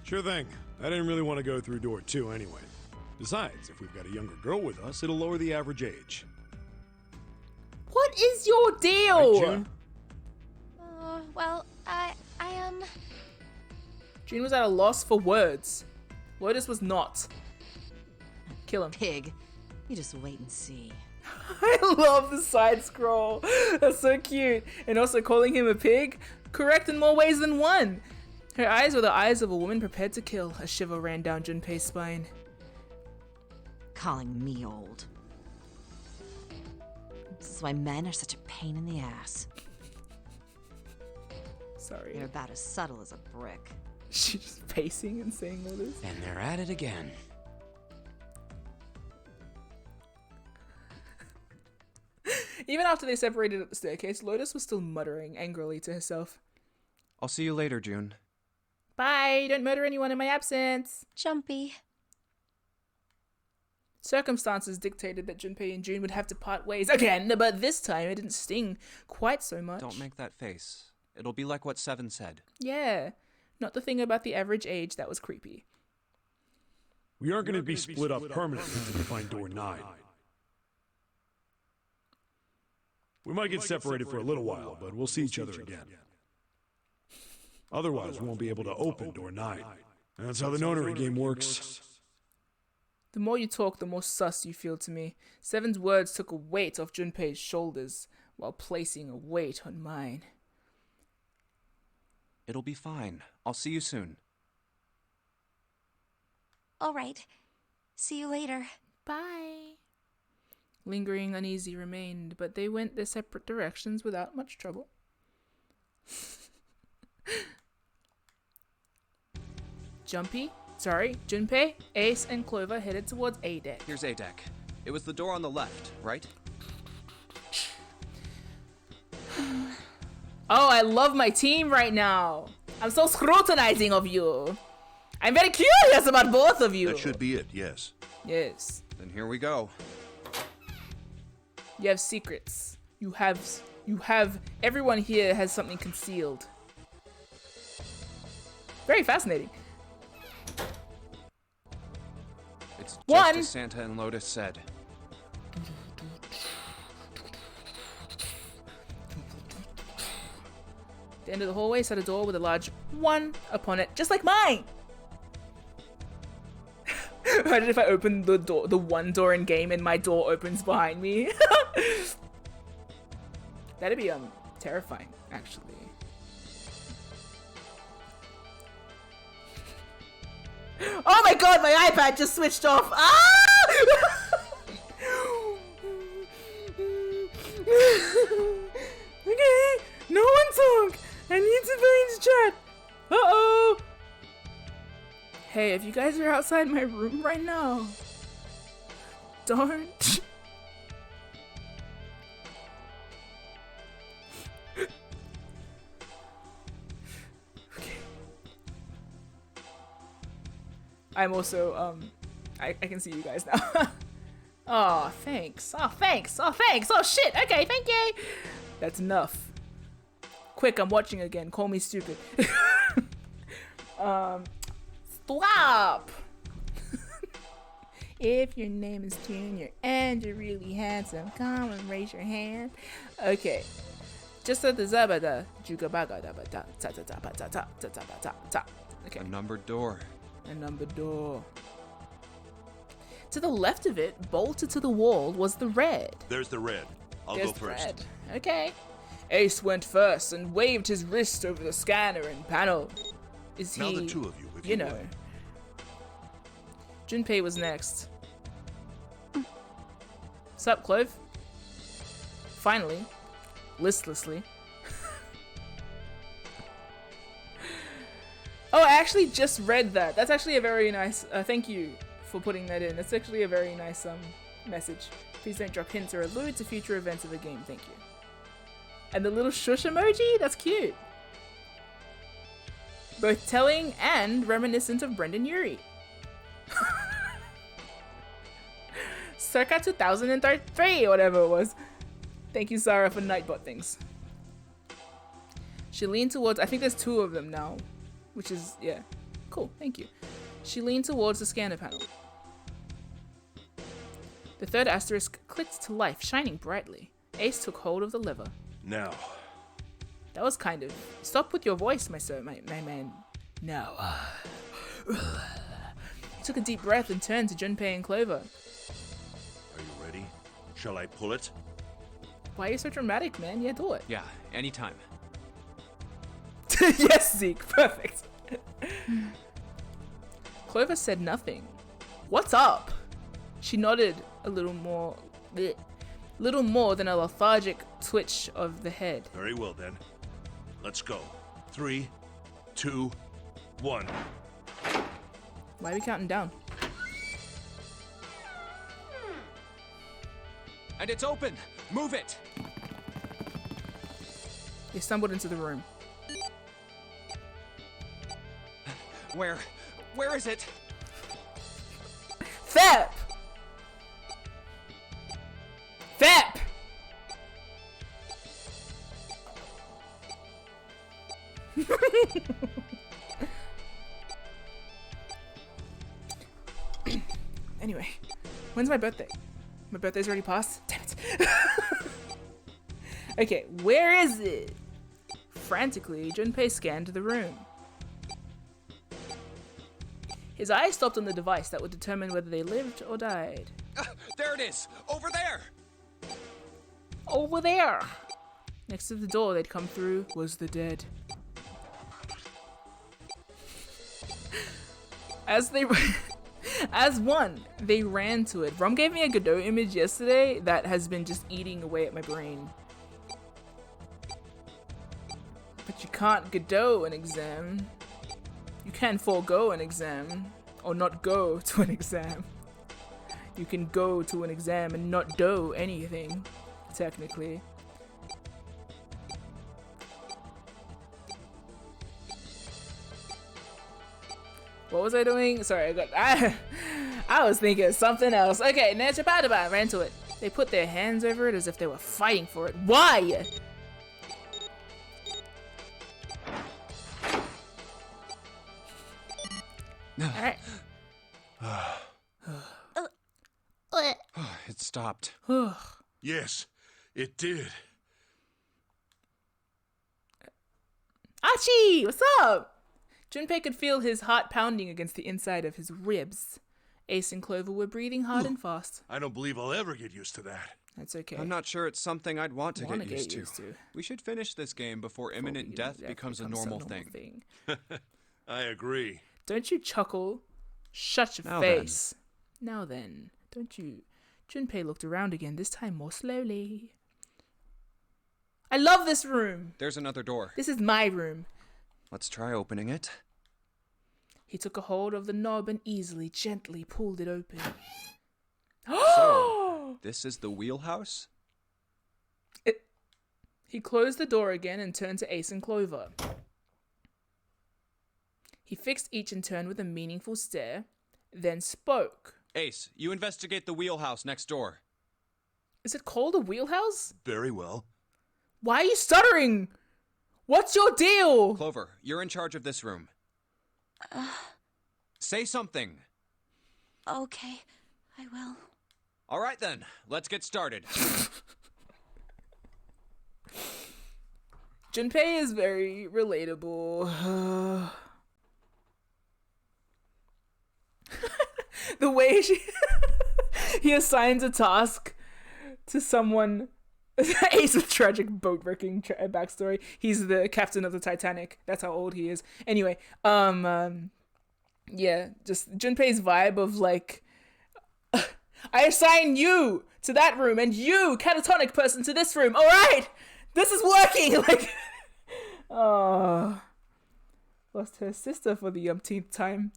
Sure thing. I didn't really want to go through door 2 anyway. Besides, if we've got a younger girl with us, it'll lower the average age. What is your deal? Right, June? Well, I June was at a loss for words. Lotus was not. Kill him. Pig. You just wait and see. I love the side scroll. That's so cute. And also calling him a pig, correct in more ways than one. Her eyes were the eyes of a woman prepared to kill. A shiver ran down Junpei's spine. Calling me old. This is why men are such a pain in the ass. Sorry. They're about as subtle as a brick. She's just pacing and saying all this. And they're at it again. Even after they separated at the staircase, Lotus was still muttering angrily to herself. I'll see you later, June. Bye, don't murder anyone in my absence. Jumpy. Circumstances dictated that Junpei and June would have to part ways again, but this time it didn't sting quite so much. Don't make that face. It'll be like what 7 said. Yeah, not the thing about the average age that was creepy. We aren't going to be split up permanently until we find door 9. We might get separated for a little while, but we'll see each other again. Otherwise, we won't be able to open door 9. And that's how the notary game works. The more you talk, the more sus you feel to me. 7's words took a weight off Junpei's shoulders, while placing a weight on mine. It'll be fine. I'll see you soon. All right. See you later. Bye. Lingering uneasy remained, but they went their separate directions without much trouble. Junpei, Ace, and Clover headed towards A deck. Here's A deck. It was the door on the left, right? Oh, I love my team right now. I'm so scrutinizing of you. I'm very curious about both of you. That should be it, yes. Yes. Then here we go. You have secrets. You have everyone here has something concealed. Very fascinating. It's just One. as Santa and Lotus said. At the end of the hallway sat a door with a large 1 upon it, just like mine. Imagine if I open the door, the one door in game, and my door opens behind me. That'd be terrifying, actually. Oh my god, my iPad just switched off. Ah! Okay, no one talk. I need to find chat. Uh-oh. Hey, if you guys are outside my room right now, don't. Okay. I'm also, I can see you guys now. Oh, thanks. Oh, thanks. Oh, thanks. Oh, shit. Okay, thank you. That's enough. Quick, I'm watching again. Call me stupid. Stop! If your name is Junior and you're really handsome, come and raise your hand. Okay. Just at the zabada, jugabaga da ba da ta ta ta ba ta ta ta ta ba ta ta. Okay. A numbered door. A numbered door. To the left of it, bolted to the wall, was the red. There's the red. I'll There's go first. red. Okay. Ace went first and waved his wrist over the scanner and panel. Is he? Now the two of you, if you you know. would. Junpei was next. Sup, Clove? Finally. Listlessly. Oh, I actually just read that. That's actually a very nice, thank you for putting that in. That's actually a very nice message. Please don't drop hints or allude to future events of the game. Thank you. And the little shush emoji? That's cute. Both telling and reminiscent of Brendan Urie. Circa 2003 or whatever it was. Thank you, Sarah, for Nightbot things. She leaned towards, I think there's 2 of them now, which is, yeah, cool, thank you. She leaned towards the scanner panel. The third asterisk clicked to life, shining brightly. Ace took hold of the lever. Now. That was kind of, stop with your voice, my man. Now. He took a deep breath and turned to Junpei and Clover. Are you ready? Shall I pull it? Why are you so dramatic, man? Yeah, do it. Yeah, anytime. Yes, Zeke, perfect. Clover said nothing. What's up? She nodded a little more than a lethargic twitch of the head. Very well then. Let's go. 3, 2, 1. Why are we counting down? And it's open! Move it! They stumbled into the room. Where is it? Fep! Fep! Anyway, when's my birthday? My birthday's already passed? Damn it. Okay, where is it? Frantically, Junpei scanned the room. His eyes stopped on the device that would determine whether they lived or died. There it is! Over there! Over there! Next to the door they'd come through was the dead. As one, they ran to it. Rom gave me a Godot image yesterday that has been just eating away at my brain. But you can't Godot an exam. You can forego an exam, or not go to an exam. You can go to an exam and not do anything, technically. What was I doing? Sorry, I was thinking of something else. Okay, Nachapadaba ran to it. They put their hands over it as if they were fighting for it. Why? Alright. It stopped. Yes, it did. Archie, what's up? Junpei could feel his heart pounding against the inside of his ribs. Ace and Clover were breathing hard and fast. I don't believe I'll ever get used to that. That's okay. I'm not sure it's something I'd want to get used to. We should finish this game before imminent death becomes a normal thing. I agree. Don't you chuckle. Shut your face. Now then, don't you... Junpei looked around again, this time more slowly. I love this room. There's another door. This is my room. Let's try opening it. He took a hold of the knob and easily, gently pulled it open. So, this is the wheelhouse? He closed the door again and turned to Ace and Clover. He fixed each in turn with a meaningful stare, then spoke. Ace, you investigate the wheelhouse next door. Is it called a wheelhouse? Very well. Why are you stuttering? What's your deal? Clover, you're in charge of this room. Say something. Okay, I will. All right then, let's get started. Junpei is very relatable. The way he assigns a task to someone. Ace with tragic boat-wrecking backstory. He's the captain of the Titanic. That's how old he is. Anyway, yeah, just Junpei's vibe of like, I assign you to that room and you, catatonic person, to this room. All right, this is working. Like, oh, lost her sister for the umpteenth time.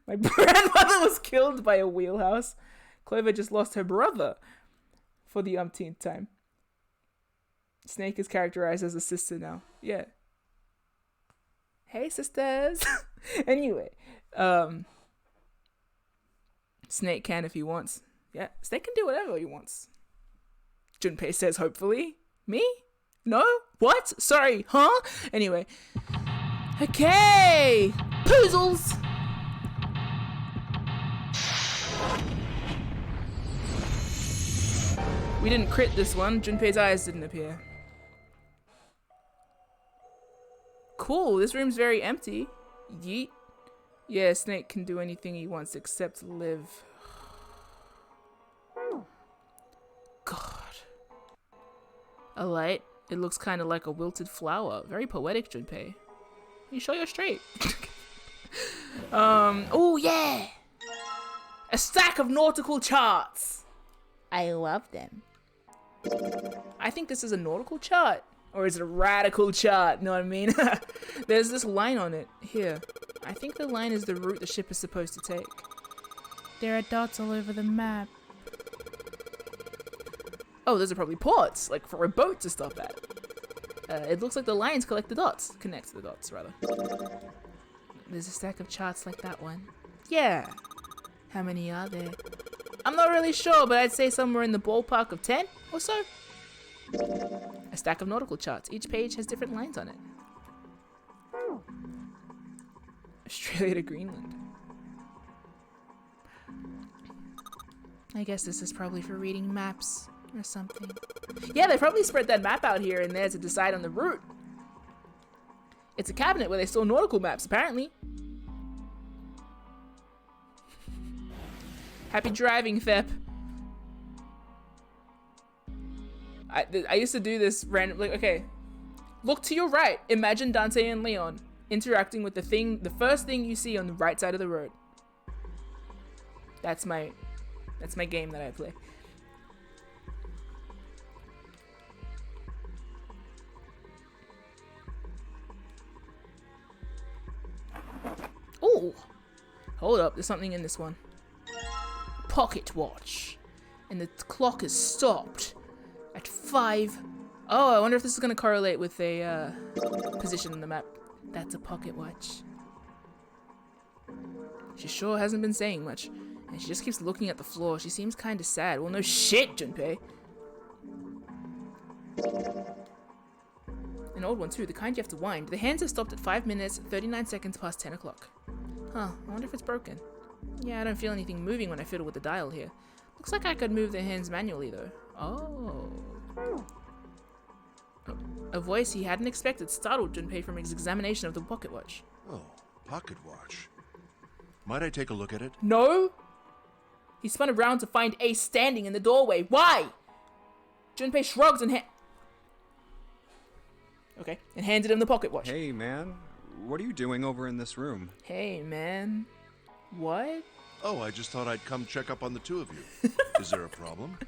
My grandmother was killed by a wheelhouse. Clover just lost her brother for the umpteenth time. Snake is characterized as a sister now. Yeah. Hey, sisters. Anyway, Snake can if he wants. Yeah, Snake can do whatever he wants. Junpei says, hopefully. Me? No? What? Sorry, huh? Anyway. Okay! Poozles! We didn't crit this one. Junpei's eyes didn't appear. Cool, this room's very empty. Yeet. Yeah, Snake can do anything he wants except live. God. A light. It looks kind of like a wilted flower. Very poetic, Junpei. You sure you're straight? Oh yeah! A stack of nautical charts. I love them. I think this is a nautical chart. Or is it a radical chart? Know what I mean? There's this line on it. Here. I think the line is the route the ship is supposed to take. There are dots all over the map. Oh, those are probably ports, like for a boat to stop at. It looks like the lines collect the dots. Connect the dots, rather. There's a stack of charts like that one. Yeah. How many are there? I'm not really sure, but I'd say somewhere in the ballpark of 10 or so. A stack of nautical charts. Each page has different lines on it. Australia to Greenland. I guess this is probably for reading maps or something. Yeah, they probably spread that map out here and there to decide on the route. It's a cabinet where they store nautical maps, apparently. Happy driving, Thep. I used to do this randomly. Like, okay, look to your right. Imagine Dante and Leon interacting with the first thing you see on the right side of the road. That's my game that I play. Oh, hold up. There's something in this one. Pocket watch. And the clock is stopped at 5. Oh, I wonder if this is going to correlate with a position on the map. That's a pocket watch. She sure hasn't been saying much. And she just keeps looking at the floor. She seems kind of sad. Well, no shit, Junpei. An old one too, the kind you have to wind. The hands have stopped at 5 minutes, 39 seconds past 10 o'clock. Huh, I wonder if it's broken. Yeah, I don't feel anything moving when I fiddle with the dial here. Looks like I could move the hands manually though. Oh. A voice he hadn't expected startled Junpei from his examination of the pocket watch. Oh, pocket watch. Might I take a look at it? No! He spun around to find Ace standing in the doorway. Why? Junpei shrugs and and handed him the pocket watch. Hey, man. What are you doing over in this room? Hey, man. What? Oh, I just thought I'd come check up on the two of you. Is there a problem?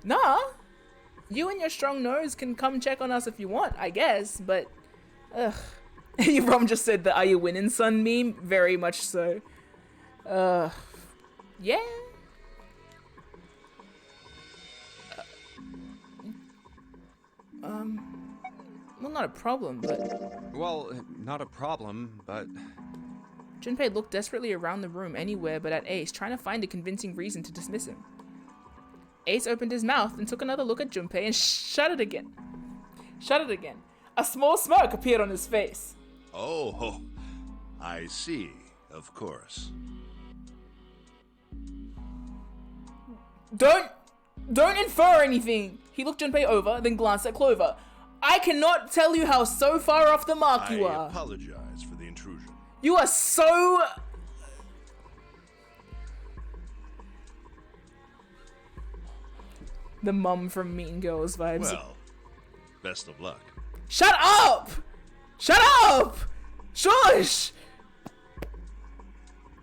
Nah. You and your strong nose can come check on us if you want, I guess, but... Ugh. Your mom just said the "Are you winning, son" meme? Very much so. Yeah. Well, not a problem, but... Well, not a problem, but... Junpei looked desperately around the room anywhere but at Ace, trying to find a convincing reason to dismiss him. Ace opened his mouth and took another look at Junpei and shut it again. Shut it again. A small smirk appeared on his face. Oh, I see. Of course. Don't infer anything. He looked Junpei over, then glanced at Clover. I cannot tell you how so far off the mark you are. I apologize for the intrusion. You are so... The mum from Mean Girls vibes. Well, best of luck. Shut up! Shut up! Shush!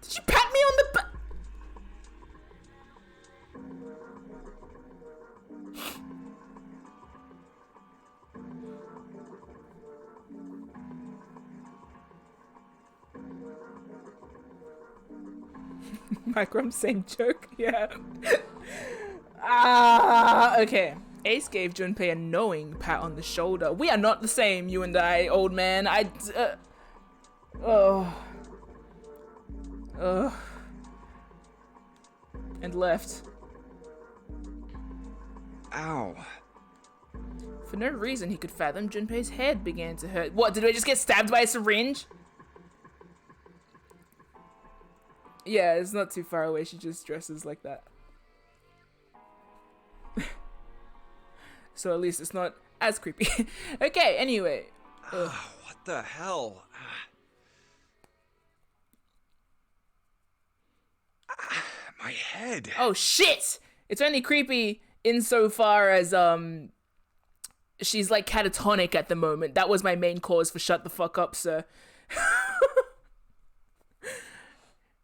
Did you pat me on the back? Microm, same joke. Yeah. Okay. Ace gave Junpei a knowing pat on the shoulder. We are not the same, you and I, old man. And left. Ow. For no reason he could fathom, Junpei's head began to hurt. What, did we just get stabbed by a syringe? Yeah, it's not too far away. She just dresses like that. So at least it's not as creepy. Okay, anyway. What the hell? My head. Oh shit! It's only creepy insofar as she's like catatonic at the moment. That was my main cause for shut the fuck up, sir.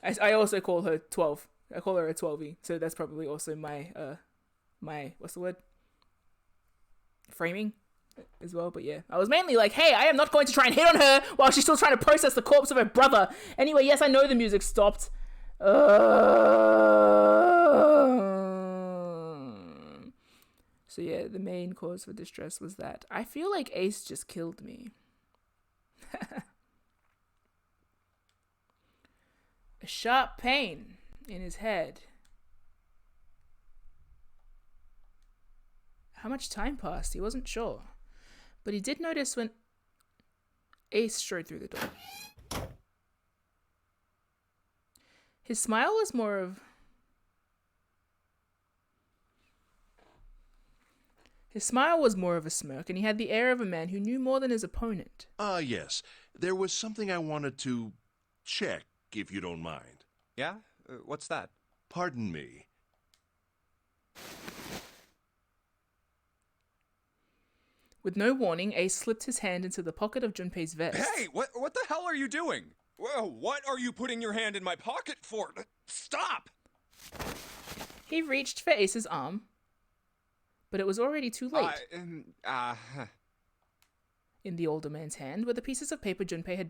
I also call her 12. I call her a 12e, so that's probably also my what's the word? Framing as well. But yeah, I was mainly like, hey, I am not going to try and hit on her while she's still trying to process the corpse of her brother. Anyway, yes, I know the music stopped. So yeah, the main cause for distress was that. I feel like Ace just killed me. A sharp pain in his head. How much time passed? He wasn't sure. But he did notice when Ace strode through the door. His smile was more of... His smile was more of a smirk, and he had the air of a man who knew more than his opponent. Yes. There was something I wanted to check, if you don't mind. Yeah? What's that? Pardon me. With no warning, Ace slipped his hand into the pocket of Junpei's vest. Hey, what the hell are you doing? Whoa, what are you putting your hand in my pocket for? Stop! He reached for Ace's arm, but it was already too late. In the older man's hand were the pieces of paper Junpei had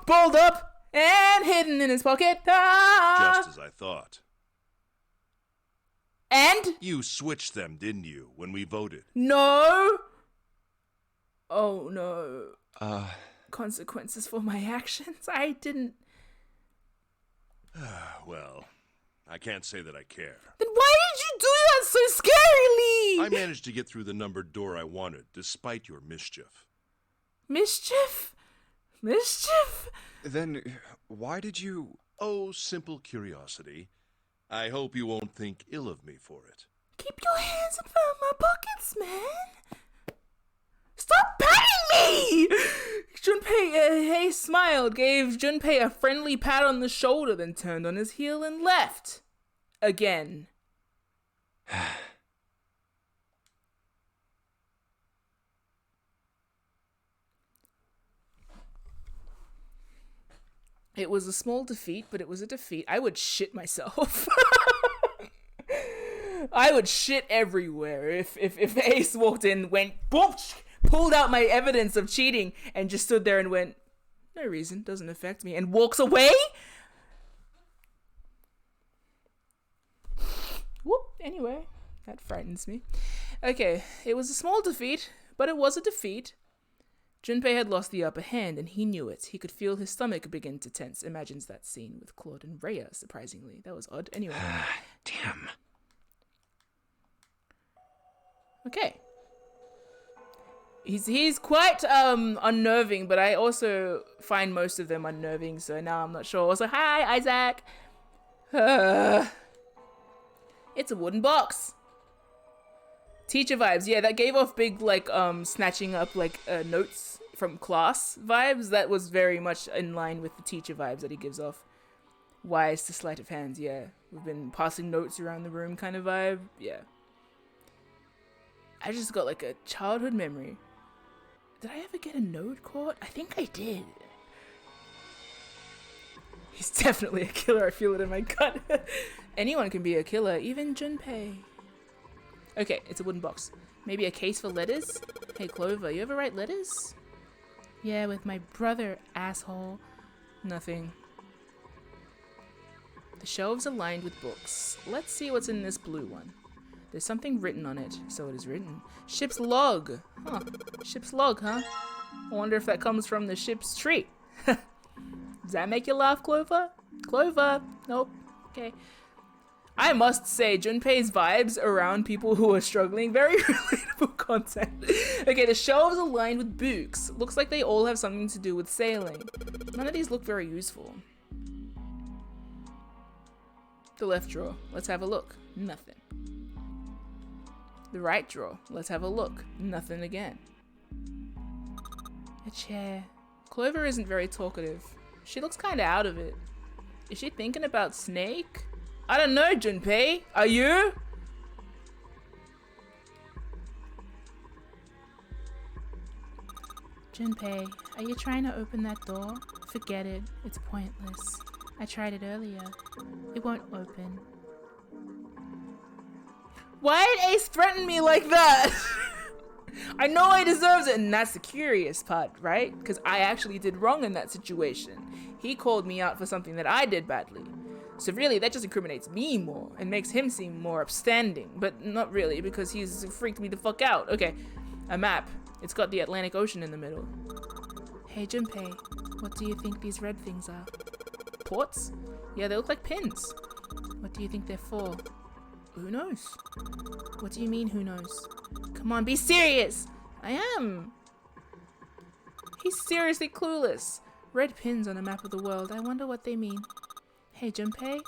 balled up and hidden in his pocket. Just as I thought. And? You switched them, didn't you, when we voted? No. Oh no. Consequences for my actions? I didn't... Well, I can't say that I care. Then why did you do that so scarily? I managed to get through the numbered door I wanted, despite your mischief. Mischief? Mischief? Then why did you... Oh, simple curiosity. I hope you won't think ill of me for it. Keep your hands out of my pockets, man. Stop patting me! Junpei smiled, gave Junpei a friendly pat on the shoulder, then turned on his heel and left. Again. It was a small defeat, but it was a defeat. I would shit myself. I would shit everywhere if Ace walked in, went, boom, pulled out my evidence of cheating, and just stood there and went, no reason, doesn't affect me, and walks away? Whoop, anyway, that frightens me. Okay, it was a small defeat, but it was a defeat. Junpei had lost the upper hand, and he knew it. He could feel his stomach begin to tense. Imagines that scene with Claude and Rhea, surprisingly. That was odd. Anyway. Damn. Okay. He's quite unnerving, but I also find most of them unnerving, so now I'm not sure. Also, hi, Isaac! It's a wooden box. Teacher vibes. Yeah, that gave off big, like, snatching up, like, notes from class vibes. That was very much in line with the teacher vibes that he gives off. Wise to sleight of hands, yeah. We've been passing notes around the room kind of vibe, yeah. I just got, like, a childhood memory. Did I ever get a node caught? I think I did. He's definitely a killer. I feel it in my gut. Anyone can be a killer, even Junpei. Okay, it's a wooden box. Maybe a case for letters? Hey, Clover, you ever write letters? Yeah, with my brother, asshole. Nothing. The shelves are lined with books. Let's see what's in this blue one. There's something written on it, so it is written. Ship's log. Huh. Ship's log, huh? I wonder if that comes from the ship's tree. Does that make you laugh, Clover? Clover. Nope. Okay. I must say, Junpei's vibes around people who are struggling, very relatable content. Okay, the shelves are lined with books. Looks like they all have something to do with sailing. None of these look very useful. The left drawer. Let's have a look. Nothing. The right drawer. Let's have a look. Nothing again. A chair. Clover isn't very talkative. She looks kind of out of it. Is she thinking about Snake? I don't know, Junpei. Are you? Junpei, are you trying to open that door? Forget it. It's pointless. I tried it earlier. It won't open. Why did Ace threaten me like that? I know he deserves it, and that's the curious part, right? Because I actually did wrong in that situation. He called me out for something that I did badly. So really, that just incriminates me more and makes him seem more upstanding. But not really, because he's freaked me the fuck out. Okay, a map. It's got the Atlantic Ocean in the middle. Hey, Junpei, what do you think these red things are? Ports? Yeah, they look like pins. What do you think they're for? Who knows? What do you mean, who knows? Come on, be serious! I am! He's seriously clueless. Red pins on a map of the world. I wonder what they mean. Hey, Junpei,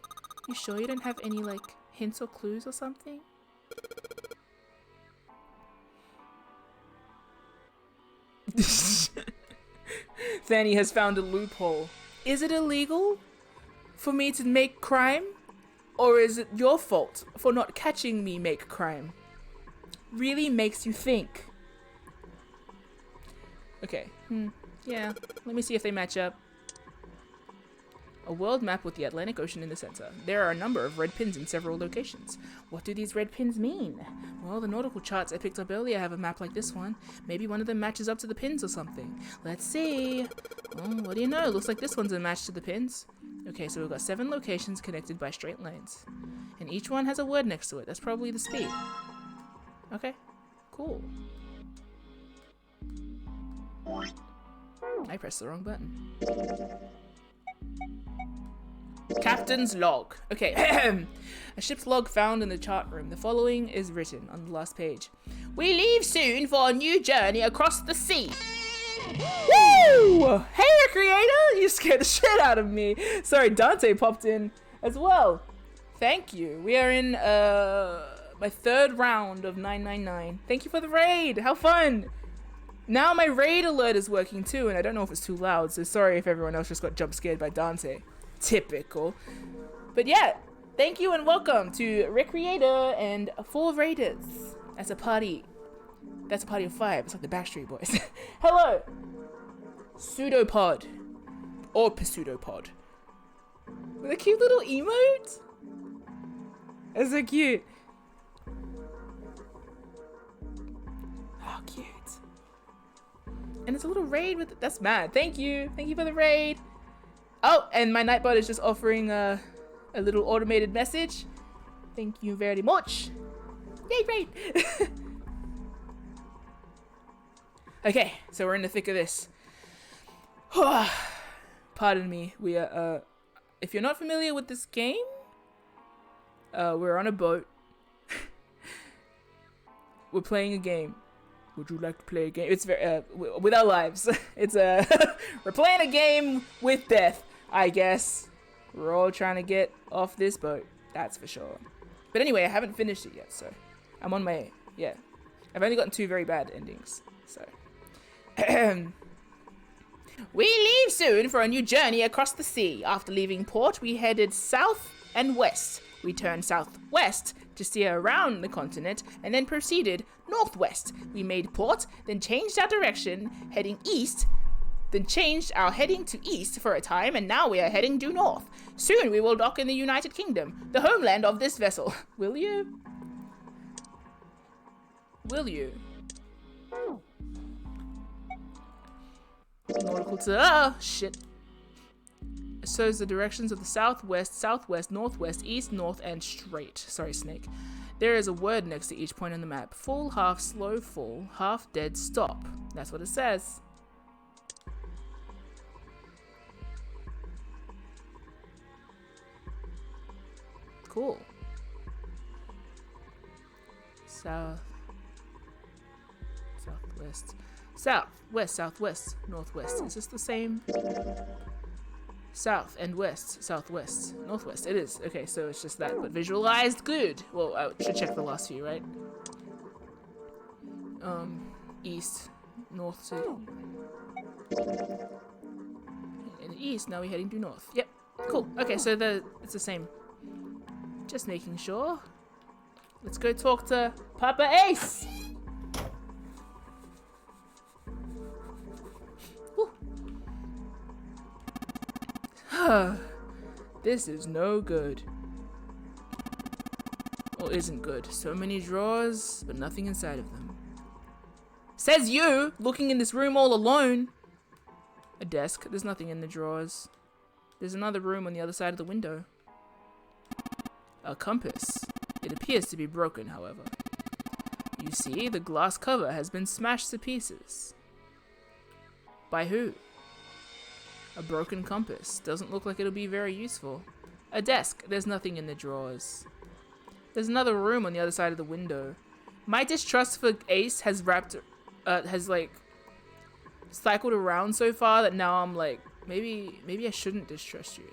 you sure you don't have any, like, hints or clues or something? Fanny has found a loophole. Is it illegal for me to make crime? Or is it your fault for not catching me make crime? Really makes you think. Okay. Yeah. Let me see if they match up. A world map with the Atlantic Ocean in the center. There are a number of red pins in several locations. What do these red pins mean? Well, the nautical charts I picked up earlier have a map like this one. Maybe one of them matches up to the pins or something. Let's see. Oh, what do you know? Looks like this one's a match to the pins. Okay, so we've got 7 locations connected by straight lines. And each one has a word next to it. That's probably the speed. Okay, cool. I pressed the wrong button. Captain's log. Okay, a ship's log found in the chart room. The following is written on the last page. We leave soon for a new journey across the sea. Woo! Hey, Recreator! You scared the shit out of me. Sorry, Dante popped in as well. Thank you. We are in my 3rd round of 999. Thank you for the raid. How fun! Now my raid alert is working too, and I don't know if it's too loud, so sorry if everyone else just got jump scared by Dante. Typical. But yeah, thank you and welcome to Recreator and 4 raiders. That's a party. That's a party of 5. It's like the Backstreet Boys. Hello! Pseudopod. Or pseudopod. With a cute little emote? That's so cute. Oh, cute. And it's a little raid with... That's mad. Thank you. Thank you for the raid. Oh, and my Nightbot is just offering a little automated message. Thank you very much. Yay, raid! Okay, so we're in the thick of this. Pardon me. We are, if you're not familiar with this game, we're on a boat. We're playing a game. Would you like to play a game? It's very, with our lives. It's, we're playing a game with death, I guess. We're all trying to get off this boat. That's for sure. But anyway, I haven't finished it yet, so I'm on my, yeah. I've only gotten 2 very bad endings, so. We leave soon for a new journey across the sea. After leaving port, we headed south and west. We turned southwest to steer around the continent and then proceeded northwest. We made port, then changed our direction, heading east, then changed our heading to east for a time, and now we are heading due north. Soon we will dock in the United Kingdom, the homeland of this vessel. Will you? Will you? Nautical to... Ah, shit. It shows the directions of the southwest, southwest, northwest, east, north, and straight. Sorry, snake. There is a word next to each point on the map. Full, half, slow, full, half, dead, stop. That's what it says. Cool. South. Southwest. South, west, southwest, northwest. Is this the same? South and west, southwest, northwest. It is. Okay, so it's just that, but visualized good. Well, I should check the last few, right? East, north to... In the east, now we're heading to north. Yep, cool. Okay, so it's the same. Just making sure. Let's go talk to Papa Ace! This is no good. Or isn't good. So many drawers, but nothing inside of them. Says you, looking in this room all alone. A desk. There's nothing in the drawers. There's another room on the other side of the window. A compass. It appears to be broken, however. You see, the glass cover has been smashed to pieces. By who? A broken compass. Doesn't look like it'll be very useful. A desk. There's nothing in the drawers. There's another room on the other side of the window. My distrust for Ace has cycled around so far that now I'm like, maybe I shouldn't distrust you.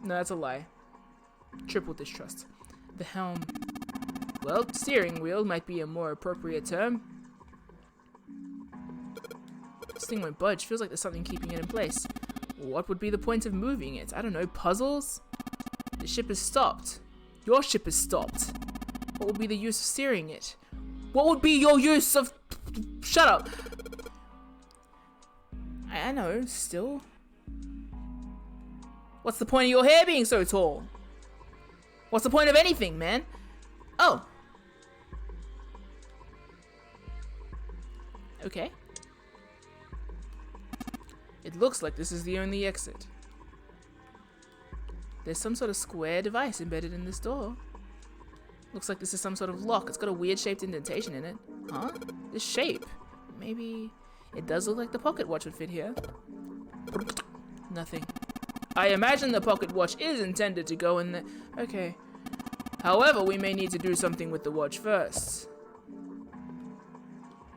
No, that's a lie. Triple distrust. The helm. Well, steering wheel might be a more appropriate term. This thing won't budge. Feels like there's something keeping it in place. What would be the point of moving it? I don't know. Puzzles? The ship has stopped. Your ship has stopped. What would be the use of steering it? What would be your use of... Shut up! I know, still. What's the point of your hair being so tall? What's the point of anything, man? Oh. Okay. It looks like this is the only exit. There's some sort of square device embedded in this door. Looks like this is some sort of lock. It's got a weird shaped indentation in it. Huh? This shape. Maybe it does look like the pocket watch would fit here. Nothing. I imagine the pocket watch is intended to go in the... Okay. However, we may need to do something with the watch first.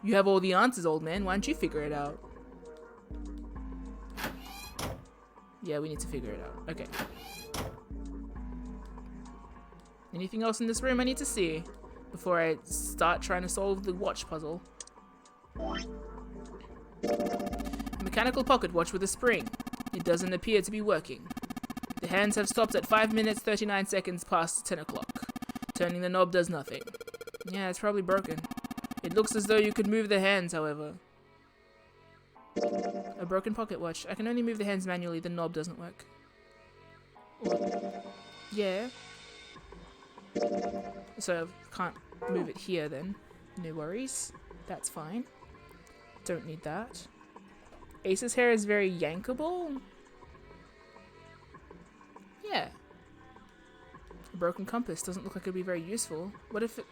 You have all the answers, old man. Why don't you figure it out? Yeah, we need to figure it out. Okay. Anything else in this room I need to see before I start trying to solve the watch puzzle? A mechanical pocket watch with a spring. It doesn't appear to be working. The hands have stopped at 5 minutes 39 seconds past 10 o'clock. Turning the knob does nothing. Yeah, it's probably broken. It looks as though you could move the hands, however. A broken pocket watch. I can only move the hands manually. The knob doesn't work. Yeah. So I can't move it here then. No worries. That's fine. Don't need that. Ace's hair is very yankable. Yeah. A broken compass doesn't look like it'd be very useful. What if it...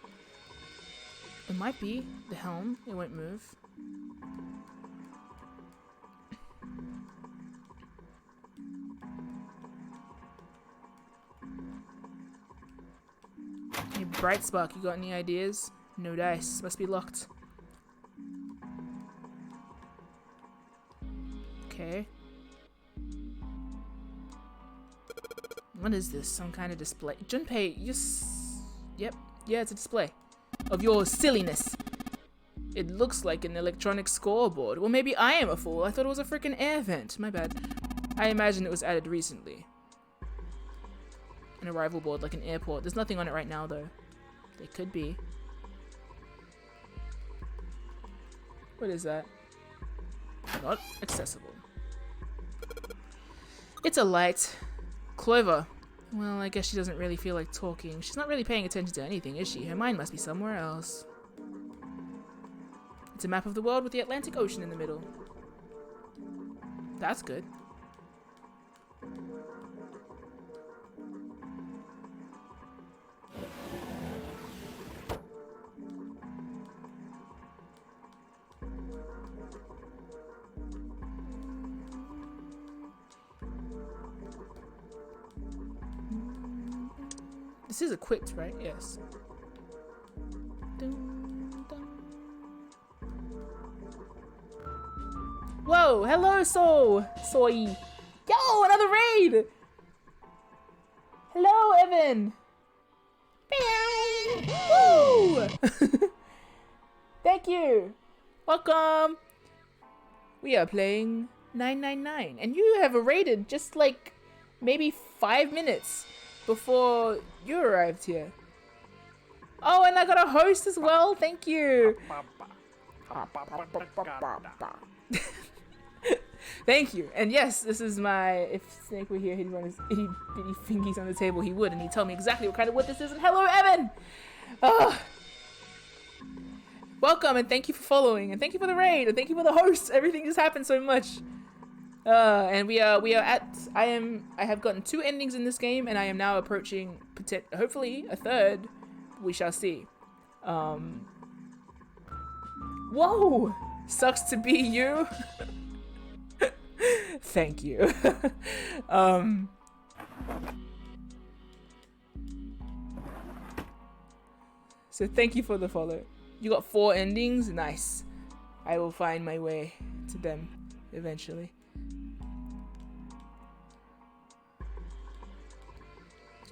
It might be. The helm. It won't move. Hey, Bright Spark, you got any ideas? No dice. Must be locked. Okay. What is this? Some kind of display? Junpei, Yep. Yeah, it's a display. Of your silliness. It looks like an electronic scoreboard. Well, maybe I am a fool. I thought it was a freaking air vent. My bad. I imagine it was added recently. An arrival board, like an airport. There's nothing on it right now, though. There could be. What is that? Not accessible. It's a light. Clover. Well, I guess she doesn't really feel like talking. She's not really paying attention to anything, is she? Her mind must be somewhere else. It's a map of the world with the Atlantic Ocean in the middle. That's good. This is equipped, right? Yes. Dun, dun. Whoa! Hello, Soy! Yo, another raid! Hello, Evan! Woo! Thank you! Welcome! We are playing 999, and you have raided just like maybe 5 minutes before you arrived here. Oh, and I got a host as well. Thank you. Thank you. And yes, this is my. If Snake were here, he'd run his itty bitty fingies on the table. He would, and he'd tell me exactly what kind of wood this is. And hello, Evan. Welcome, and thank you for following, and thank you for the raid, and thank you for the host. Everything just happened so much. And we are at. I have gotten 2 endings in this game, and I am now approaching hopefully a 3rd. We shall see. Whoa! Sucks to be you. Thank you. So thank you for the follow. You got 4 endings? Nice. I will find my way to them eventually.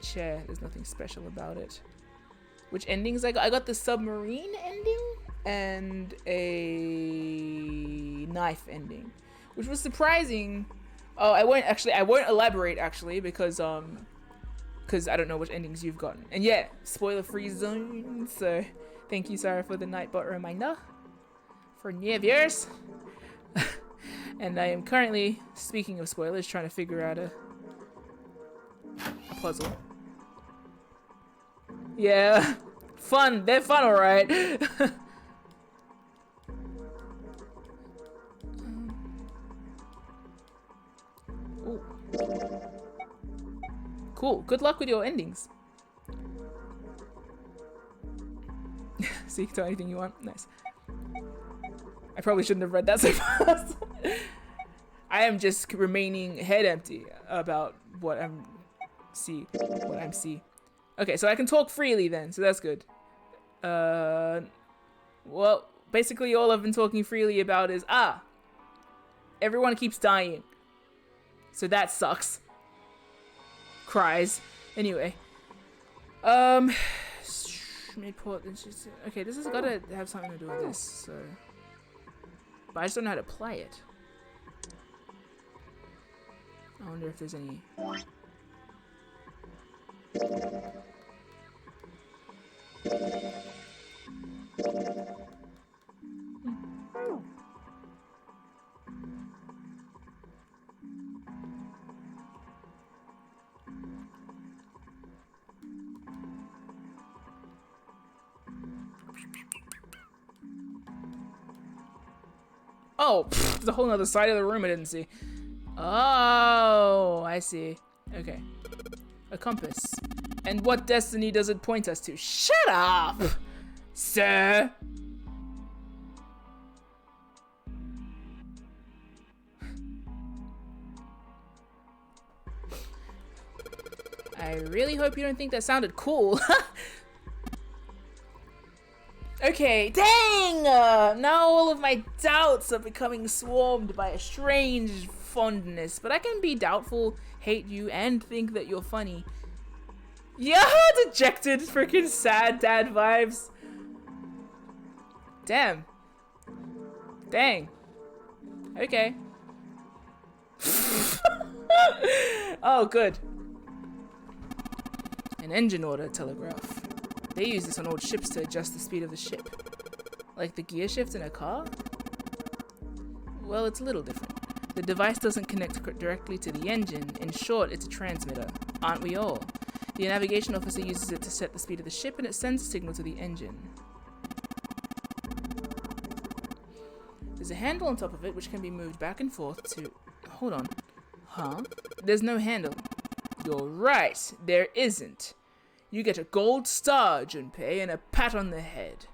Chair, there's nothing special about it. Which endings I got? I got the submarine ending and a knife ending, which was surprising. Oh, I won't elaborate actually because I don't know which endings you've gotten. And yeah, spoiler-free zone. So thank you, Sarah, for the Nightbot reminder for new viewers. And I am currently, speaking of spoilers, trying to figure out a puzzle. Yeah, fun. They're fun, all right. Ooh. Cool. Good luck with your endings. So you can tell anything you want. Nice. I probably shouldn't have read that so fast. I am just remaining head empty about what I'm see. Okay, so I can talk freely then, so that's good. Well, basically all I've been talking freely about is, everyone keeps dying. So that sucks. Cries. Anyway. Okay, this has gotta have something to do with this, so. But I just don't know how to play it. I wonder if there's any. Oh, there's a whole other side of the room I didn't see. Oh, I see. Okay. A compass. And what destiny does it point us to? Shut up, sir. I really hope you don't think that sounded cool. Okay, dang! Now all of my doubts are becoming swarmed by a strange fondness. But I can be doubtful, hate you, and think that you're funny. Yeah, dejected, freaking sad dad vibes. Damn. Dang. Okay. Oh, good. An engine order telegraph. They use this on old ships to adjust the speed of the ship. Like the gear shift in a car? Well, it's a little different. The device doesn't connect directly to the engine. In short, it's a transmitter. Aren't we all? The navigation officer uses it to set the speed of the ship, and it sends a signal to the engine. There's a handle on top of it, which can be moved back and forth to... Hold on. Huh? There's no handle. You're right, there isn't. You get a gold star, Junpei, and a pat on the head.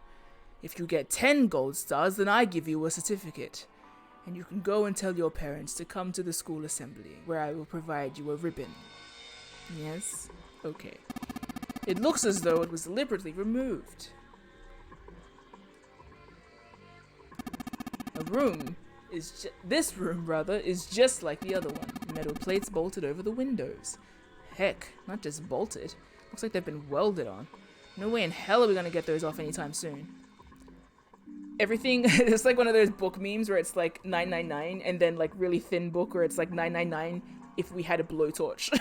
If you get 10 gold stars, then I give you a certificate. And you can go and tell your parents to come to the school assembly, where I will provide you a ribbon. Yes? Okay. It looks as though it was deliberately removed. This room is just like the other one. Metal plates bolted over the windows. Heck, not just bolted. Looks like they've been welded on. No way in hell are we gonna get those off anytime soon. Everything, it's like one of those book memes where it's like 999 and then like really thin book where it's like 999 if we had a blowtorch.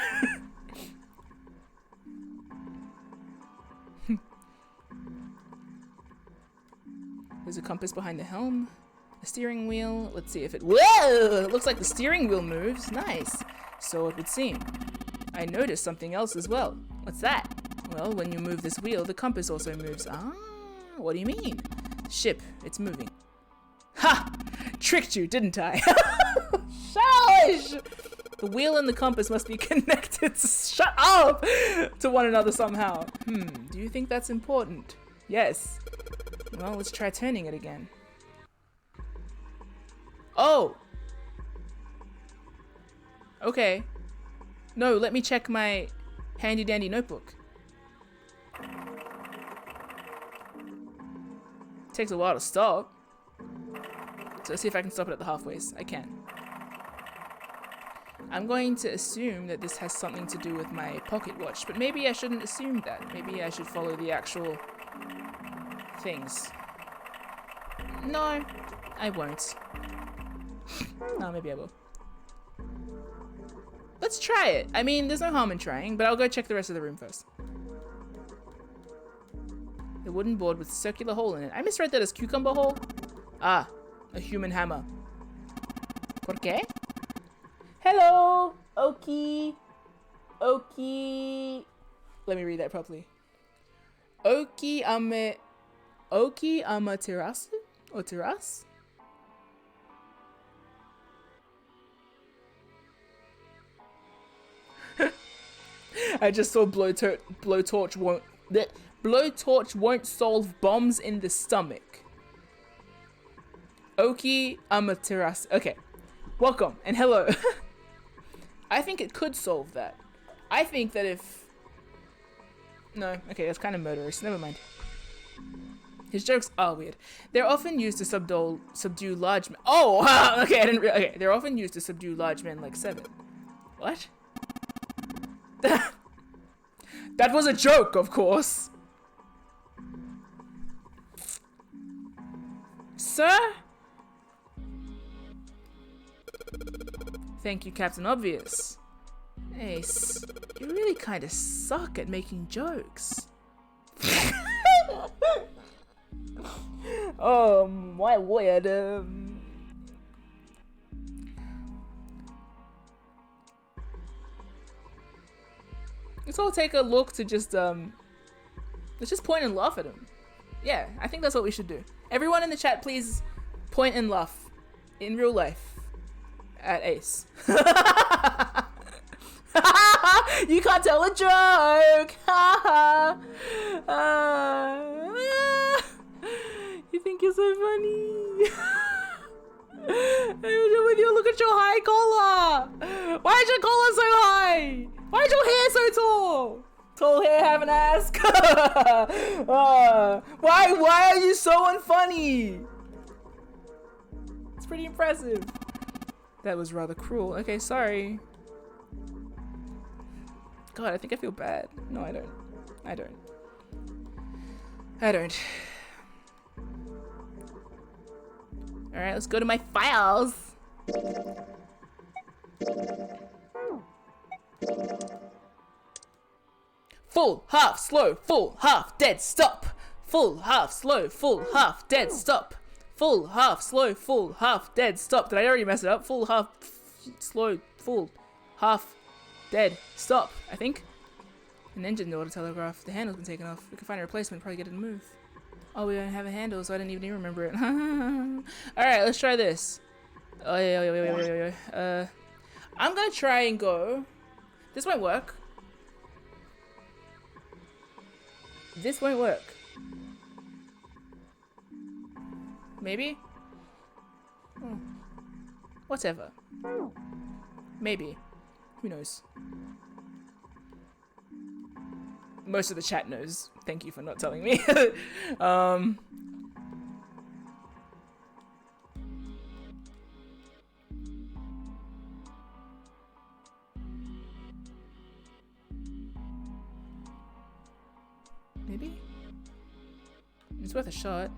There's a compass behind the helm. A steering wheel. Let's see if it... Whoa! It looks like the steering wheel moves. Nice. So it would seem. I noticed something else as well. What's that? Well, when you move this wheel, the compass also moves. Ah, what do you mean? Ship, it's moving. Ha! Tricked you, didn't I? Shush! The wheel and the compass must be connected. Shut up! To one another somehow. Do you think that's important? Yes. Well, let's try turning it again. Oh! Okay. No, let me check my handy dandy notebook. Takes a while to stop. So let's see if I can stop it at the halfways. I can. I'm going to assume that this has something to do with my pocket watch, but maybe I shouldn't assume that. Maybe I should follow the actual things. No, I won't. No, maybe I will. Let's try it. I mean, there's no harm in trying, but I'll go check the rest of the room first. The wooden board with a circular hole in it. I misread that as cucumber hole. Ah, a human hammer. ¿Por qué? Hello, Oki. Oki. Let me read that properly. Oki amaterasu? Or terrace? I just saw blowtorch won't solve bombs in the stomach. Oki amaterasu. Okay. Welcome and hello. I think it could solve that. I think that if... No, okay, that's kind of murderous. Never mind. His jokes are weird. They're often used to subdue large men. Oh, okay, okay, they're often used to subdue large men like Seven. What? That was a joke, of course. Sir? Thank you, Captain Obvious. Ace, you really kind of suck at making jokes. My word. Let's all take a look to just, let's just point and laugh at him. Yeah, I think that's what we should do. Everyone in the chat, please point and laugh in real life at Ace. You can't tell a joke. You think you're so funny. With you, look at your high collar. Why is your collar so high? Why is your hair so tall? Tall hair have an ass. Why are you so unfunny? It's pretty impressive. That was rather cruel. Okay, sorry. God, I think I feel bad. No, I don't. I don't. Alright, let's go to my files. Full, half, slow, full, half, dead, stop. Full, half, slow, full, half, dead, stop. Full, half, slow, full, half, dead, stop. Did I already mess it up? Full, half, slow, full, half, dead, stop, I think. An engine door to telegraph. The handle's been taken off. We can find a replacement, probably get it to move. Oh, we don't have a handle, so I didn't even remember it. Alright, let's try this. Oh, yeah. I'm gonna try and go. This won't work. This won't work. Maybe? Whatever. Maybe. Who knows? Most of the chat knows. Thank you for not telling me. Maybe? It's worth a shot.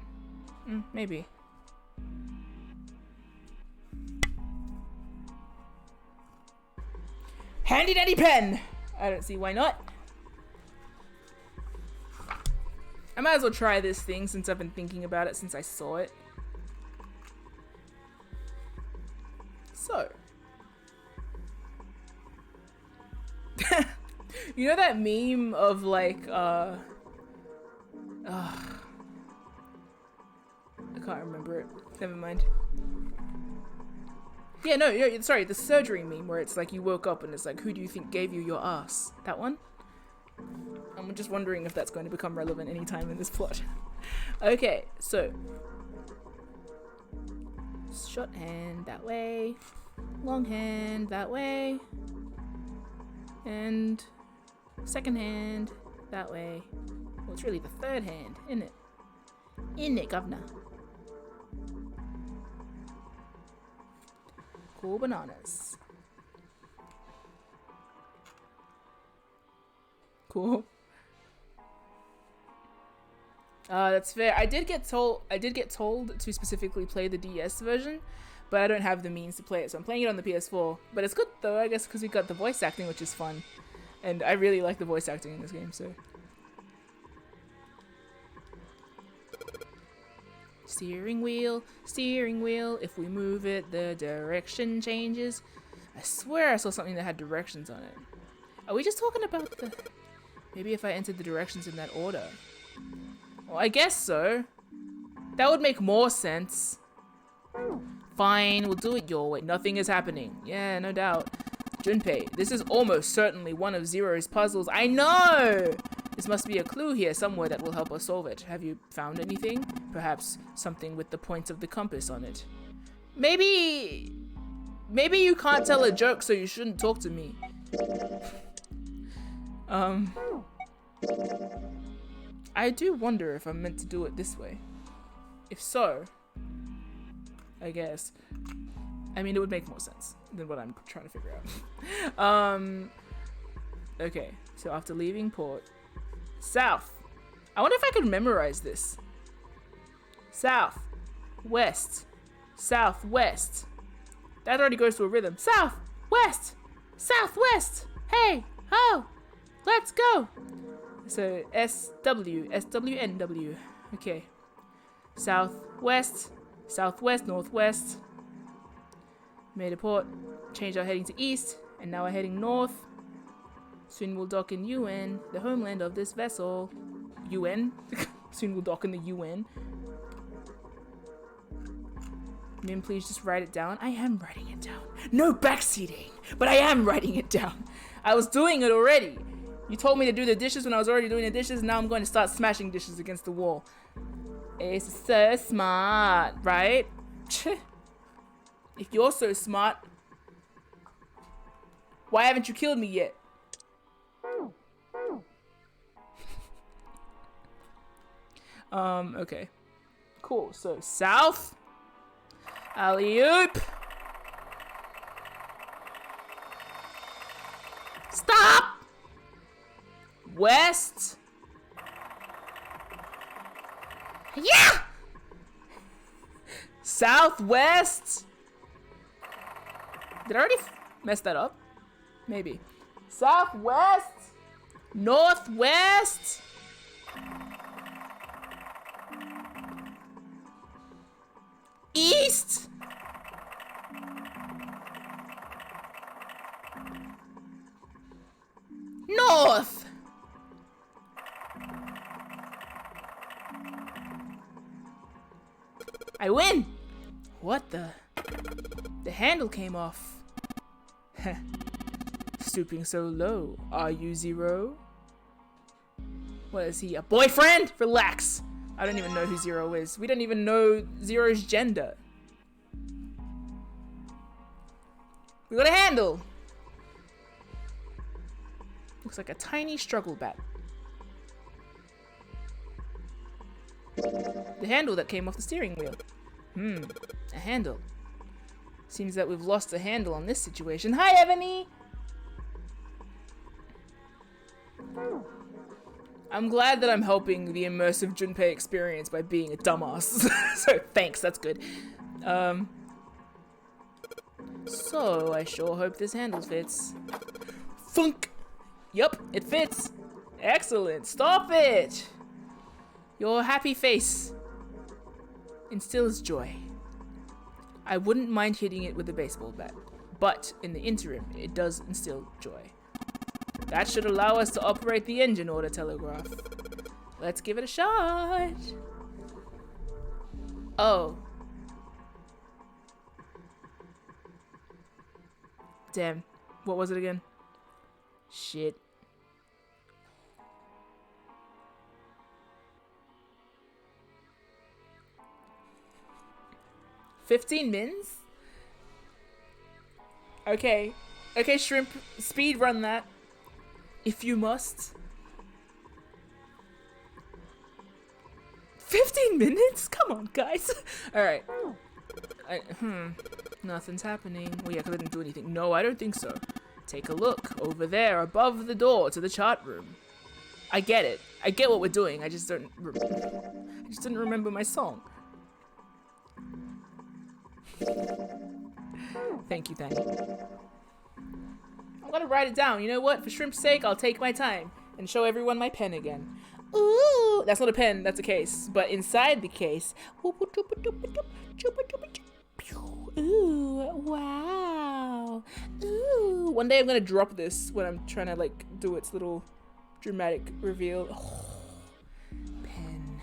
Maybe. Handy dandy pen! I don't see why not. I might as well try this thing since I've been thinking about it since I saw it. So. You know that meme of like, I can't remember it. Never mind. Yeah, no, sorry, the surgery meme where it's like you woke up and it's like, who do you think gave you your ass? That one? I'm just wondering if that's going to become relevant anytime in this plot. Okay, so. Short hand that way. Long hand that way. And second hand that way. Well, it's really the third hand, isn't it? Isn't it, governor? Cool bananas. Cool. That's fair. I did get told to specifically play the DS version, but I don't have the means to play it, so I'm playing it on the PS4. But it's good though, I guess, because we got the voice acting, which is fun, and I really like the voice acting in this game. So. Steering wheel, if we move it, the direction changes. I swear I saw something that had directions on it. Are we just talking about the... Maybe if I entered the directions in that order. Well, I guess so. That would make more sense. Fine, we'll do it your way. Nothing is happening. Yeah, no doubt. Junpei, this is almost certainly one of Zero's puzzles. I know! This must be a clue here somewhere that will help us solve it. Have you found anything? Perhaps something with the points of the compass on it. Maybe you can't tell a joke, so you shouldn't talk to me. I do wonder if I'm meant to do it this way. If so, I guess. I mean, it would make more sense than what I'm trying to figure out. Okay, so after leaving port, south. I wonder if I could memorize this. South, west, southwest. That already goes to a rhythm. South, west, southwest. Hey, ho, let's go. So SW, SWNW. Okay. Southwest, southwest, northwest. Made a port. Changed our heading to east, and now we're heading north. Soon we'll dock in UN, the homeland of this vessel. UN? Soon we'll dock in the UN. MIM, please just write it down. I am writing it down. No backseating, but I am writing it down. I was doing it already. You told me to do the dishes when I was already doing the dishes. Now I'm going to start smashing dishes against the wall. It's so smart, right? If you're so smart, why haven't you killed me yet? Okay. Cool. So south. Alley-oop. Stop. West. Yeah. Southwest. Did I already mess that up? Maybe. Southwest. Northwest. East. North. I win! What the? The handle came off. Stooping so low. Are you Zero? What is he? A boyfriend? Relax. I don't even know who Zero is. We don't even know Zero's gender. We got a handle. Looks like a tiny struggle bat. The handle that came off the steering wheel. A handle. Seems that we've lost a handle on this situation. Hi, Ebony! I'm glad that I'm helping the immersive Junpei experience by being a dumbass. So, thanks, that's good. So, I sure hope this handle fits. Funk! Yup, it fits! Excellent, stop it! Your happy face instills joy. I wouldn't mind hitting it with a baseball bat, but in the interim, it does instill joy. That should allow us to operate the engine order telegraph. Let's give it a shot. Oh. Damn. What was it again? Shit. $15 mins? Okay. Okay, Shrimp. Speed run that. If you must. 15 minutes? Come on, guys. Alright. Nothing's happening. Well, yeah, because I didn't do anything. No, I don't think so. Take a look. Over there, above the door to the chart room. I get it. I get what we're doing. I just don't... I just didn't remember my song. Thank you, Danny. I'm gonna write it down. You know what? For Shrimp's sake, I'll take my time and show everyone my pen again. Ooh, that's not a pen, that's a case. But inside the case, ooh, wow. Ooh. One day I'm gonna drop this when I'm trying to like do its little dramatic reveal. Oh, pen.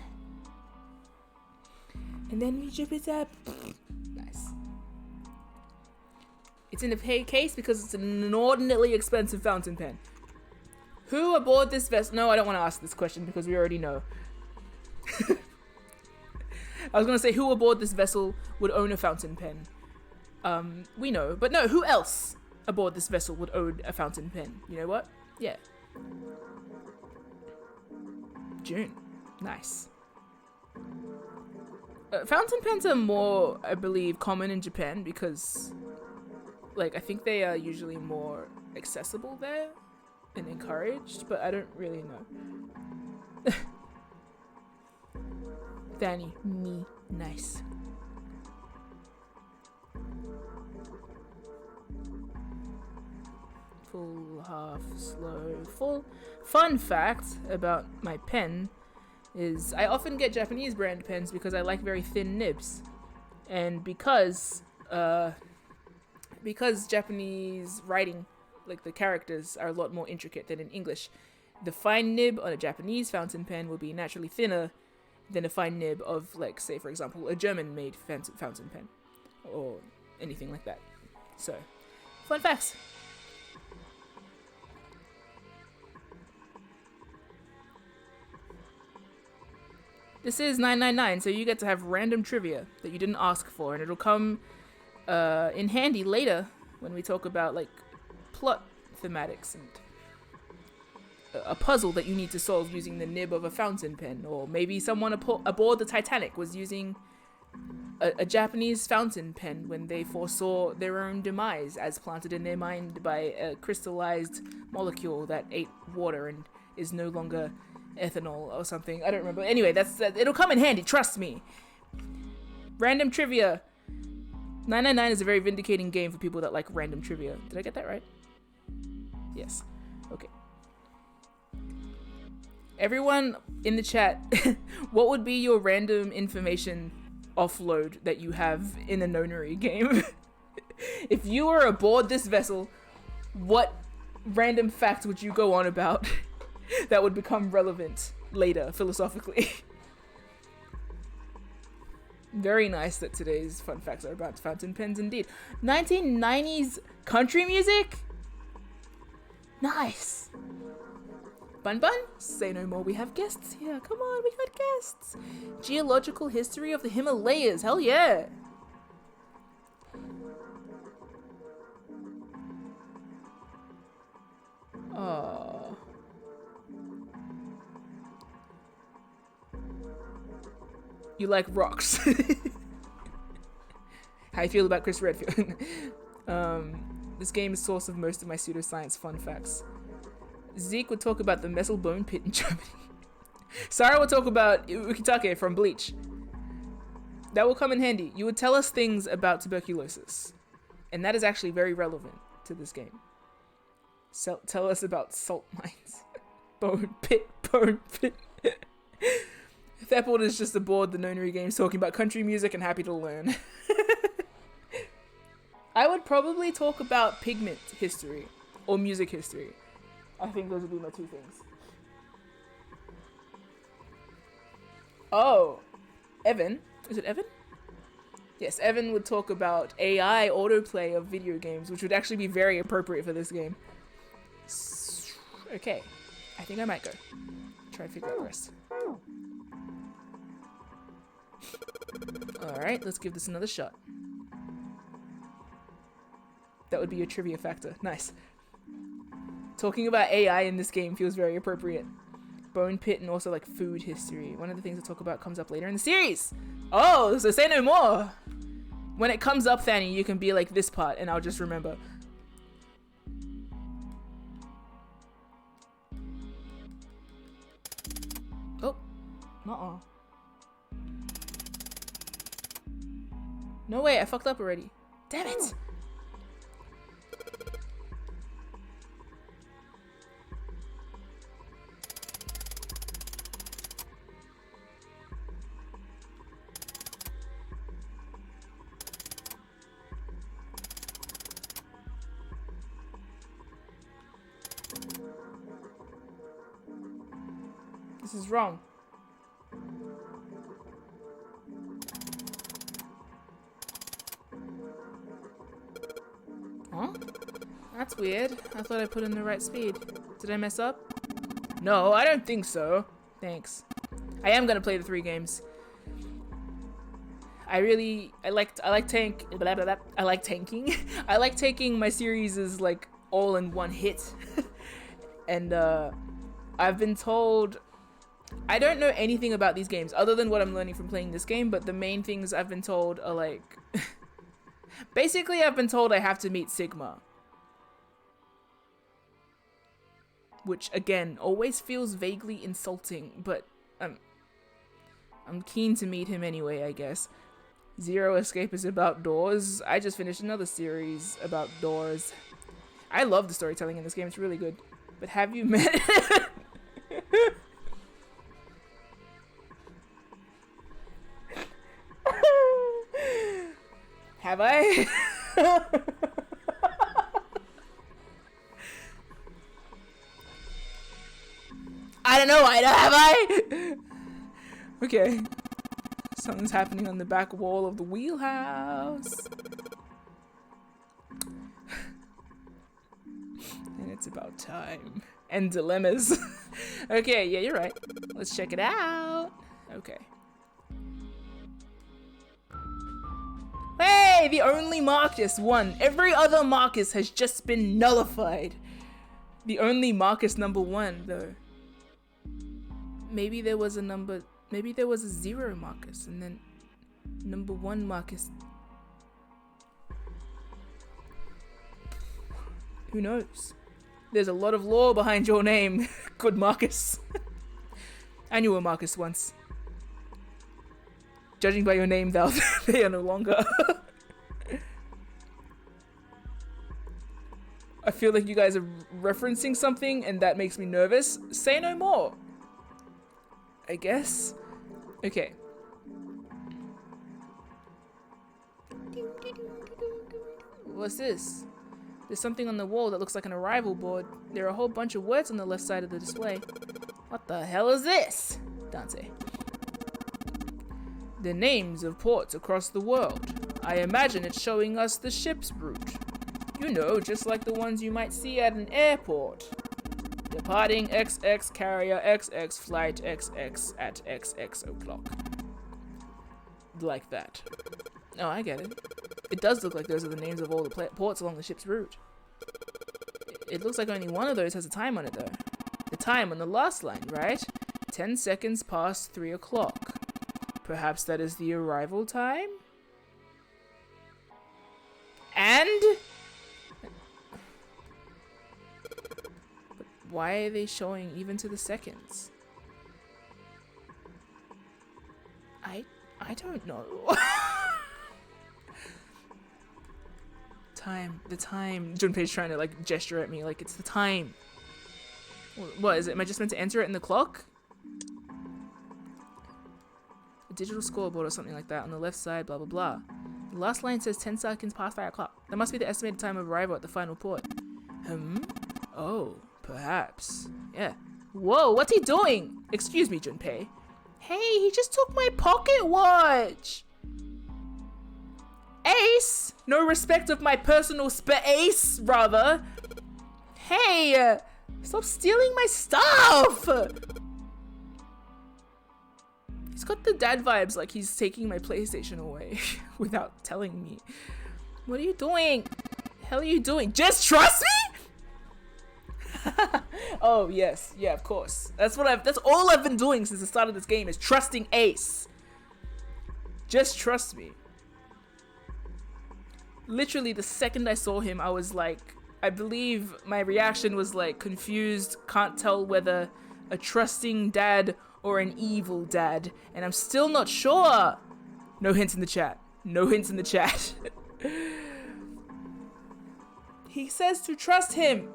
And then we zip it up. Nice. It's in the case because it's an inordinately expensive fountain pen. Who aboard this vessel? No, I don't want to ask this question because we already know. I was going to say who aboard this vessel would own a fountain pen. We know. But no, who else aboard this vessel would own a fountain pen? You know what? Yeah. June. Nice. Fountain pens are more, I believe, common in Japan because, like, I think they are usually more accessible there and encouraged, but I don't really know. Fanny, me, nice. Full, half, slow, full. Fun fact about my pen is I often get Japanese brand pens because I like very thin nibs. And because Japanese writing, like the characters, are a lot more intricate than in English, the fine nib on a Japanese fountain pen will be naturally thinner than a fine nib of, like, say, for example, a German-made fountain pen or anything like that. So, fun facts. This is 999, so you get to have random trivia that you didn't ask for, and it'll come in handy later when we talk about, like, plot thematics and a puzzle that you need to solve using the nib of a fountain pen, or maybe someone aboard the Titanic was using a Japanese fountain pen when they foresaw their own demise as planted in their mind by a crystallized molecule that ate water and is no longer ethanol or something. I don't remember. Anyway, it'll come in handy, trust me. Random trivia. 999 is a very vindicating game for people that like random trivia. Did I get that right? Yes. Okay. Everyone in the chat, what would be your random information offload that you have in the Nonary game? If you were aboard this vessel, what random fact would you go on about that would become relevant later, philosophically? Very nice that today's fun facts are about fountain pens indeed. 1990s country music? Nice. Bun Bun? Say no more, we have guests here. Come on, we got guests. Geological history of the Himalayas. Hell yeah. Oh. You like rocks. How you feel about Chris Redfield? This game is source of most of my pseudoscience fun facts. Zeke would talk about the Messel Bone Pit in Germany. Sarah would talk about Ukitake from Bleach. That will come in handy. You would tell us things about tuberculosis. And that is actually very relevant to this game. So, tell us about salt mines. Bone pit, bone pit. Theppold is just aboard the Nonary games talking about country music and happy to learn. I would probably talk about pigment history or music history. I think those would be my two things. Oh, Evan. Is it Evan? Yes, Evan would talk about AI autoplay of video games, which would actually be very appropriate for this game. Okay, I think I might go. Try and figure out the rest. Alright, let's give this another shot. That would be a trivia factor. Nice. Talking about AI in this game feels very appropriate. Bone pit and also like food history. One of the things to talk about comes up later in the series. Oh, so say no more. When it comes up, Fanny, you can be like this part and I'll just remember. Oh. Uh-uh. No way, I fucked up already. Damn it. This is wrong. Huh? That's weird. I thought I put in the right speed. Did I mess up? No, I don't think so. Thanks. I am gonna play the 3 games. I like tanking. I like taking my series as like all in one hit. And I've been told I don't know anything about these games other than what I'm learning from playing this game, but the main things I've been told are like basically I've been told I have to meet Sigma. Which again always feels vaguely insulting, but I'm keen to meet him anyway, I guess. Zero Escape is about doors. I just finished another series about doors. I love the storytelling in this game, it's really good. But have you met Have I? I don't know, have I? Okay. Something's happening on the back wall of the wheelhouse. And it's about time. And dilemmas. Okay, yeah, you're right. Let's check it out. Okay. Hey, the only Marcus won. Every other Marcus has just been nullified. The only Marcus #1, though. Maybe there was a 0 Marcus, and then #1 Marcus. Who knows? There's a lot of lore behind your name, good Marcus. I knew a Marcus once. Judging by your name, though, they are no longer. I feel like you guys are referencing something, and that makes me nervous. Say no more. I guess. Okay. What's this? There's something on the wall that looks like an arrival board. There are a whole bunch of words on the left side of the display. What the hell is this? Dante. the names of ports across the world. I imagine it's showing us the ship's route. You know, just like the ones you might see at an airport. Departing XX, carrier XX, flight XX at XX o'clock. Like that. Oh, I get it. It does look like those are the names of all the ports along the ship's route. It looks like only one of those has a time on it, though. The time on the last line, right? 10 seconds past 3 o'clock. Perhaps that is the arrival time? And... but why are they showing even to the seconds? I don't know. The time. Junpei's trying to like gesture at me like it's the time. What is it? Am I just meant to enter it in the clock? A digital scoreboard or something like that on the left side, blah blah blah. The last line says 10 seconds past 5 o'clock. That must be the estimated time of arrival at the final port. Oh, perhaps. Yeah. Whoa, what's he doing? Excuse me, Junpei. Hey, he just took my pocket watch. Ace! No respect of my personal space, rather. Hey, stop stealing my stuff! He's got the dad vibes like he's taking my PlayStation away without telling me. What are you doing? The hell are you doing? Just trust me? Oh, yes. Yeah, of course. That's all I've been doing since the start of this game is trusting Ace. Just trust me. Literally, the second I saw him, I was like, I believe my reaction was like confused, can't tell whether a trusting dad or an evil dad, and I'm still not sure. No hints in the chat. No hints in the chat. He says to trust him,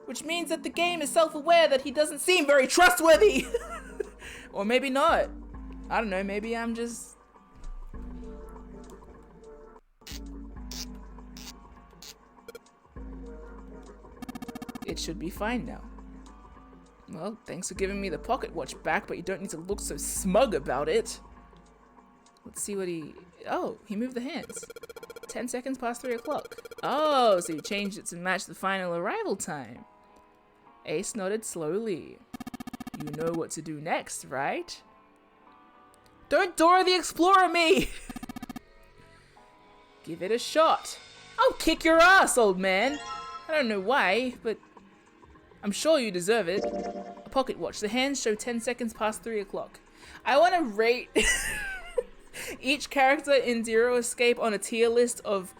which means that the game is self-aware that he doesn't seem very trustworthy. Or maybe not. I don't know, maybe I'm just... It should be fine now. Well, thanks for giving me the pocket watch back, but you don't need to look so smug about it. Let's see what he... Oh, he moved the hands. 10 seconds past 3 o'clock. Oh, so you changed it to match the final arrival time. Ace nodded slowly. You know what to do next, right? Don't Dora the Explorer me! Give it a shot. I'll kick your ass, old man. I don't know why, but I'm sure you deserve it. A pocket watch. The hands show 10 seconds past 3 o'clock. I want to rate each character in Zero Escape on a tier list of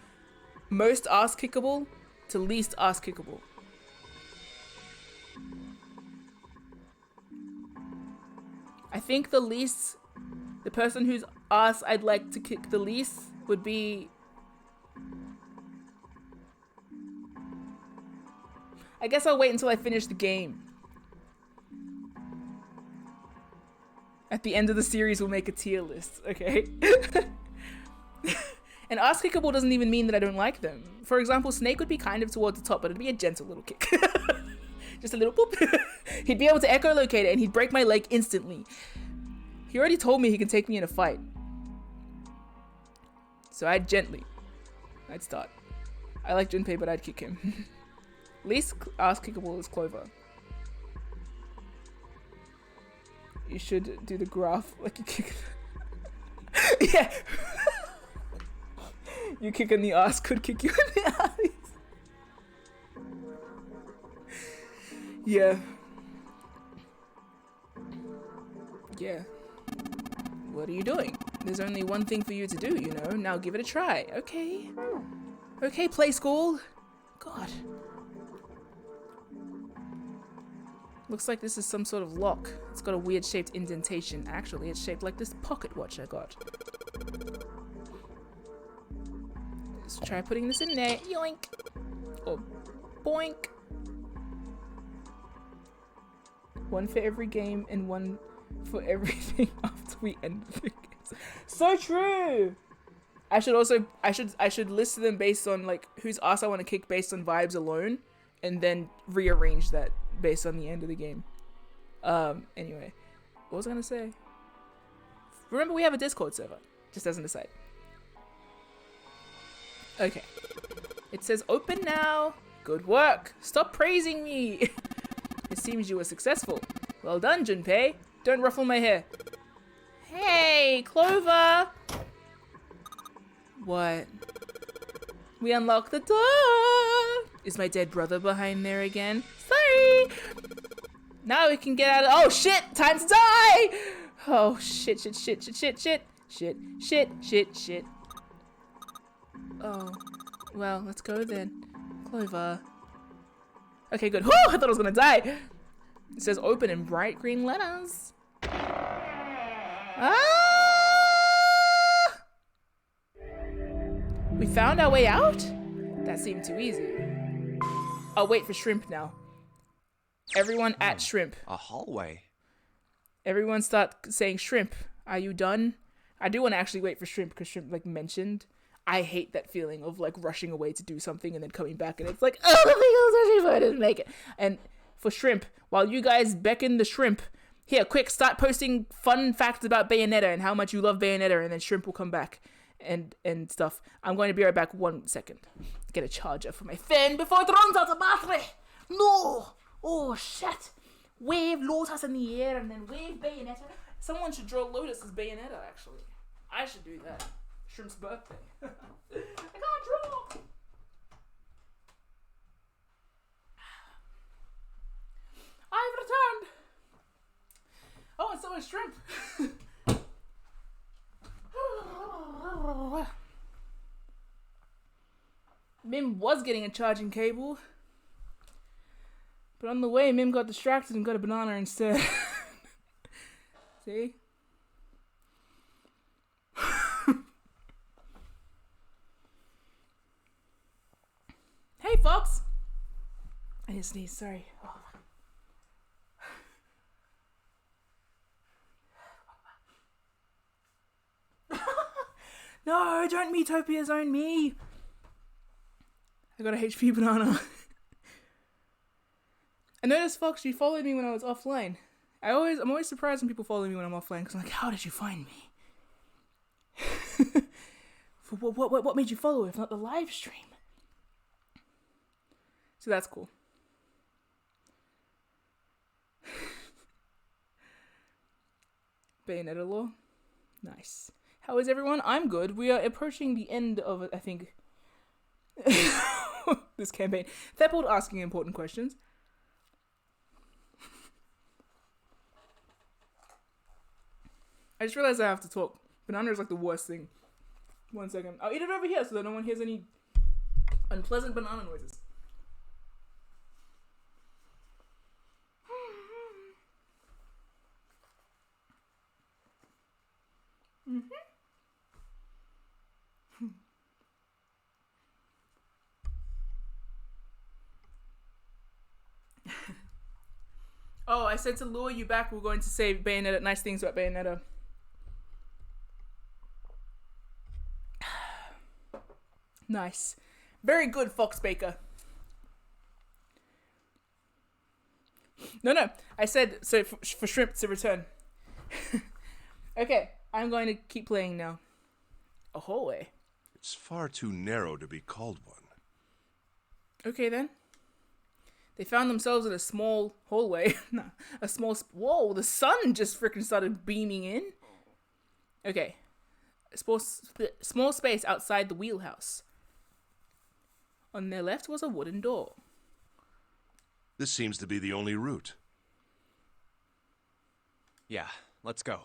most ass-kickable to least ass-kickable. I think the person whose ass I'd like to kick the least would be... I guess I'll wait until I finish the game. At the end of the series, we'll make a tier list, okay? And ass-kickable doesn't even mean that I don't like them. For example, Snake would be kind of towards the top, but it'd be a gentle little kick. Just a little boop. He'd be able to echolocate it and he'd break my leg instantly. He already told me he can take me in a fight. So I'd start. I like Junpei, but I'd kick him. Least ass-kickable is Clover. You should do the graph like you kick. Yeah. You kick in the ass could kick you in the eyes. Yeah. Yeah. What are you doing? There's only one thing for you to do, you know. Now give it a try. Okay. Okay, play school. God. Looks like this is some sort of lock. It's got a weird shaped indentation. Actually, it's shaped like this pocket watch I got. Let's try putting this in there. Yoink. Or boink. One for every game and one for everything after we end the game. So true! I should list them based on like whose ass I want to kick based on vibes alone, and then rearrange that based on the end of the game. Anyway, what was I gonna say? Remember, we have a Discord server, just as an aside. Okay. It says open now. Good work. Stop praising me. It seems you were successful. Well done, Junpei. Don't ruffle my hair. Hey, Clover. What? We unlocked the door. Is my dead brother behind there again? Sorry. Now we can get out of— oh shit, time to die. Oh shit. Oh, well, let's go then. Clover. Okay, good. Whew, I thought I was gonna die. It says open in bright green letters. Ah! We found our way out? That seemed too easy. I'll wait for shrimp now. Everyone at shrimp. A hallway. Everyone start saying shrimp. Are you done? I do want to actually wait for shrimp because shrimp like mentioned. I hate that feeling of like rushing away to do something and then coming back and it's like, oh, the thing was actually I didn't make it. And for shrimp, while you guys beckon the shrimp, here, quick, start posting fun facts about Bayonetta and how much you love Bayonetta, and then shrimp will come back and stuff. I'm going to be right back 1 second. Get a charger for my fan before it runs out of battery. No! Oh shit! Wave Lotus in the air and then wave Bayonetta. Someone should draw Lotus as Bayonetta, actually. I should do that. Shrimp's birthday. I can't draw! I've returned! Oh, and so is Shrimp! Mim was getting a charging cable. But on the way, Mim got distracted and got a banana instead. See? Hey, Fox! I just sneeze, sorry. Oh. No, don't Metopia zone me! I got a HP banana. I noticed, Fox, you followed me when I was offline. I'm always surprised when people follow me when I'm offline, because I'm like, how did you find me? What made you follow if not the live stream? So that's cool. Bayonetta lore. Nice. How is everyone? I'm good. We are approaching the end of, I think, this campaign. Theppold asking important questions. I just realized I have to talk. Banana is like the worst thing. 1 second. I'll eat it over here so that no one hears any unpleasant banana noises. Oh, I said to lure you back, we're going to say Bayonetta, nice things about Bayonetta. Nice. Very good, Fox Baker. No. I said, so for shrimp to return. Okay, I'm going to keep playing now. A hallway. It's far too narrow to be called one. Okay, then. They found themselves in a small hallway. No, a small... Whoa, the sun just freaking started beaming in. Okay. A small space outside the wheelhouse. On their left was a wooden door. This seems to be the only route. Yeah, let's go.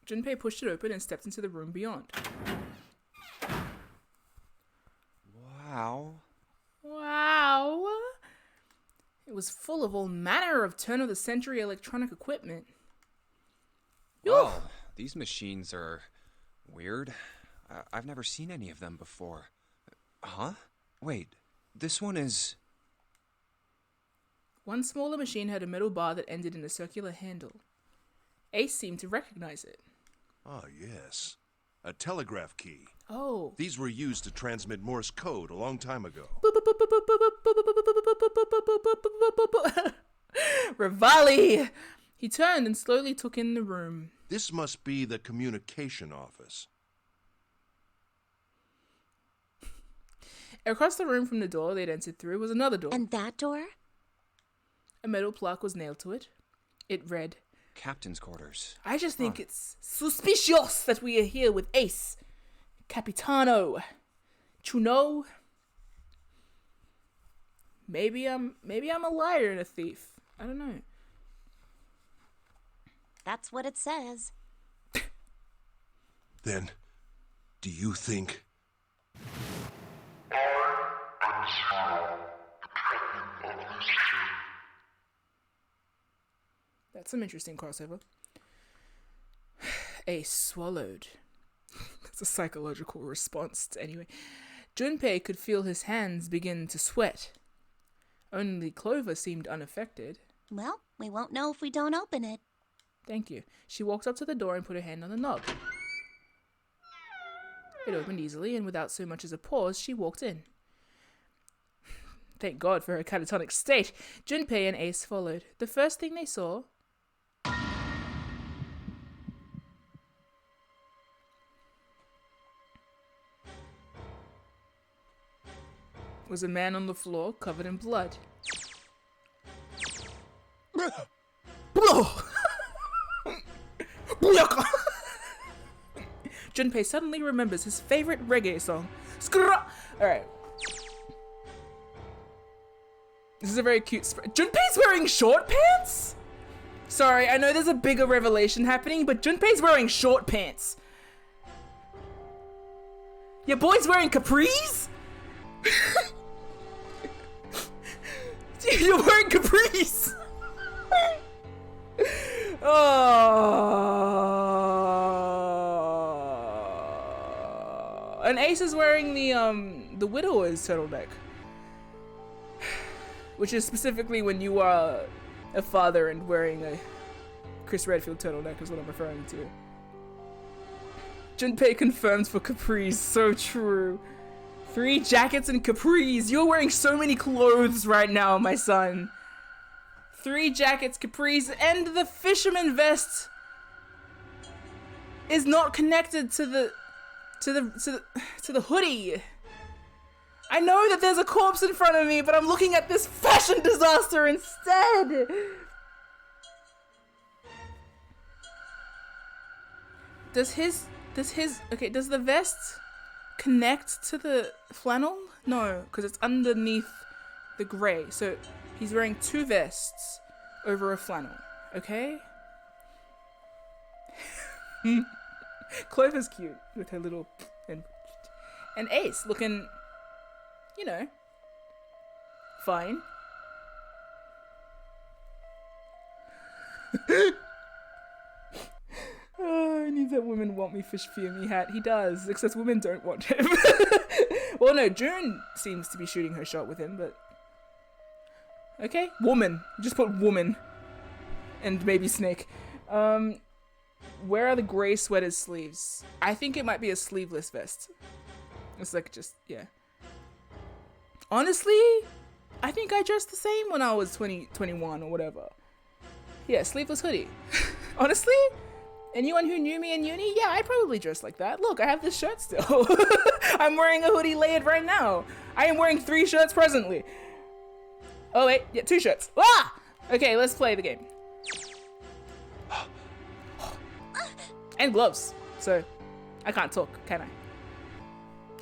Junpei pushed it open and stepped into the room beyond. Wow. Wow. It was full of all manner of turn-of-the-century electronic equipment. Well, these machines are weird. I've never seen any of them before. Huh? Wait, this one is... One smaller machine had a metal bar that ended in a circular handle. Ace seemed to recognize it. Ah, yes. A telegraph key. Oh. These were used to transmit Morse code a long time ago. Rivali! He turned and slowly took in the room. This must be the communication office. Across the room from the door they'd entered through was another door. And that door? A metal plaque was nailed to it. It read, Captain's quarters. I just think it's suspicious that we are here with Ace. Capitano. Chuno. Maybe I'm a liar and a thief. I don't know. That's what it says. Then, do you think... That's some interesting crossover. Ace swallowed. That's a psychological response anyway. Junpei could feel his hands begin to sweat. Only Clover seemed unaffected. Well, we won't know if we don't open it. Thank you. She walked up to the door and put her hand on the knob. It opened easily, and without so much as a pause, she walked in. Thank God for her catatonic state. Junpei and Ace followed. The first thing they saw was a man on the floor covered in blood. Junpei suddenly remembers his favorite reggae song. Alright. This is a very cute Junpei's wearing short pants? Sorry, I know there's a bigger revelation happening, but Junpei's wearing short pants. Your boy's wearing capris? You're wearing capris! Oh. And Ace is wearing the widower's turtleneck. Which is specifically when you are a father and wearing a Chris Redfield turtleneck is what I'm referring to. Junpei confirms for capris, so true. 3 jackets and capris. You're wearing so many clothes right now, my son. 3 jackets, capris, and the fisherman vest is not connected to the hoodie. I know that there's a corpse in front of me, but I'm looking at this fashion disaster instead. Does the vest connect to the flannel? No, because it's underneath the grey. So he's wearing 2 vests over a flannel, okay? Clover's cute with her little... And Ace looking, you know, fine. Oh, I need that women want me fish fear me hat. He does, except women don't want him. Well, no, June seems to be shooting her shot with him, but... Okay, woman. Just put woman. And maybe snake. Where are the grey sweater's sleeves? I think it might be a sleeveless vest. It's like just, yeah. Honestly, I think I dressed the same when I was 21 or whatever. Yeah, sleeveless hoodie. Honestly, anyone who knew me in uni, yeah, I probably dressed like that. Look, I have this shirt still. I'm wearing a hoodie layered right now. I am wearing 3 shirts presently. Oh wait, yeah, 2 shirts. Ah! Okay, let's play the game. And gloves, so I can't talk, can I?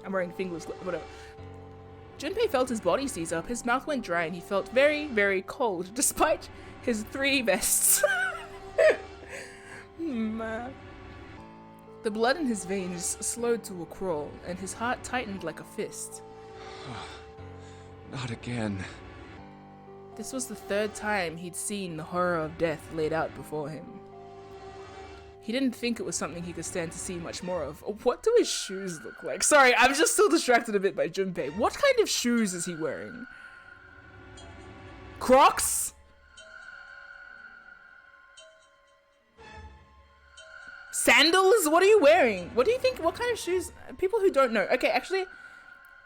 I'm wearing fingerless gloves, whatever. Junpei felt his body seize up, his mouth went dry, and he felt very, very cold, despite his 3 vests. The blood in his veins slowed to a crawl, and his heart tightened like a fist. Not again. This was the 3rd time he'd seen the horror of death laid out before him. He didn't think it was something he could stand to see much more of. What do his shoes look like? Sorry, I'm just still distracted a bit by Junpei. What kind of shoes is he wearing? Crocs? Sandals? What are you wearing? What do you think? What kind of shoes? People who don't know. Okay, actually,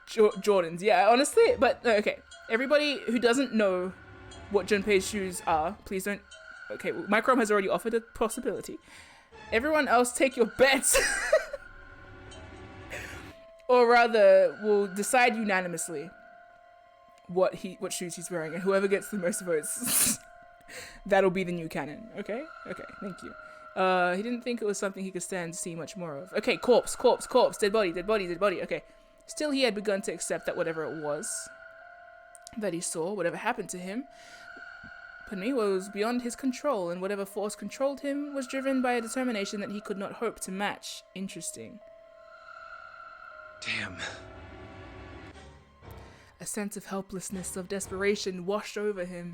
Jordans. Yeah, honestly, but no, okay. Everybody who doesn't know what Junpei's shoes are, please don't. Okay, well, Microm has already offered a possibility. Everyone else take your bets. Or rather, we'll decide unanimously what shoes he's wearing, and whoever gets the most votes, that'll be the new canon. Okay? Okay, thank you. He didn't think it was something he could stand to see much more of. Okay, corpse, dead body. Okay. Still, he had begun to accept that whatever it was that he saw, whatever happened to him, was beyond his control, and whatever force controlled him was driven by a determination that he could not hope to match. Interesting. Damn. A sense of helplessness, of desperation washed over him.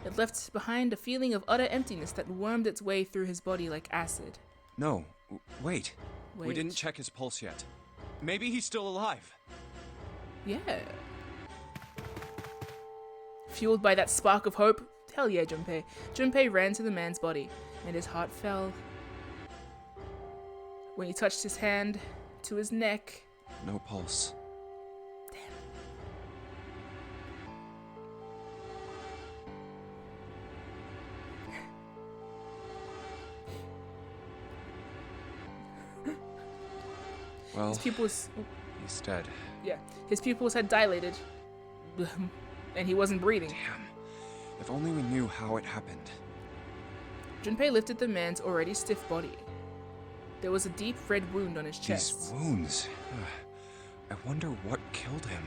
It left behind a feeling of utter emptiness that wormed its way through his body like acid. No, wait. We didn't check his pulse yet. Maybe he's still alive. Yeah. Fueled by that spark of hope, hell yeah, Junpei. Junpei ran to the man's body, and his heart fell. When he touched his hand to his neck... No pulse. Well, his pupils... he's dead. Yeah, his pupils had dilated, and he wasn't breathing. Damn. If only we knew how it happened. Junpei lifted the man's already stiff body. There was a deep red wound on his chest. These wounds... I wonder what killed him.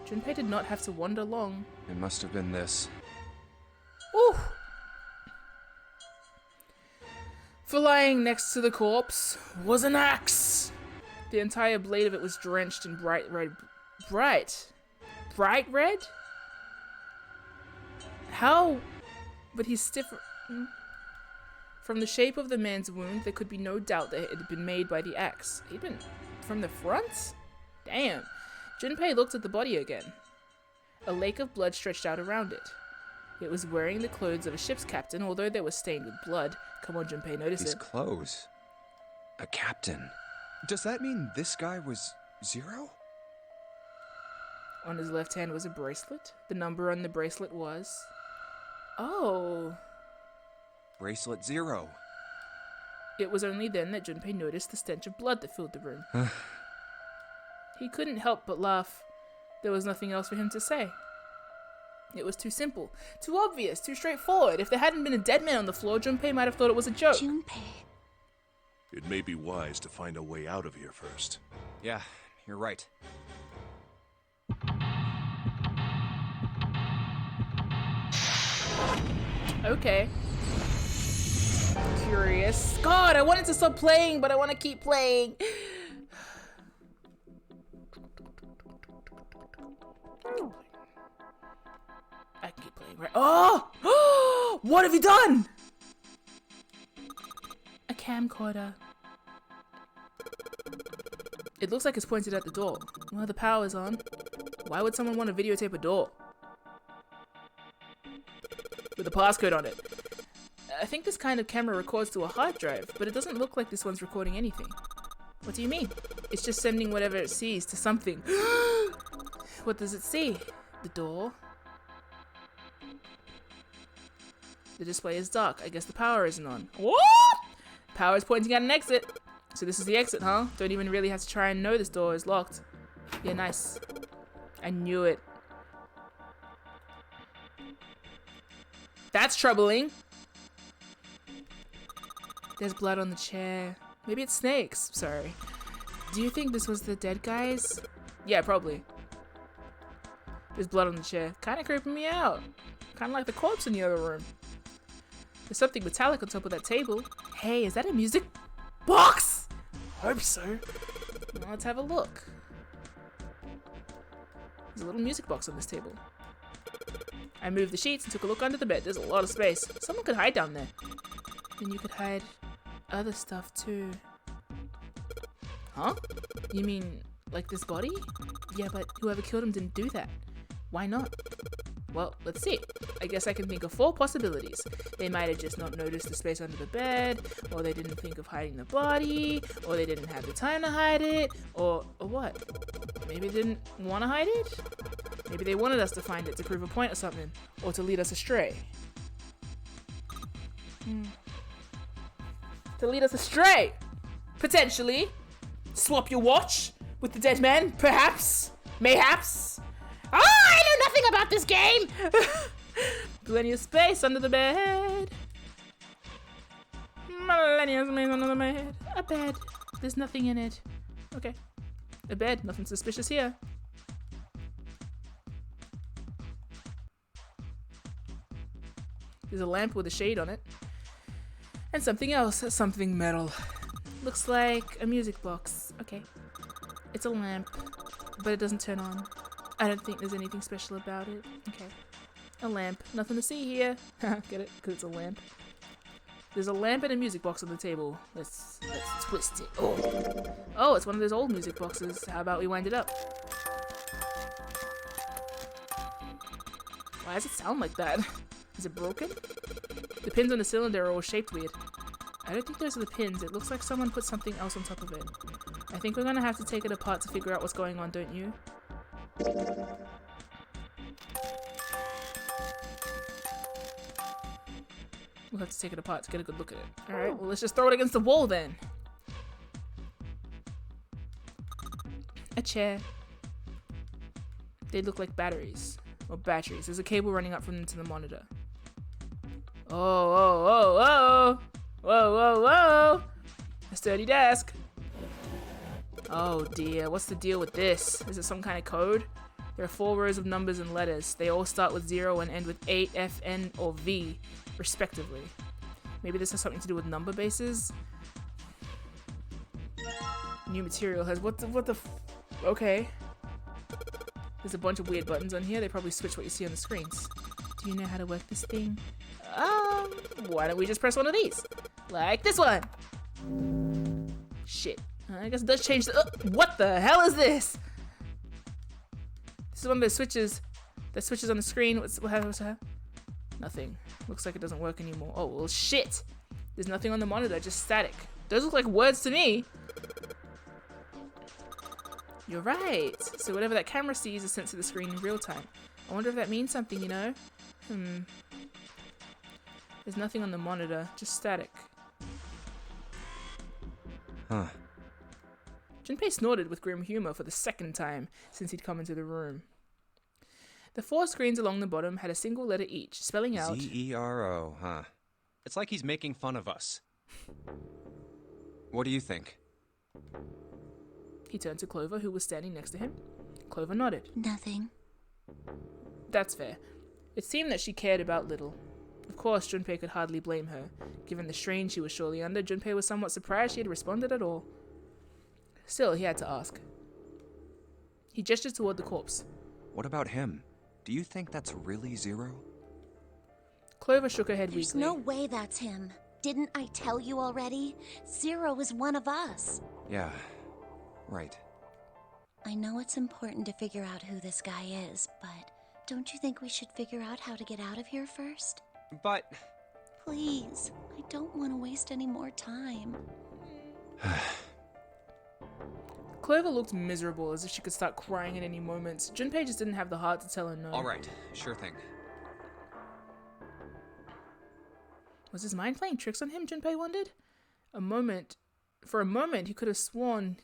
Junpei did not have to wonder long. It must have been this. Ooh! For lying next to the corpse was an axe. The entire blade of it was drenched in bright red. Bright red? How? But he's stiff. From the shape of the man's wound, there could be no doubt that it had been made by the axe. He'd been from the front? Damn. Junpei looked at the body again. A lake of blood stretched out around it. It was wearing the clothes of a ship's captain, although they were stained with blood. Come on, Junpei, notice it. These clothes. A captain. Does that mean this guy was Zero? On his left hand was a bracelet. The number on the bracelet was... Oh. Bracelet 0. It was only then that Junpei noticed the stench of blood that filled the room. He couldn't help but laugh. There was nothing else for him to say. It was too simple, too obvious, too straightforward. If there hadn't been a dead man on the floor, Junpei might have thought it was a joke. Junpei. It may be wise to find a way out of here first. Yeah, you're right. Okay. Curious. God, I wanted to stop playing, but I want to keep playing. I can keep playing, right? Oh! What have you done? A camcorder. It looks like it's pointed at the door. Well, the power's on. Why would someone want to videotape a door? With a passcode on it. I think this kind of camera records to a hard drive, but it doesn't look like this one's recording anything. What do you mean? It's just sending whatever it sees to something. What does it see? The door? The display is dark. I guess the power isn't on. What? Power is pointing at an exit. So this is the exit, huh? Don't even really have to try and know this door is locked. Yeah, nice. I knew it. That's troubling. There's blood on the chair. Maybe it's snakes. Sorry. Do you think this was the dead guys? Yeah, probably. There's blood on the chair. Kind of creeping me out. Kind of like the corpse in the other room. There's something metallic on top of that table. Hey, is that a music box? Hope so. Well, let's have a look. There's a little music box on this table. I moved the sheets and took a look under the bed. There's a lot of space. Someone could hide down there. Then you could hide other stuff too. Huh? You mean like this body? Yeah, but whoever killed him didn't do that. Why not? Well, let's see. I guess I can think of 4 possibilities. They might have just not noticed the space under the bed, or they didn't think of hiding the body, or they didn't have the time to hide it, or what? Maybe they didn't want to hide it? Maybe they wanted us to find it to prove a point or something, or to lead us astray. to lead us astray. Potentially. Swap your watch with the dead man, perhaps. Mayhaps. Oh, I know nothing about this game! Plenty of space under the bed. Plenty of space under the bed. A bed. There's nothing in it. Okay. A bed. Nothing suspicious here. There's a lamp with a shade on it. And something else. Something metal. Looks like a music box. Okay. It's a lamp, but it doesn't turn on. I don't think there's anything special about it. Okay. A lamp. Nothing to see here. Get it? Because it's a lamp. There's a lamp and a music box on the table. Let's twist it. Oh, it's one of those old music boxes. How about we wind it up? Why does it sound like that? Is it broken? The pins on the cylinder are all shaped weird. I don't think those are the pins. It looks like someone put something else on top of it. I think we're gonna have to take it apart to figure out what's going on, don't you? We'll have to take it apart to get a good look at it. Alright, well let's just throw it against the wall then. A chair. They look like batteries. Or batteries. There's a cable running up from them to the monitor. Oh. Whoa. A sturdy desk. Oh dear, what's the deal with this? Is it some kind of code? There are 4 rows of numbers and letters. They all start with 0 and end with 8, F, N, or V, respectively. Maybe this has something to do with number bases? New material has okay. There's a bunch of weird buttons on here. They probably switch what you see on the screens. Do you know how to work this thing? Why don't we just press one of these? Like this one! Shit. I guess it does change the- what the hell is this? This is one of those switches that switches on the screen. What's that? Nothing. Looks like it doesn't work anymore. Oh, well shit! There's nothing on the monitor, just static. Those look like words to me. You're right. So whatever that camera sees is sent to the screen in real time. I wonder if that means something, you know? There's nothing on the monitor, just static. Huh. Junpei snorted with grim humor for the 2nd time since he'd come into the room. The 4 screens along the bottom had a single letter each, spelling out Z-E-R-O, huh? It's like he's making fun of us. What do you think? He turned to Clover, who was standing next to him. Clover nodded. Nothing. That's fair. It seemed that she cared about little. Of course, Junpei could hardly blame her. Given the strain she was surely under, Junpei was somewhat surprised she had responded at all. Still, he had to ask. He gestured toward the corpse. What about him? Do you think that's really 0? Clover shook her head There's weakly. no way that's him. Didn't I tell you already? 0 is one of us. Yeah, right. I know it's important to figure out who this guy is, but don't you think we should figure out how to get out of here first? But... Please, I don't want to waste any more time. Clover looked miserable, as if she could start crying at any moment. Junpei just didn't have the heart to tell her no. Alright, sure thing. Was his mind playing tricks on him, Junpei wondered? For a moment, he could have sworn...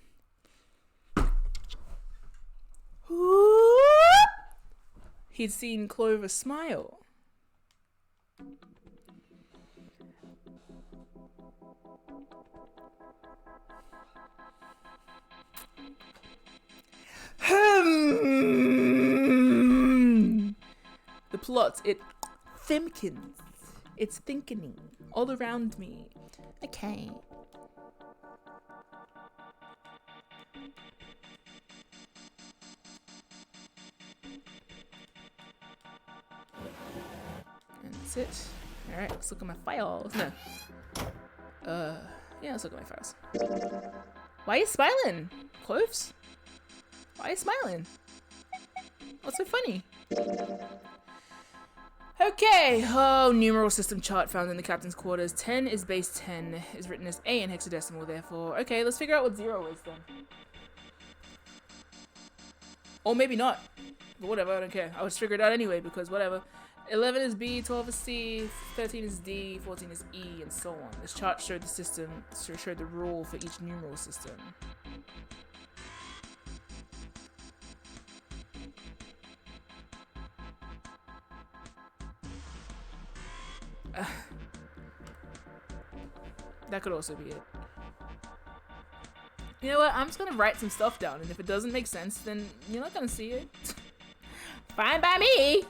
he'd seen Clover smile. The plot, it thimkins. It's thinkening all around me. Okay. And that's it. Alright, let's look at my files. No. Yeah, let's look at my files. Why are you smiling, Cloves? Why are you smiling? What's so funny? Okay, numeral system chart found in the captain's quarters. 10 is base 10, is written as A in hexadecimal, therefore. Okay, let's figure out what 0 is then. Or maybe not. But whatever, I don't care. I'll just figure it out anyway, because whatever. 11 is B, 12 is C, 13 is D, 14 is E, and so on. This chart showed the system, showed the rule for each numeral system. That could also be it. You know what? I'm just gonna write some stuff down, and if it doesn't make sense, then you're not gonna see it. Fine by me!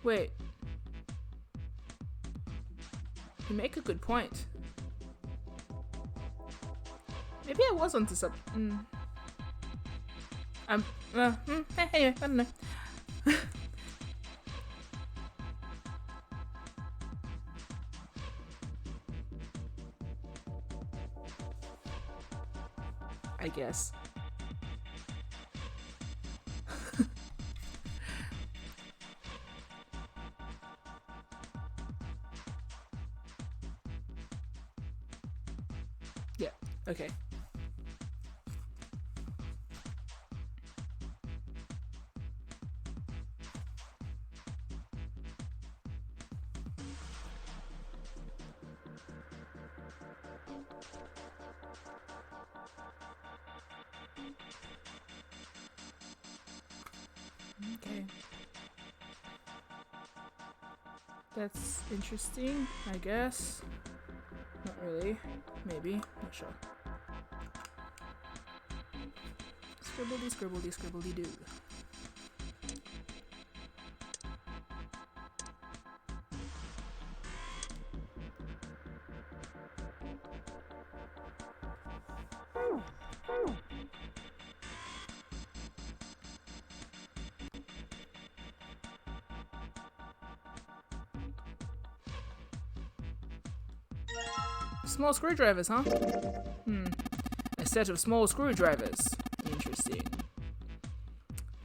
Wait. You make a good point. Maybe I was onto something. Anyway, I don't know. I guess. Yeah, okay. Okay. That's interesting, I guess. Not really. Maybe. Not sure. Scribbledy, scribbledy, scribbledy doo. Small screwdrivers, huh? A set of small screwdrivers. Interesting.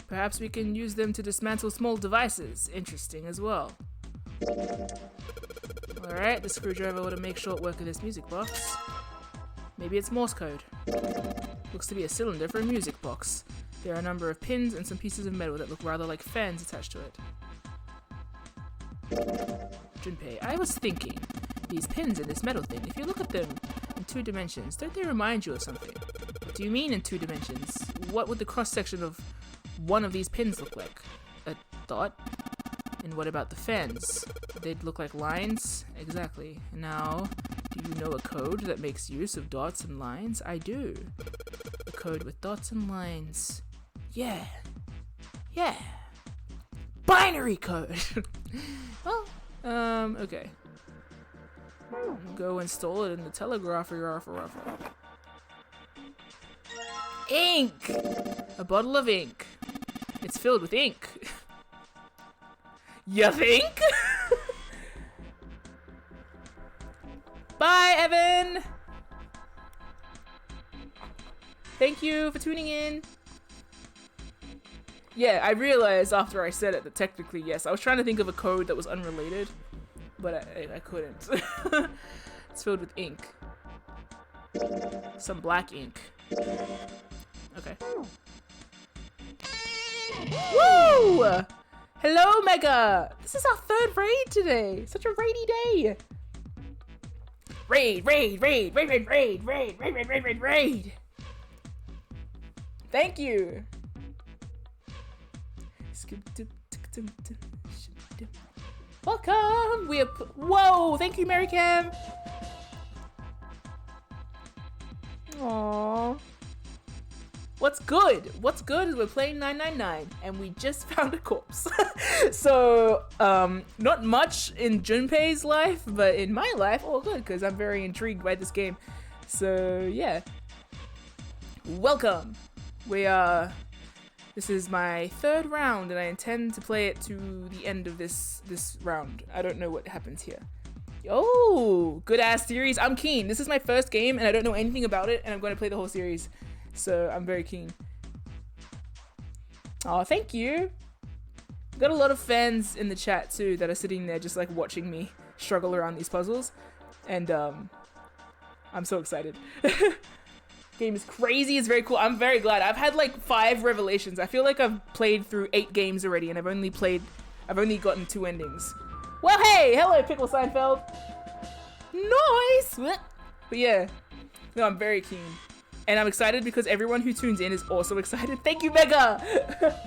Perhaps we can use them to dismantle small devices. Interesting as well. Alright, the screwdriver ought to make short work of this music box. Maybe it's Morse code. Looks to be a cylinder for a music box. There are a number of pins and some pieces of metal that look rather like fans attached to it. Junpei, I was thinking, these pins in this metal thing, if you look at them in 2 dimensions, don't they remind you of something? What do you mean in 2 dimensions? What would the cross-section of one of these pins look like? A dot? And what about the fans? They'd look like lines? Exactly. Now, do you know a code that makes use of dots and lines? I do. A code with dots and lines. Yeah. Yeah. Binary code! Well, okay. Go install it in the telegraphy. Ink! A bottle of ink. It's filled with ink. You think? Bye, Evan! Thank you for tuning in. Yeah, I realized after I said it that technically, yes, I was trying to think of a code that was unrelated, but I couldn't. It's filled with ink. Some black ink. Okay. Woo! Hello, Mega! This is our 3rd raid today. Such a raidy day. Raid. Thank you. Welcome! We are whoa! Thank you, Mary Cam! Aww. What's good? What's good is we're playing 999 and we just found a corpse. So, not much in Junpei's life, but in my life, all good, because I'm very intrigued by this game. So, yeah. Welcome! This is my 3rd round, and I intend to play it to the end of this round. I don't know what happens here. Oh, good ass series. I'm keen. This is my 1st game, and I don't know anything about it, and I'm going to play the whole series. So I'm very keen. Oh, thank you. Got a lot of fans in the chat too that are sitting there just like watching me struggle around these puzzles. And I'm so excited. Game is crazy. It's very cool. I'm very glad. I've had like 5 revelations. I feel like I've played through 8 games already, and I've only gotten 2 endings. Well, hey, hello, Pickle Seinfeld. Nice. But yeah, no, I'm very keen, and I'm excited because everyone who tunes in is also excited. Thank you, Mega.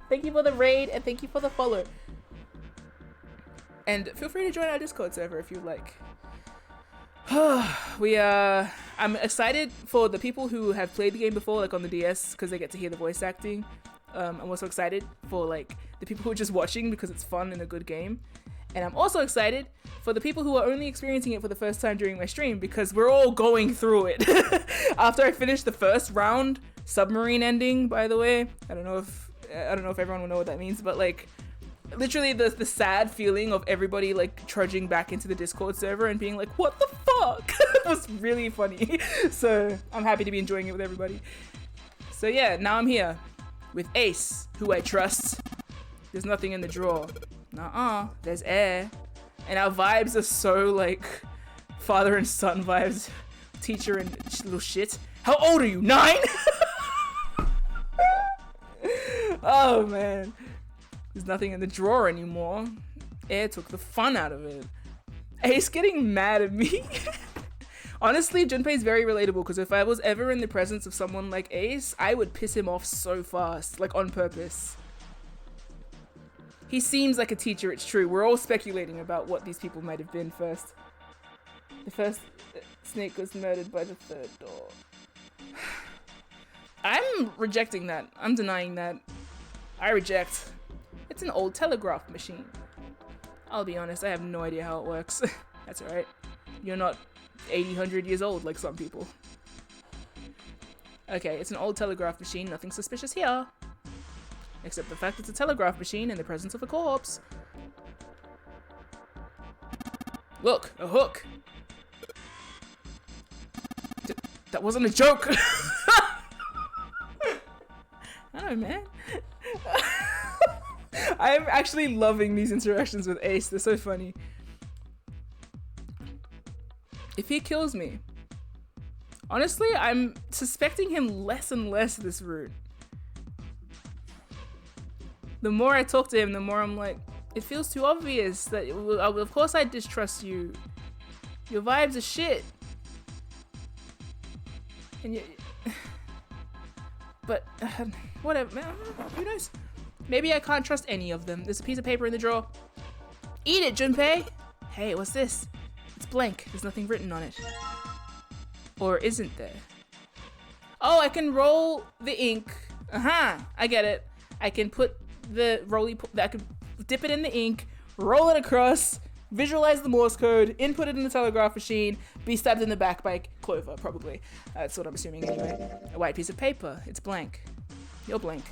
Thank you for the raid, and thank you for the follow. And feel free to join our Discord server if you'd like. I'm excited for the people who have played the game before, like on the DS, because they get to hear the voice acting. I'm also excited for like the people who are just watching because it's fun and a good game. And I'm also excited for the people who are only experiencing it for the first time during my stream, because we're all going through it. After I finish the first round, submarine ending, by the way. I don't know if everyone will know what that means, but like literally the sad feeling of everybody like trudging back into the Discord server and being like, what the fuck? It was really funny. So I'm happy to be enjoying it with everybody. So yeah, now I'm here with Ace, who I trust. There's nothing in the drawer. Nuh-uh, there's air. And our vibes are so like father and son vibes. Teacher and little shit. How old are you? 9? Oh man. There's nothing in the drawer anymore. Air took the fun out of it. Ace getting mad at me. Honestly, Junpei is very relatable, because if I was ever in the presence of someone like Ace, I would piss him off so fast, like on purpose. He seems like a teacher, it's true. We're all speculating about what these people might have been first. The first snake was murdered by the 3rd door. I'm rejecting that. I'm denying that. I reject. It's an old telegraph machine. I'll be honest, I have no idea how it works. That's alright. You're not 100 years old like some people. Okay, it's an old telegraph machine. Nothing suspicious here. Except the fact it's a telegraph machine in the presence of a corpse. Look, a hook. That wasn't a joke. I don't know, man. I'm actually loving these interactions with Ace. They're so funny. If he kills me, honestly, I'm suspecting him less and less this route. The more I talk to him, the more I'm like, it feels too obvious that, of course I distrust you. Your vibes are shit. And you, but whatever, man, who knows? Maybe I can't trust any of them. There's a piece of paper in the drawer. Eat it, Junpei! Hey, what's this? It's blank. There's nothing written on it. Or isn't there? Oh, I can roll the ink. I get it. I can put the I can dip it in the ink, roll it across, visualize the Morse code, input it in the telegraph machine, be stabbed in the back by Clover, probably. That's what I'm assuming anyway. A white piece of paper. It's blank. You're blank.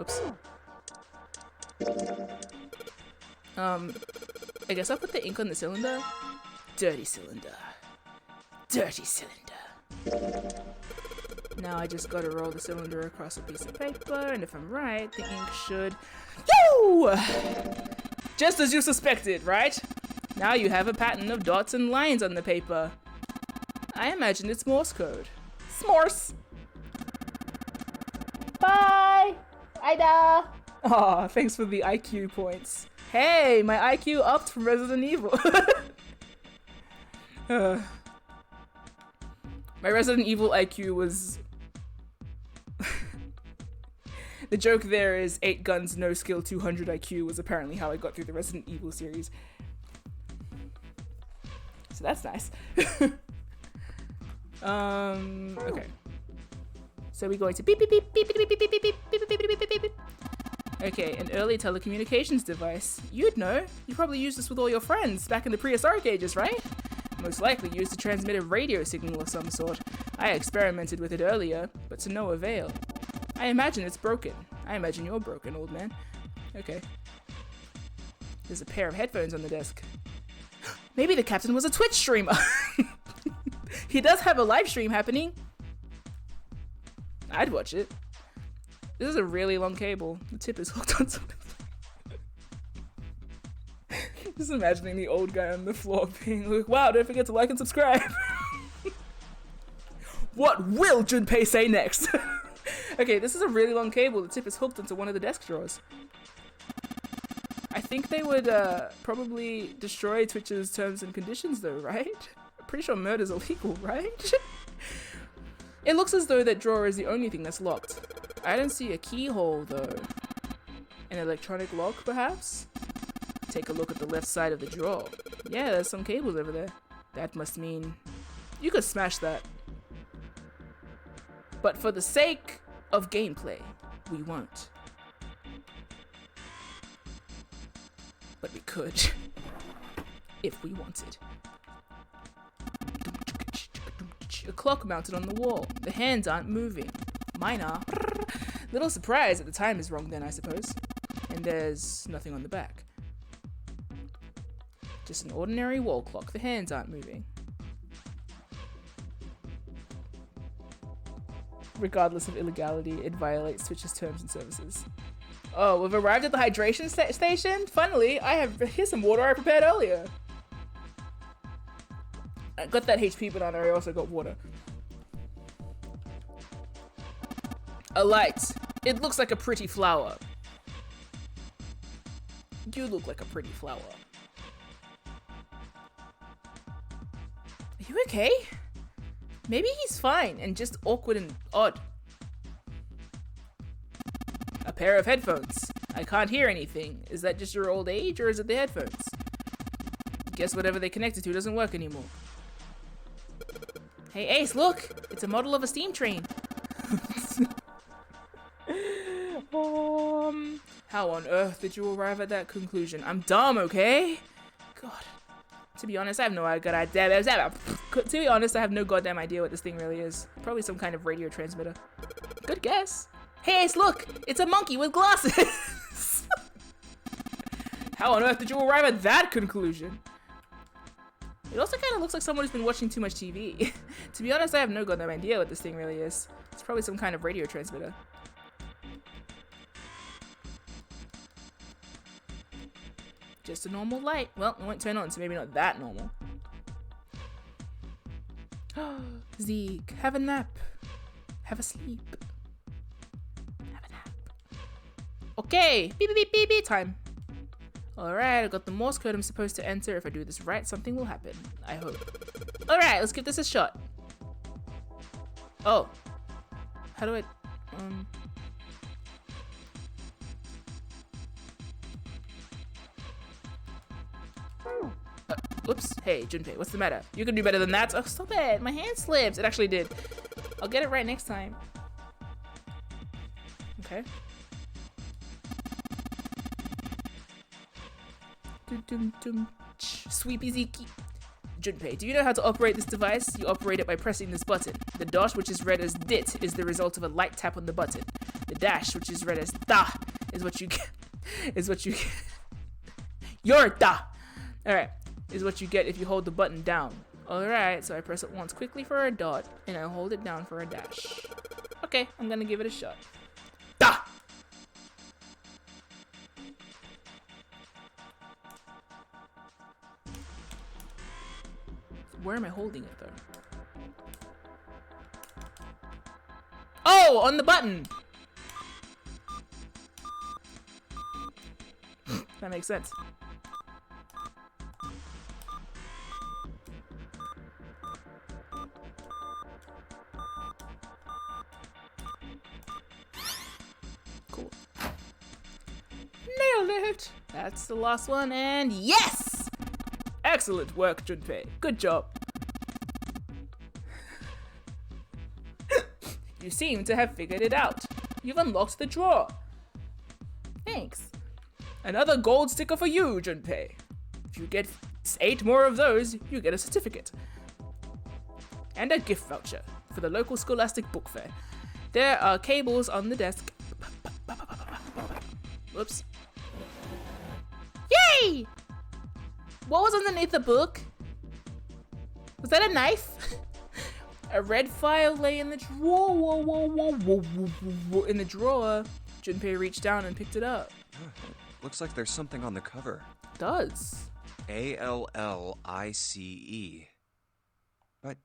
Oops. I guess I'll put the ink on the cylinder. Dirty cylinder. Dirty cylinder. Now I just gotta roll the cylinder across a piece of paper, and if I'm right, the ink should... Yo! Just as you suspected, right? Now you have a pattern of dots and lines on the paper. I imagine it's Morse code. S'mores! Bye! Ida! Aw, thanks for the IQ points. Hey, my IQ upped from Resident Evil. My Resident Evil IQ was... The joke there is 8 guns, no skill, 200 IQ was apparently how I got through the Resident Evil series. So that's nice. Okay. So we're going to beep beep beep beep beep beep beep beep beep beep beep beep beep beep beep. Okay, an early telecommunications device. You'd know. You probably used this with all your friends back in the prehistoric ages, right? Most likely used to transmit a radio signal of some sort. I experimented with it earlier, but to no avail. I imagine it's broken. I imagine you're broken, old man. Okay. There's a pair of headphones on the desk. Maybe the captain was a Twitch streamer. He does have a live stream happening. I'd watch it. This is a really long cable. The tip is hooked on something. Just imagining the old guy on the floor being like, wow, don't forget to like and subscribe. What will Junpei say next? Okay, this is a really long cable. The tip is hooked into one of the desk drawers. I think they would probably destroy Twitch's terms and conditions though, right? I'm pretty sure murder's illegal, right? It looks as though that drawer is the only thing that's locked. I don't see a keyhole though. An electronic lock, perhaps? Take a look at the left side of the drawer. Yeah, there's some cables over there. That must mean you could smash that. But for the sake of gameplay, we won't. But we could, if we wanted. A clock mounted on the wall. The hands aren't moving. Mine are. Little surprise that the time is wrong then, I suppose. And there's nothing on the back. Just an ordinary wall clock. The hands aren't moving. Regardless of illegality, it violates Twitch's terms and services. Oh, we've arrived at the hydration station? Funnily, here's some water I prepared earlier. I got that HP banana, I also got water. A light. It looks like a pretty flower. You look like a pretty flower. Are you okay? Maybe he's fine and just awkward and odd. A pair of headphones. I can't hear anything. Is that just your old age or is it the headphones? Guess whatever they connected to doesn't work anymore. Hey Ace, look! It's a model of a steam train. How on earth did you arrive at that conclusion? I'm dumb, okay? God. To be honest, I have no idea. To be honest, I have no goddamn idea what this thing really is. Probably some kind of radio transmitter. Good guess. Hey Ace, look! It's a monkey with glasses! How on earth did you arrive at that conclusion? It also kind of looks like someone who's been watching too much TV. To be honest, I have no goddamn idea what this thing really is. It's probably some kind of radio transmitter. Just a normal light. Well, it won't turn on, so maybe not that normal. Zeke, have a nap. Have a sleep. Have a nap. Okay, beep beep beep beep beep time. Alright, I got the Morse code I'm supposed to enter. If I do this right, something will happen. I hope. Alright, let's give this a shot. Oh. How do I... Oops. Hey, Junpei, what's the matter? You can do better than that. Oh, stop it. My hand slipped. It actually did. I'll get it right next time. Okay. Sweepy Zeke. Junpei, do you know how to operate this device? You operate it by pressing this button. The dot, which is read as DIT, is the result of a light tap on the button. The dash, which is read as DA, is what you get. You're DA. Alright. Is what you get if you hold the button down. Alright, so I press it once quickly for a dot, and I hold it down for a dash. Okay, I'm gonna give it a shot. Da! Where am I holding it, though? Oh, on the button! That makes sense. Cool. Nailed it! That's the last one, and yes! Excellent work, Junpei. Good job. You seem to have figured it out. You've unlocked the drawer. Thanks. Another gold sticker for you, Junpei. If you get 8 more of those, you get a certificate. And a gift voucher for the local Scholastic Book Fair. There are cables on the desk. Whoops. Yay! What was underneath the book? Was that a knife? A red file lay in the drawer. In the drawer. Junpei reached down and picked it up. Looks like there's something on the cover. It does. A-L-L-I-C-E. But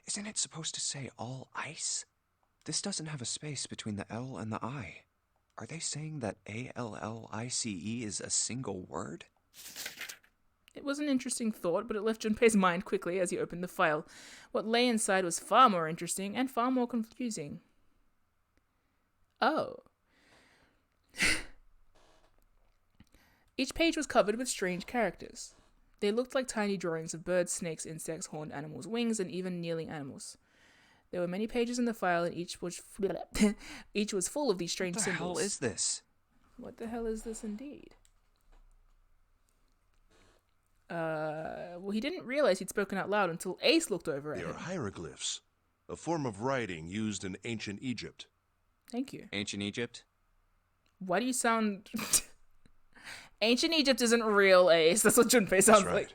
isn't it supposed to say all ice? This doesn't have a space between the L and the I. Are they saying that A-L-L-I-C-E is a single word? It was an interesting thought, but it left Junpei's mind quickly as he opened the file. What lay inside was far more interesting and far more confusing. Oh. Each page was covered with strange characters. They looked like tiny drawings of birds, snakes, insects, horned animals, wings, and even kneeling animals. There were many pages in the file, and each was full of these strange symbols. What the hell is this? What the hell is this indeed? Well, he didn't realize he'd spoken out loud until Ace looked over at They him. are hieroglyphs, a form of writing used in ancient Egypt. Thank you. Ancient Egypt? Why do you sound... Ancient Egypt isn't real, Ace. That's what Junpei sounds right.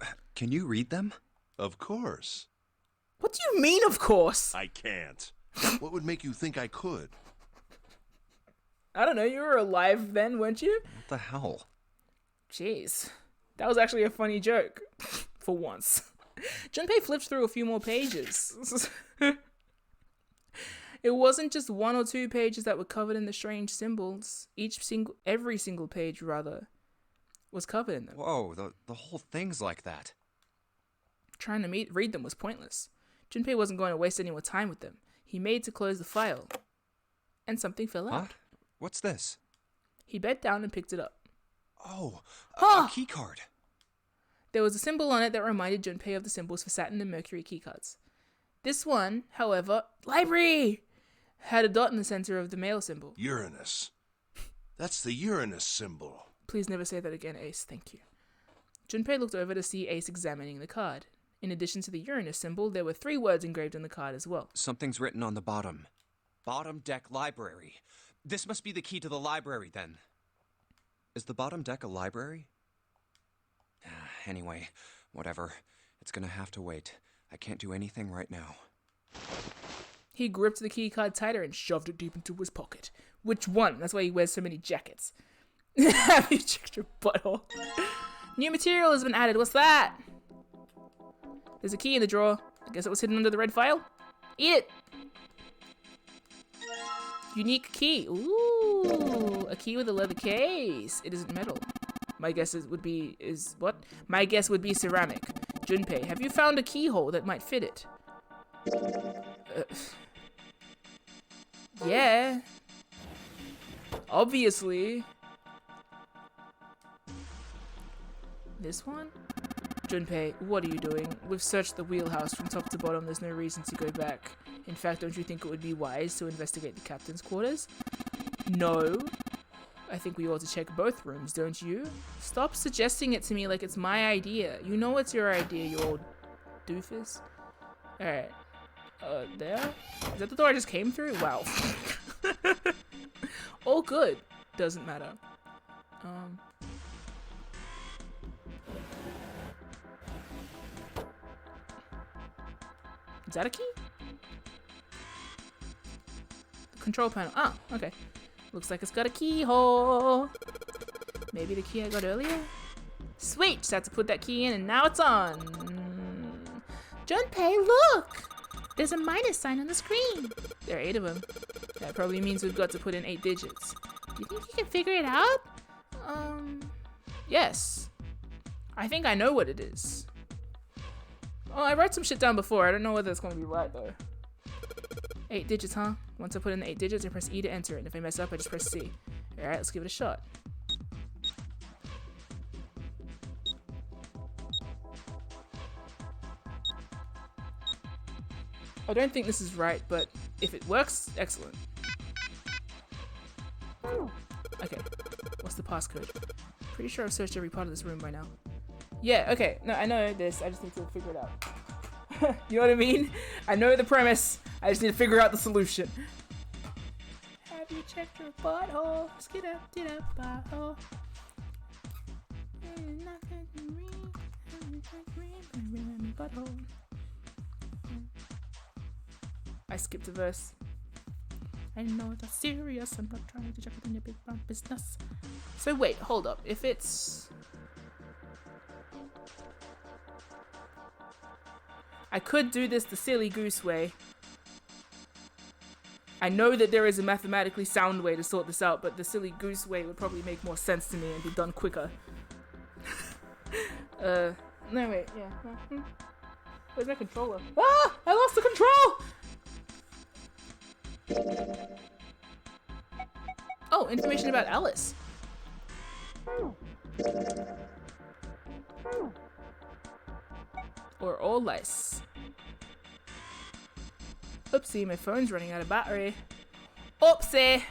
like. Can you read them? Of course. What do you mean, of course? I can't. What would make you think I could? I don't know. You were alive then, weren't you? What the hell? Jeez. That was actually a funny joke. For once. Junpei flipped through a few more pages. It wasn't just 1 or 2 pages that were covered in the strange symbols. Every single page, rather, was covered in them. Whoa, the whole thing's like that. Trying to read them was pointless. Junpei wasn't going to waste any more time with them. He made to close the file. And something fell out. Huh? What's this? He bent down and picked it up. Oh, a key card. There was a symbol on it that reminded Junpei of the symbols for Saturn and Mercury keycards. This one, however, library, had a dot in the center of the male symbol. Uranus. That's the Uranus symbol. Please never say that again, Ace. Thank you. Junpei looked over to see Ace examining the card. In addition to the Uranus symbol, there were 3 words engraved on the card as well. Something's written on the bottom. Bottom deck library. This must be the key to the library, then. Is the bottom deck a library? Anyway, whatever. It's gonna have to wait. I can't do anything right now. He gripped the key card tighter and shoved it deep into his pocket. Which one? That's why he wears so many jackets. Have you checked your butthole? New material has been added. What's that? There's a key in the drawer. I guess it was hidden under the red file. Eat it! Unique key. Ooh, a key with a leather case. It isn't metal. My guess would be ceramic. Junpei, have you found a keyhole that might fit it? Yeah. Obviously. This one? Junpei, what are you doing? We've searched the wheelhouse from top to bottom. There's no reason to go back. In fact, don't you think it would be wise to investigate the captain's quarters? No. I think we ought to check both rooms, don't you? Stop suggesting it to me like it's my idea. You know it's your idea, you old doofus. Alright. There? Is that the door I just came through? Wow. All good. Doesn't matter. Is that a key? The control panel. Ah, okay. Looks like it's got a keyhole. Maybe the key I got earlier? Sweet! Just had to put that key in and now it's on. Junpei, look! There's a minus sign on the screen. There are 8 of them. That probably means we've got to put in 8 digits. Do you think you can figure it out? Yes. I think I know what it is. Oh, I wrote some shit down before. I don't know whether it's gonna be right though. 8 digits, huh? Once I put in the 8 digits, I press E to enter it. And if I mess up, I just press C. Alright, let's give it a shot. I don't think this is right, but if it works, excellent. Okay, what's the passcode? Pretty sure I've searched every part of this room by now. Yeah, okay, no, I know this, I just need to figure it out. You know what I mean? I know the premise, I just need to figure out the solution. Have you checked your butthole? Skid up, did up, butthole. Butthole. I skipped a verse. I know that's serious. I'm not trying to check it in your big brown business. So wait, hold up. If it's I could do this the silly goose way. I know that there is a mathematically sound way to sort this out, but the silly goose way would probably make more sense to me and be done quicker. No, wait, yeah. Where's my controller? Ah! I lost the control! Oh, information about Alice. Or all lice. Oopsie, my phone's running out of battery. Oopsie!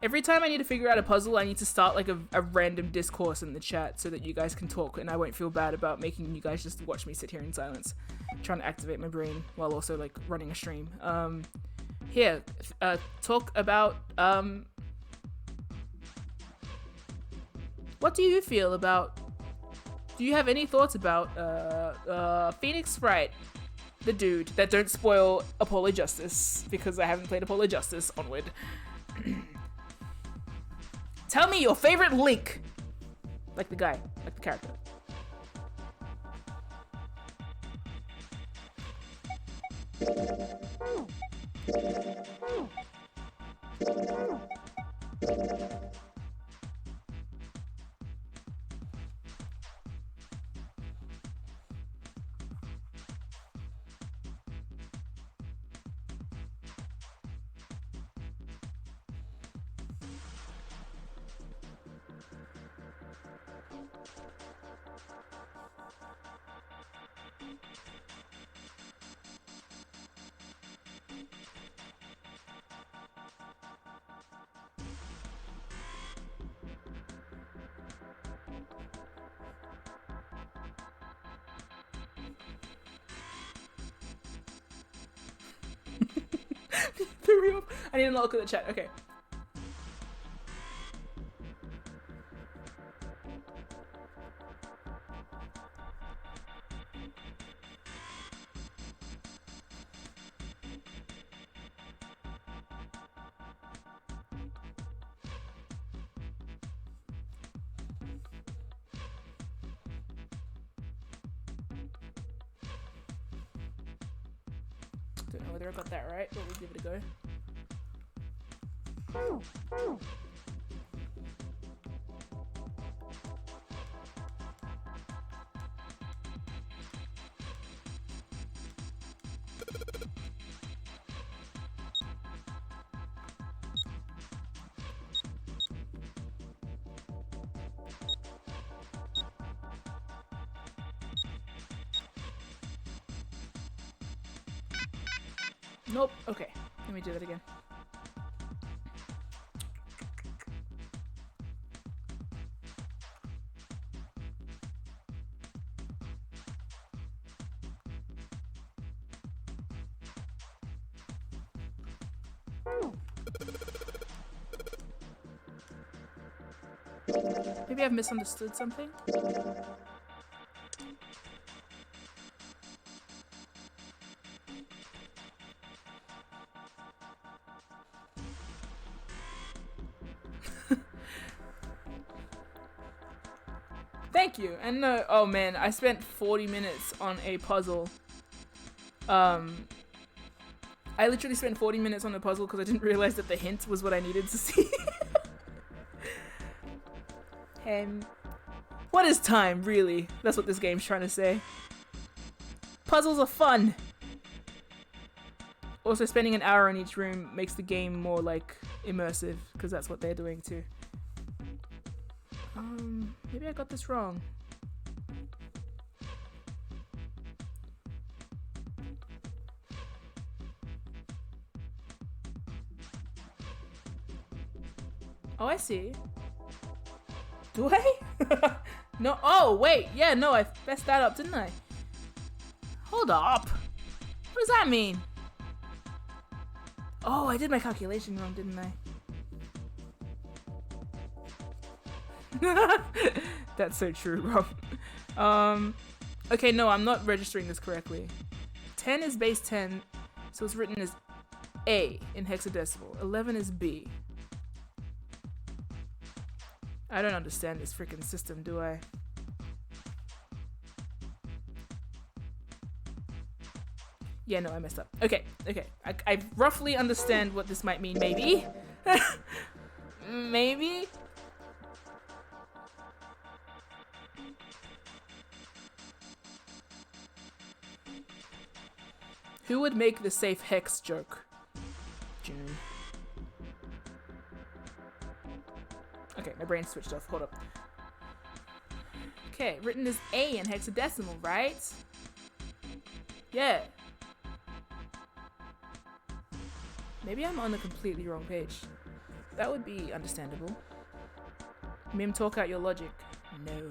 Every time I need to figure out a puzzle, I need to start like a random discourse in the chat so that you guys can talk and I won't feel bad about making you guys just watch me sit here in silence. Trying to activate my brain while also like running a stream. Here, talk about, what do you feel about, do you have any thoughts about, Phoenix Sprite? The dude that don't spoil Apollo Justice because I haven't played Apollo Justice. Onward. Tell me your favorite Link. Like the guy, like the character. I need to look at the chat. Okay. Don't know whether I got that right, but we'll give it a go. Nope. Okay. Let me do that again. Maybe I've misunderstood something? Thank you. And oh man, I spent 40 minutes on a puzzle. I literally spent 40 minutes on a puzzle because I didn't realize that the hint was what I needed to see. What is time, really? That's what this game's trying to say. Puzzles are fun! Also, spending an hour in each room makes the game more, like, immersive, because that's what they're doing too. Maybe I got this wrong. Oh, I see. Do I? No. Oh, wait. Yeah, no, I messed that up, didn't I? Hold up. What does that mean? Oh, I did my calculation wrong, didn't I? That's so true, Rob. Okay, no, I'm not registering this correctly. 10 is base 10, so it's written as A in hexadecimal. 11 is B. I don't understand this freaking system, do I? Yeah, no, I messed up. Okay. I roughly understand what this might mean, maybe. Maybe? Who would make the safe hex joke? June. Okay, my brain switched off. Hold up. Okay, written as A in hexadecimal, right? Yeah. Maybe I'm on the completely wrong page. That would be understandable. MIM, talk out your logic. No.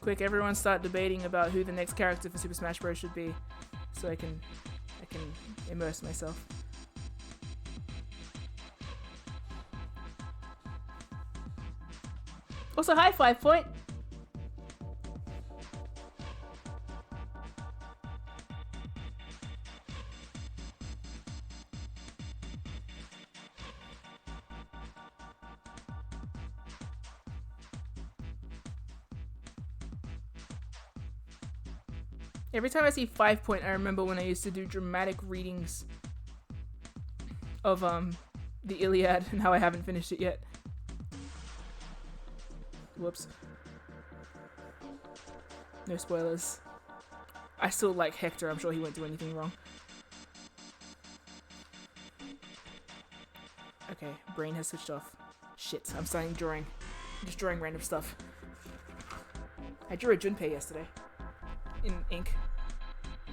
Quick, everyone start debating about who the next character for Super Smash Bros. Should be, so I can immerse myself. Also, hi 5 Point. Every time I see 5 Point, I remember when I used to do dramatic readings of the Iliad and how I haven't finished it yet. Whoops. No spoilers. I still like Hector. I'm sure he won't do anything wrong. Okay, brain has switched off. Shit, I'm starting drawing. I'm just drawing random stuff. I drew a Junpei yesterday. In ink.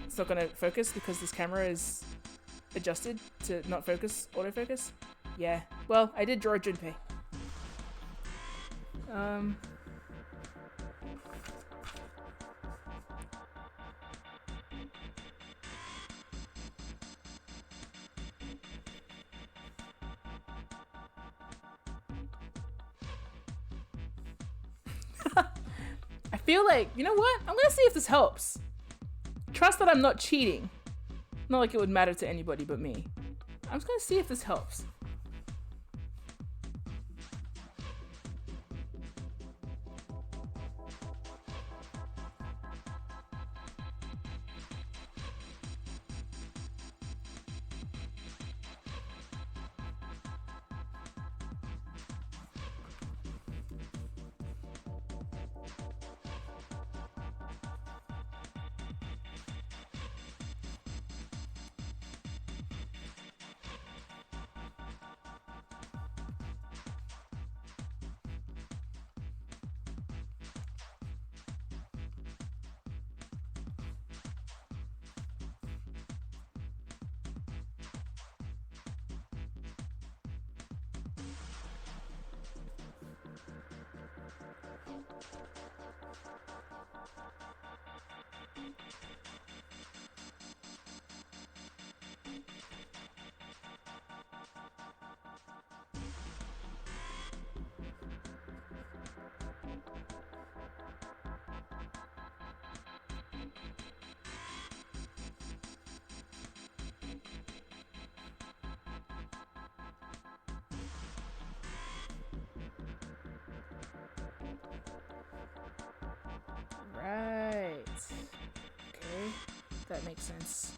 It's not gonna focus because this camera is adjusted to not focus, autofocus. Yeah, well, I did draw a Junpei. I feel like, you know what? I'm gonna see if this helps. Trust that I'm not cheating. Not like it would matter to anybody but me. I'm just gonna see if this helps. Right. Okay, that makes sense.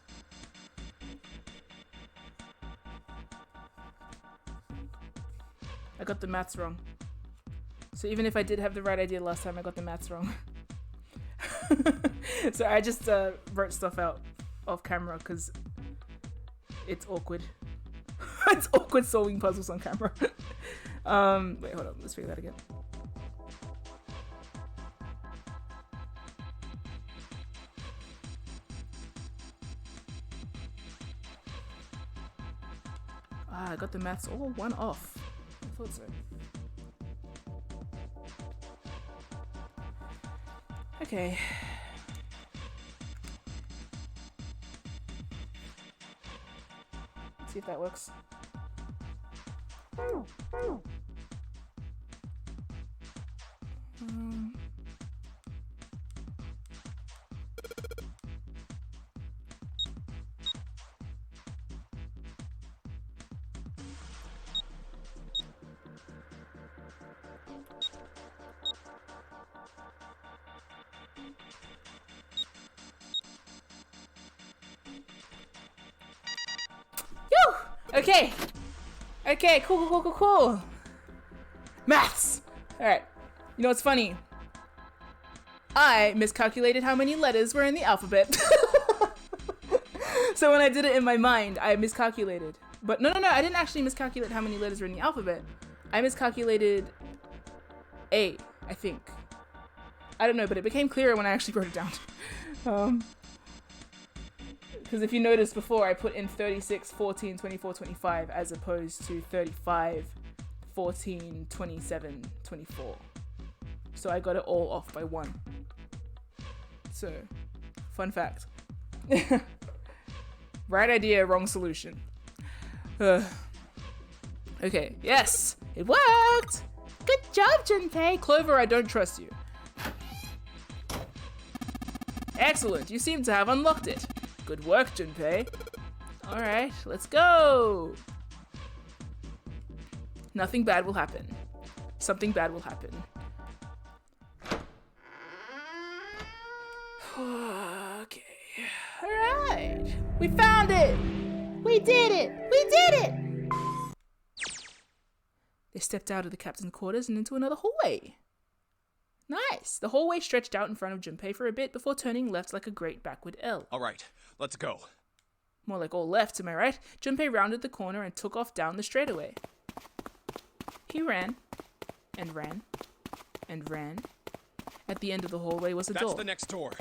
I got the maths wrong. So even if I did have the right idea last time, I got the maths wrong. So I just wrote stuff out off camera because it's awkward. It's awkward solving puzzles on camera. Wait, hold on. Let's figure that again. I got the maths all one off. I thought so. Okay. Let's see if that works. Okay. Okay, cool. Maths! Alright. You know what's funny? I miscalculated how many letters were in the alphabet. So when I did it in my mind, I miscalculated. But no, I didn't actually miscalculate how many letters were in the alphabet. I miscalculated A, I think. I don't know, but it became clearer when I actually wrote it down. Because if you noticed before, I put in 36, 14, 24, 25 as opposed to 35, 14, 27, 24. So I got it all off by 1. So, fun fact. Right idea, wrong solution. Okay, yes, it worked! Good job, Junpei! Clover, I don't trust you. Excellent, you seem to have unlocked it. Good work, Junpei. Alright, let's go! Nothing bad will happen. Something bad will happen. Okay. Alright. We found it! We did it! We did it! They stepped out of the captain's quarters and into another hallway. Nice. The hallway stretched out in front of Junpei for a bit before turning left like a great backward L. All right, let's go. More like all left, am I right? Junpei rounded the corner and took off down the straightaway. He ran, and ran, and ran. At the end of the hallway was a door. That's the next door.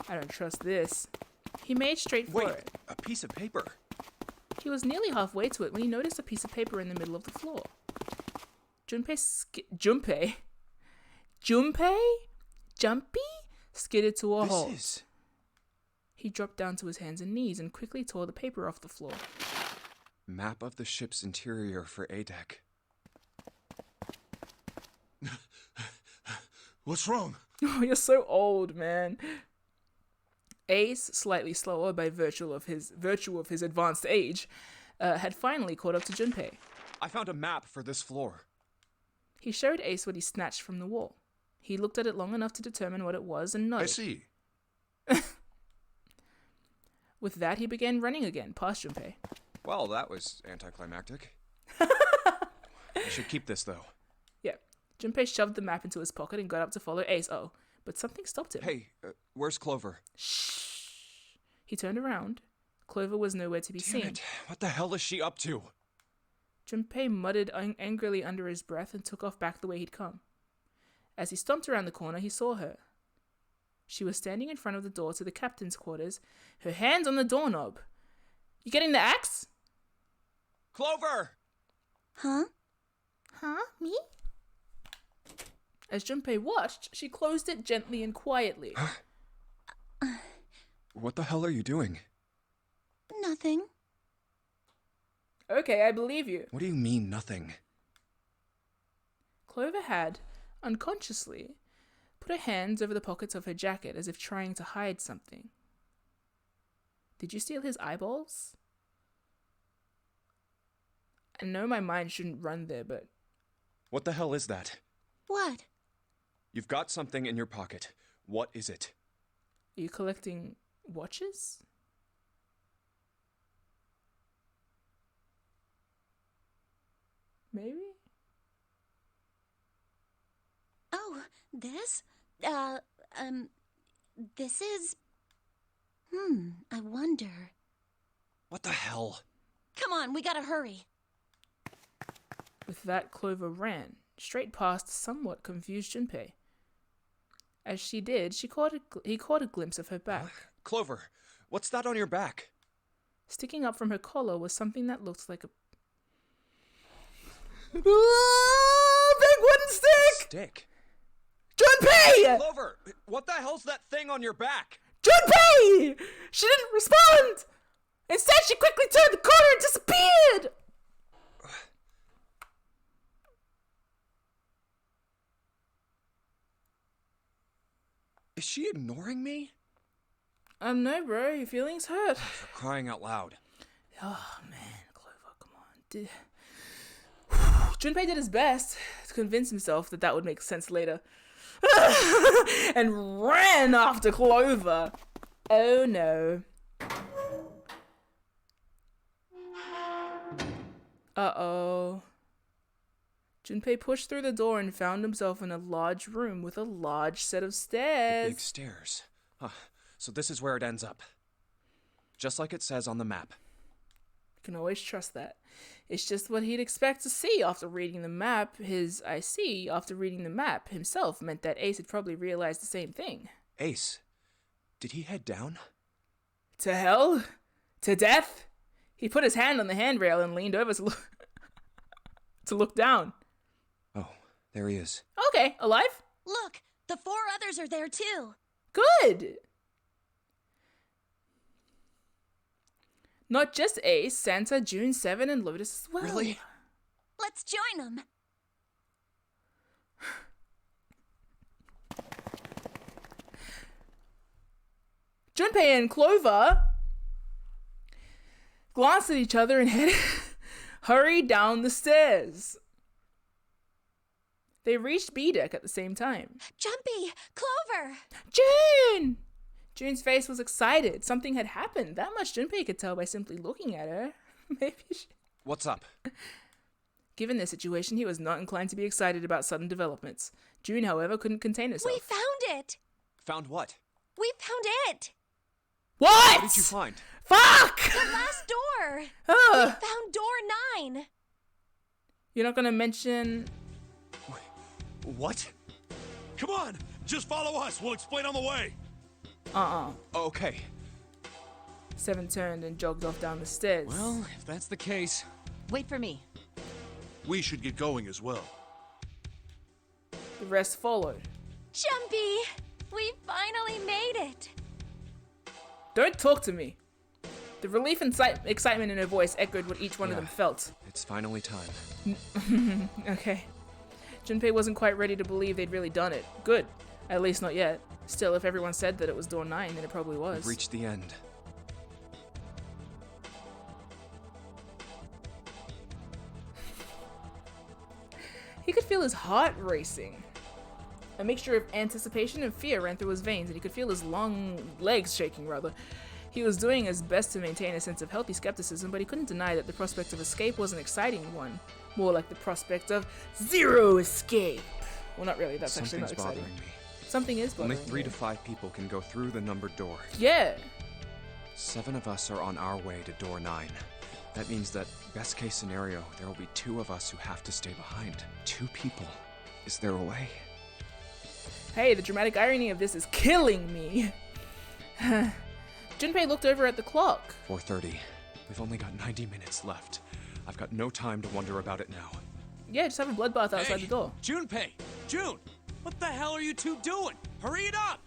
I don't trust this. He made straight for it. A piece of paper. He was nearly halfway to it when he noticed a piece of paper in the middle of the floor. Junpei skidded to a halt. He dropped down to his hands and knees and quickly tore the paper off the floor. Map of the ship's interior for A-Deck. What's wrong? Oh, you're so old, man. Ace, slightly slower by virtue of his advanced age, had finally caught up to Junpei. I found a map for this floor. He showed Ace what he snatched from the wall. He looked at it long enough to determine what it was and nodded. I see. With that, he began running again, past Junpei. Well, that was anticlimactic. I should keep this, though. Yeah. Junpei shoved the map into his pocket and got up to follow Ace. Oh, but something stopped him. Hey, where's Clover? Shh. He turned around. Clover was nowhere to be Damn seen. it. What the hell is she up to? Junpei muttered angrily under his breath and took off back the way he'd come. As he stomped around the corner, he saw her. She was standing in front of the door to the captain's quarters, her hands on the doorknob. You getting the axe? Clover! Huh? Huh? Me? As Junpei watched, she closed it gently and quietly. What the hell are you doing? Nothing. Okay, I believe you. What do you mean, nothing? Clover had, unconsciously, put her hands over the pockets of her jacket as if trying to hide something. Did you steal his eyeballs? I know my mind shouldn't run there, but... What the hell is that? What? You've got something in your pocket. What is it? Are you collecting watches? Maybe? Oh, this? This is... I wonder. What the hell? Come on, we gotta hurry. With that, Clover ran, straight past somewhat confused Junpei. As she did, he caught a glimpse of her back. Clover, what's that on your back? Sticking up from her collar was something that looked like a... Big wooden stick! Stick? Junpei! Clover, what the hell's that thing on your back? Junpei! She didn't respond! Instead, she quickly turned the corner and disappeared! Is she ignoring me? No, bro. Your feelings hurt. For crying out loud. Oh, man. Clover, come on. Junpei did his best to convince himself that would make sense later. And ran after Clover. Oh, no. Uh-oh. Junpei pushed through the door and found himself in a large room with a large set of stairs. The big stairs. So this is where it ends up. Just like it says on the map. You can always trust that. It's just what he'd expect to see after reading the map. His "I see" after reading the map himself meant that Ace had probably realized the same thing. Ace, did he head down? To hell? To death? He put his hand on the handrail and leaned over to look down. Oh, there he is. Okay, alive? Look, the 4 others are there too. Good! Not just Ace, Santa, June, Seven, and Lotus as well. Really? Let's join them. Junpei and Clover glanced at each other and hurried down the stairs. They reached B deck at the same time. Junpei! Clover! June! June's face was excited. Something had happened. That much Junpei could tell by simply looking at her. Maybe she... What's up? Given their situation, he was not inclined to be excited about sudden developments. June, however, couldn't contain herself. We found it! Found what? We found it! What? What did you find? Fuck! The last door! We found door 9! You're not gonna mention... Wait, what? Come on! Just follow us. We'll explain on the way. Okay. Seven turned and jogged off down the stairs. Well, if that's the case... Wait for me. We should get going as well. The rest followed. Junpei! We finally made it! Don't talk to me. The relief and excitement in her voice echoed what each one of them felt. It's finally time. Okay. Junpei wasn't quite ready to believe they'd really done it. Good. At least not yet. Still, if everyone said that it was door 9, then it probably was. We've reached the end. He could feel his heart racing. A mixture of anticipation and fear ran through his veins, and he could feel his long legs shaking, rather. He was doing his best to maintain a sense of healthy skepticism, but he couldn't deny that the prospect of escape was an exciting one. More like the prospect of zero escape. Well, not really. That's actually not exciting. Bothering me. Something is bothering Only 3 you. to 5 people can go through the numbered door. Yeah. 7 of us are on our way to door 9. That means that, best case scenario, there will be 2 of us who have to stay behind. 2 people. Is there a way? Hey, the dramatic irony of this is killing me. Junpei looked over at the clock. 4:30. We've only got 90 minutes left. I've got no time to wonder about it now. Yeah, just have a bloodbath outside the door. Junpei! June! What the hell are you two doing? Hurry it up!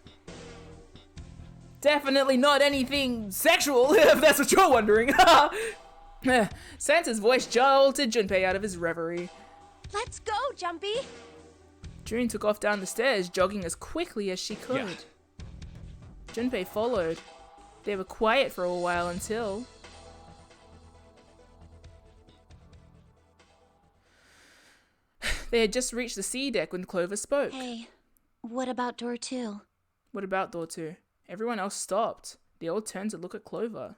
Definitely not anything sexual, if that's what you're wondering. Santa's voice jolted Junpei out of his reverie. Let's go, Junpei! June took off down the stairs, jogging as quickly as she could. Yeah. Junpei followed. They were quiet for a while until... They had just reached the C deck when Clover spoke. Hey, what about door 2? What about door 2? Everyone else stopped. They all turned to look at Clover.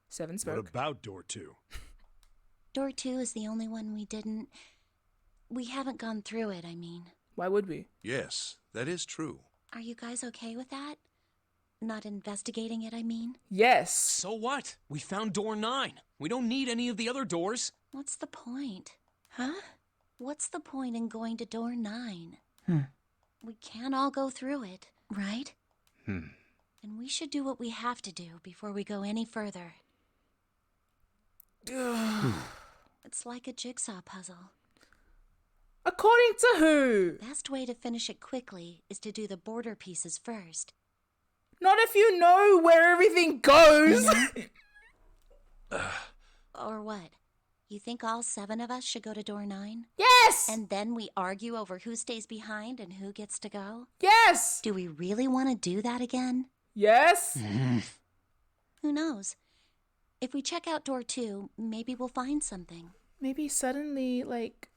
Seven spoke. What about door 2? Door 2 is the only one we haven't gone through it, I mean. Why would we? Yes, that is true. Are you guys okay with that? Not investigating it, I mean? Yes. So what? We found door 9. We don't need any of the other doors. What's the point? Huh? What's the point in going to door 9? We can't all go through it, right? And we should do what we have to do before we go any further. It's like a jigsaw puzzle. According to who? Best way to finish it quickly is to do the border pieces first. Not if you know where everything goes. Or what? You think all 7 of us should go to door 9? Yes! And then we argue over who stays behind and who gets to go? Yes! Do we really want to do that again? Yes? Who knows? If we check out door 2, maybe we'll find something. Maybe suddenly, like,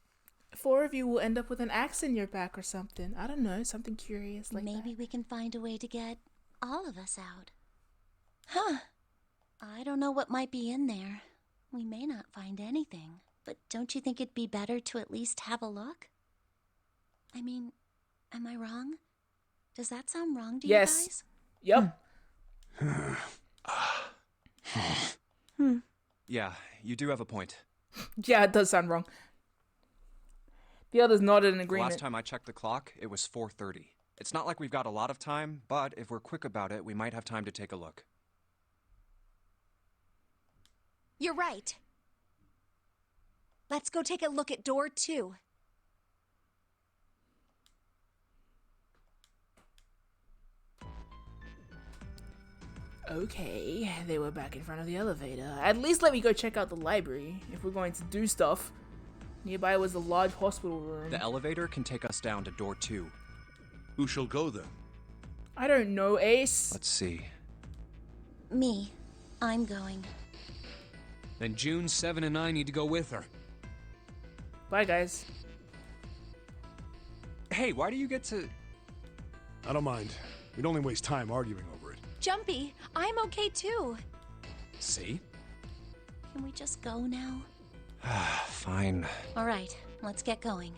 4 of you will end up with an axe in your back or something. I don't know, something curious like Maybe that. we can find a way to get all of us out. Huh. I don't know what might be in there. We may not find anything. But don't you think it'd be better to at least have a look? I mean, am I wrong? Does that sound wrong to you guys? Yep. Yeah, you do have a point. Yeah, it does sound wrong. The others nodded in The agreement. last time I checked the clock, it was 4:30. It's not like we've got a lot of time, but if we're quick about it, we might have time to take a look. You're right. Let's go take a look at door 2. Okay, they were back in front of the elevator. At least let me go check out the library if we're going to do stuff. Nearby was the large hospital room. The elevator can take us down to door 2. Who shall go then? I don't know, Ace. Let's see. Me. I'm going. Then June, 7, and I need to go with her. Bye, guys. Hey, why do you get to... I don't mind. We'd only waste time arguing over it. Jumpy, I'm okay too. See? Can we just go now? Fine. All right, let's get going.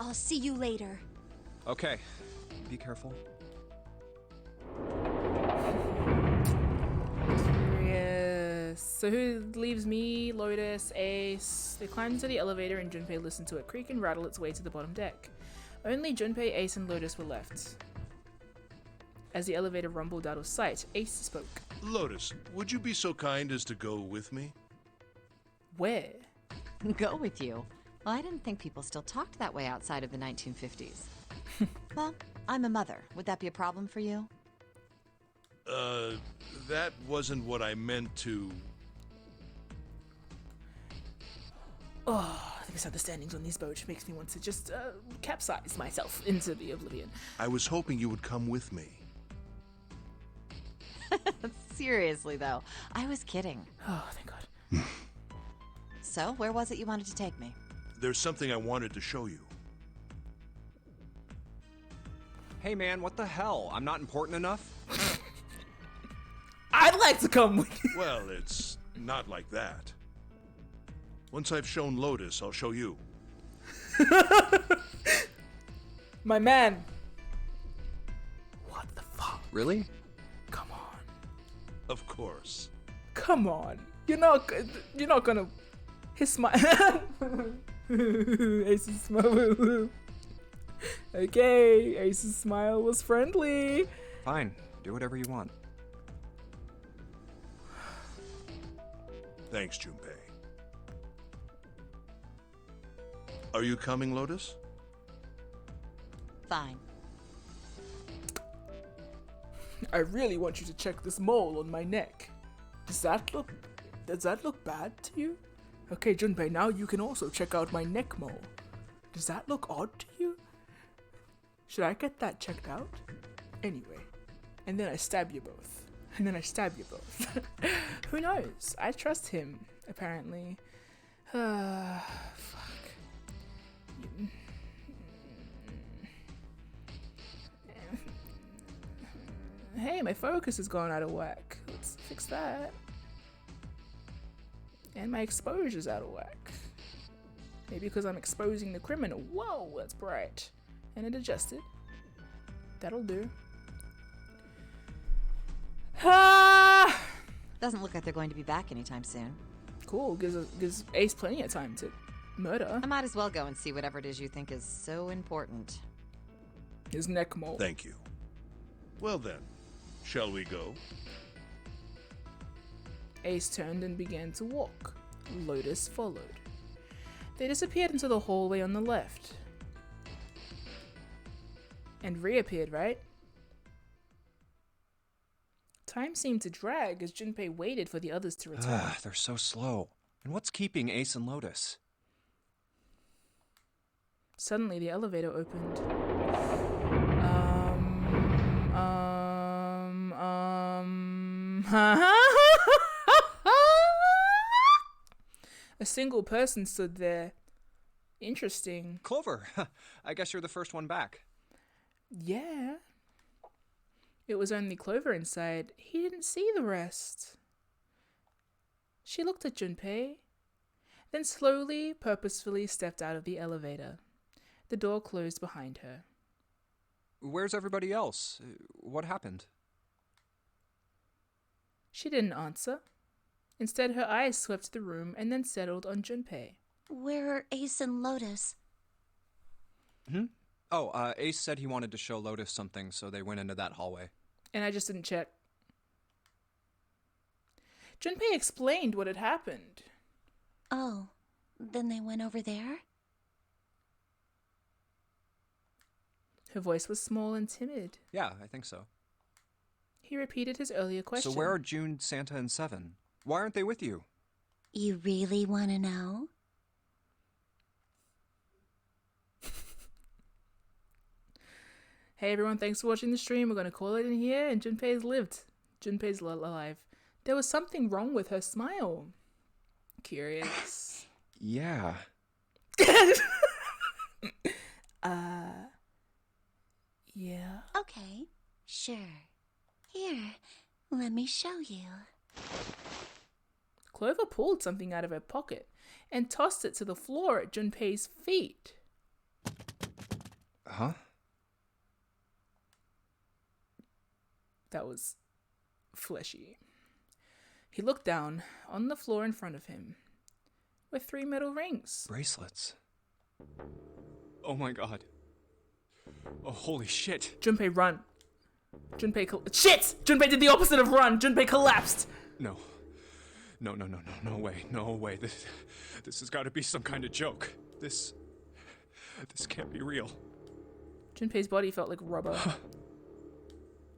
I'll see you later. Okay. Be careful. Yes. So who leaves me, Lotus, Ace? They climbed into the elevator and Junpei listened to it creak and rattle its way to the bottom deck. Only Junpei, Ace, and Lotus were left. As the elevator rumbled out of sight, Ace spoke. Lotus, would you be so kind as to go with me? Where? Go with you? Well, I didn't think people still talked that way outside of the 1950s. Well, I'm a mother. Would that be a problem for you? That wasn't what I meant to... Oh, the misunderstandings on these boats makes me want to just capsize myself into the oblivion. I was hoping you would come with me. Seriously, though. I was kidding. Oh, thank God. So, where was it you wanted to take me? There's something I wanted to show you. Hey man, what the hell? I'm not important enough? I'd like to come with you. Well, it's not like that. Once I've shown Lotus, I'll show you. My man. What the fuck? Really? Come on. Of course. Come on. You're not gonna... His smile... Ace's smile... Okay, Ace's smile was friendly. Fine. Do whatever you want. Thanks, Junpei. Are you coming, Lotus? Fine. I really want you to check this mole on my neck. Does that look bad to you? Okay, Junpei, now you can also check out my neck mole. Does that look odd to you? Should I get that checked out? Anyway, and then I stab you both. And then I stab you both. Who knows? I trust him, apparently. Fuck. Hey, my focus has gone out of whack. Let's fix that. And my exposure's out of whack. Maybe because I'm exposing the criminal. Whoa, that's bright. And it adjusted. That'll do. Ah! Doesn't look like they're going to be back anytime soon. Cool, gives Ace plenty of time to murder. I might as well go and see whatever it is you think is so important. His neck mole. Thank you. Well then, shall we go? Ace turned and began to walk. Lotus followed. They disappeared into the hallway on the left. And reappeared, right? Time seemed to drag as Junpei waited for the others to return. They're so slow. And what's keeping Ace and Lotus? Suddenly, the elevator opened. A single person stood there. Interesting. Clover. I guess you're the first one back. Yeah. It was only Clover inside. He didn't see the rest. She looked at Junpei, then slowly, purposefully stepped out of the elevator. The door closed behind her. Where's everybody else? What happened? She didn't answer. Instead, her eyes swept the room and then settled on Junpei. Where are Ace and Lotus? Oh, Ace said he wanted to show Lotus something, so they went into that hallway. And I just didn't check. Junpei explained what had happened. Oh, then they went over there? Her voice was small and timid. Yeah, I think so. He repeated his earlier question. So where are June, Santa, and Seven? Why aren't they with you? You really want to know? Hey everyone, thanks for watching the stream. We're going to call it in here, and Junpei's lived. Junpei's alive. There was something wrong with her smile. Curious. Yeah. Yeah. Okay, sure. Here, let me show you. Clover pulled something out of her pocket and tossed it to the floor at Junpei's feet. Huh? That was fleshy. He looked down. On the floor in front of him were 3 metal rings. Bracelets. Oh my god. Oh, holy shit. Junpei, run. Shit! Junpei did the opposite of run. Junpei collapsed. No. No way. No way. This has got to be some kind of joke. This can't be real. Junpei's body felt like rubber.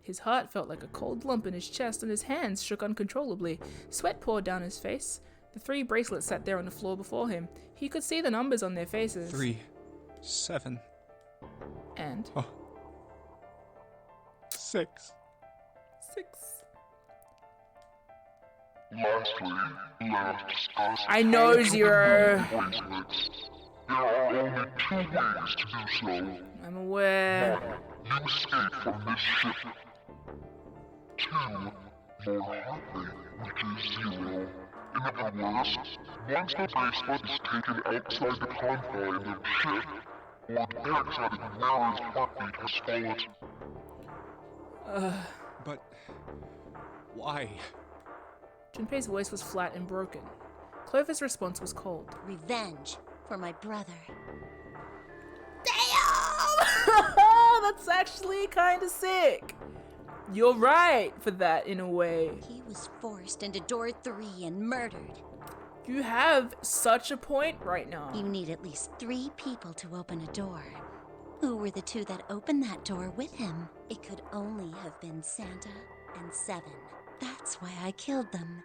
His heart felt like a cold lump in his chest, and his hands shook uncontrollably. Sweat poured down his face. The 3 bracelets sat there on the floor before him. He could see the numbers on their faces. 3, 7, and 6. Lastly, let us discuss I know, how to Zero. remove bracelets. There are only 2 ways to do so. I'm aware. 1. You escape from this ship. 2. Your heart rate reaches 0. In other words, once the bracelet is taken outside the confines of the ship, or the exit of Mara's heartbeat has fallen. But why? Junpei's voice was flat and broken. Clover's response was cold. Revenge for my brother. Damn! That's actually kind of sick. You're right for that in a way. He was forced into door 3 and murdered. You have such a point right now. You need at least 3 people to open a door. Who were the 2 that opened that door with him? It could only have been Santa and Seven. That's why I killed them.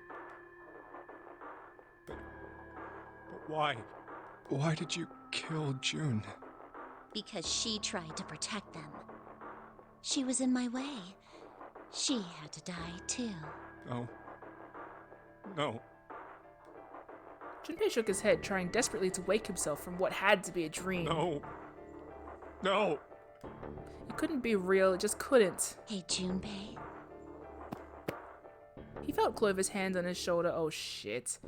But why? Why did you kill June? Because she tried to protect them. She was in my way. She had to die too. No. Junpei shook his head, trying desperately to wake himself from what had to be a dream. No. It couldn't be real, it just couldn't. Hey, Junpei. He felt Clover's hand on his shoulder. Oh, shit.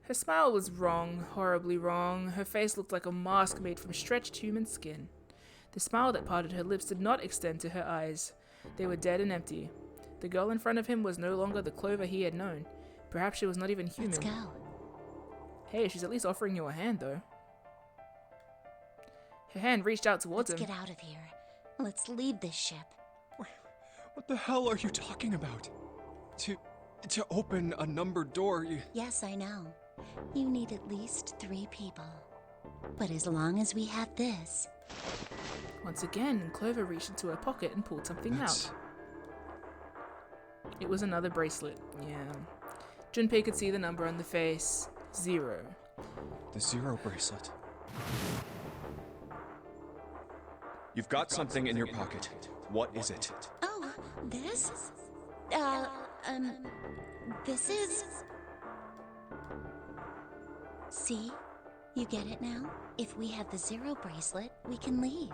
Her smile was wrong, horribly wrong. Her face looked like a mask made from stretched human skin. The smile that parted her lips did not extend to her eyes. They were dead and empty. The girl in front of him was no longer the Clover he had known. Perhaps she was not even human. Let's go. Hey, she's at least offering you a hand, though. Her hand reached out towards him. Let's get out of here. Let's leave this ship. Wait, what the hell are you talking about? To open a numbered door, Yes, I know. You need at least 3 people. But as long as we have this... Once again, Clover reached into her pocket and pulled something out. It was another bracelet, yeah. Junpei could see the number on the face. 0. The 0 bracelet. You've got something in your pocket. What is it? Oh, this? This is... See? You get it now? If we have the 0 bracelet, we can leave.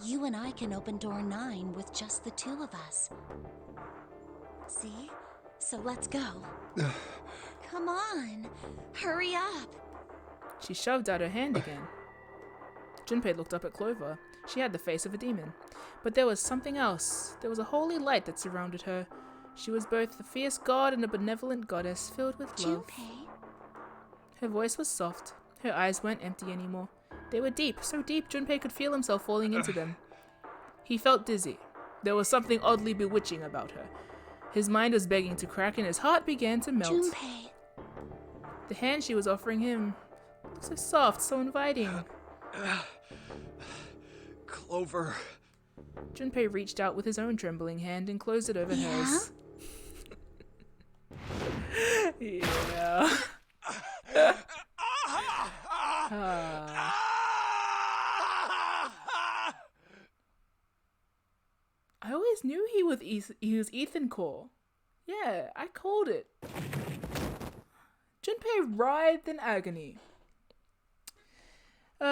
You and I can open door 9 with just the two of us. See? So let's go. Come on. Hurry up. She shoved out her hand again. Junpei looked up at Clover. She had the face of a demon. But there was something else. There was a holy light that surrounded her. She was both a fierce god and a benevolent goddess filled with love. Junpei. Her voice was soft. Her eyes weren't empty anymore. They were deep, so deep Junpei could feel himself falling into them. He felt dizzy. There was something oddly bewitching about her. His mind was begging to crack and his heart began to melt. Junpei. The hand she was offering him looked so soft, so inviting. Clover. Junpei reached out with his own trembling hand and closed it over hers. Yeah. I always knew he was Ethan Core. Yeah, I called it. Junpei writhed in agony.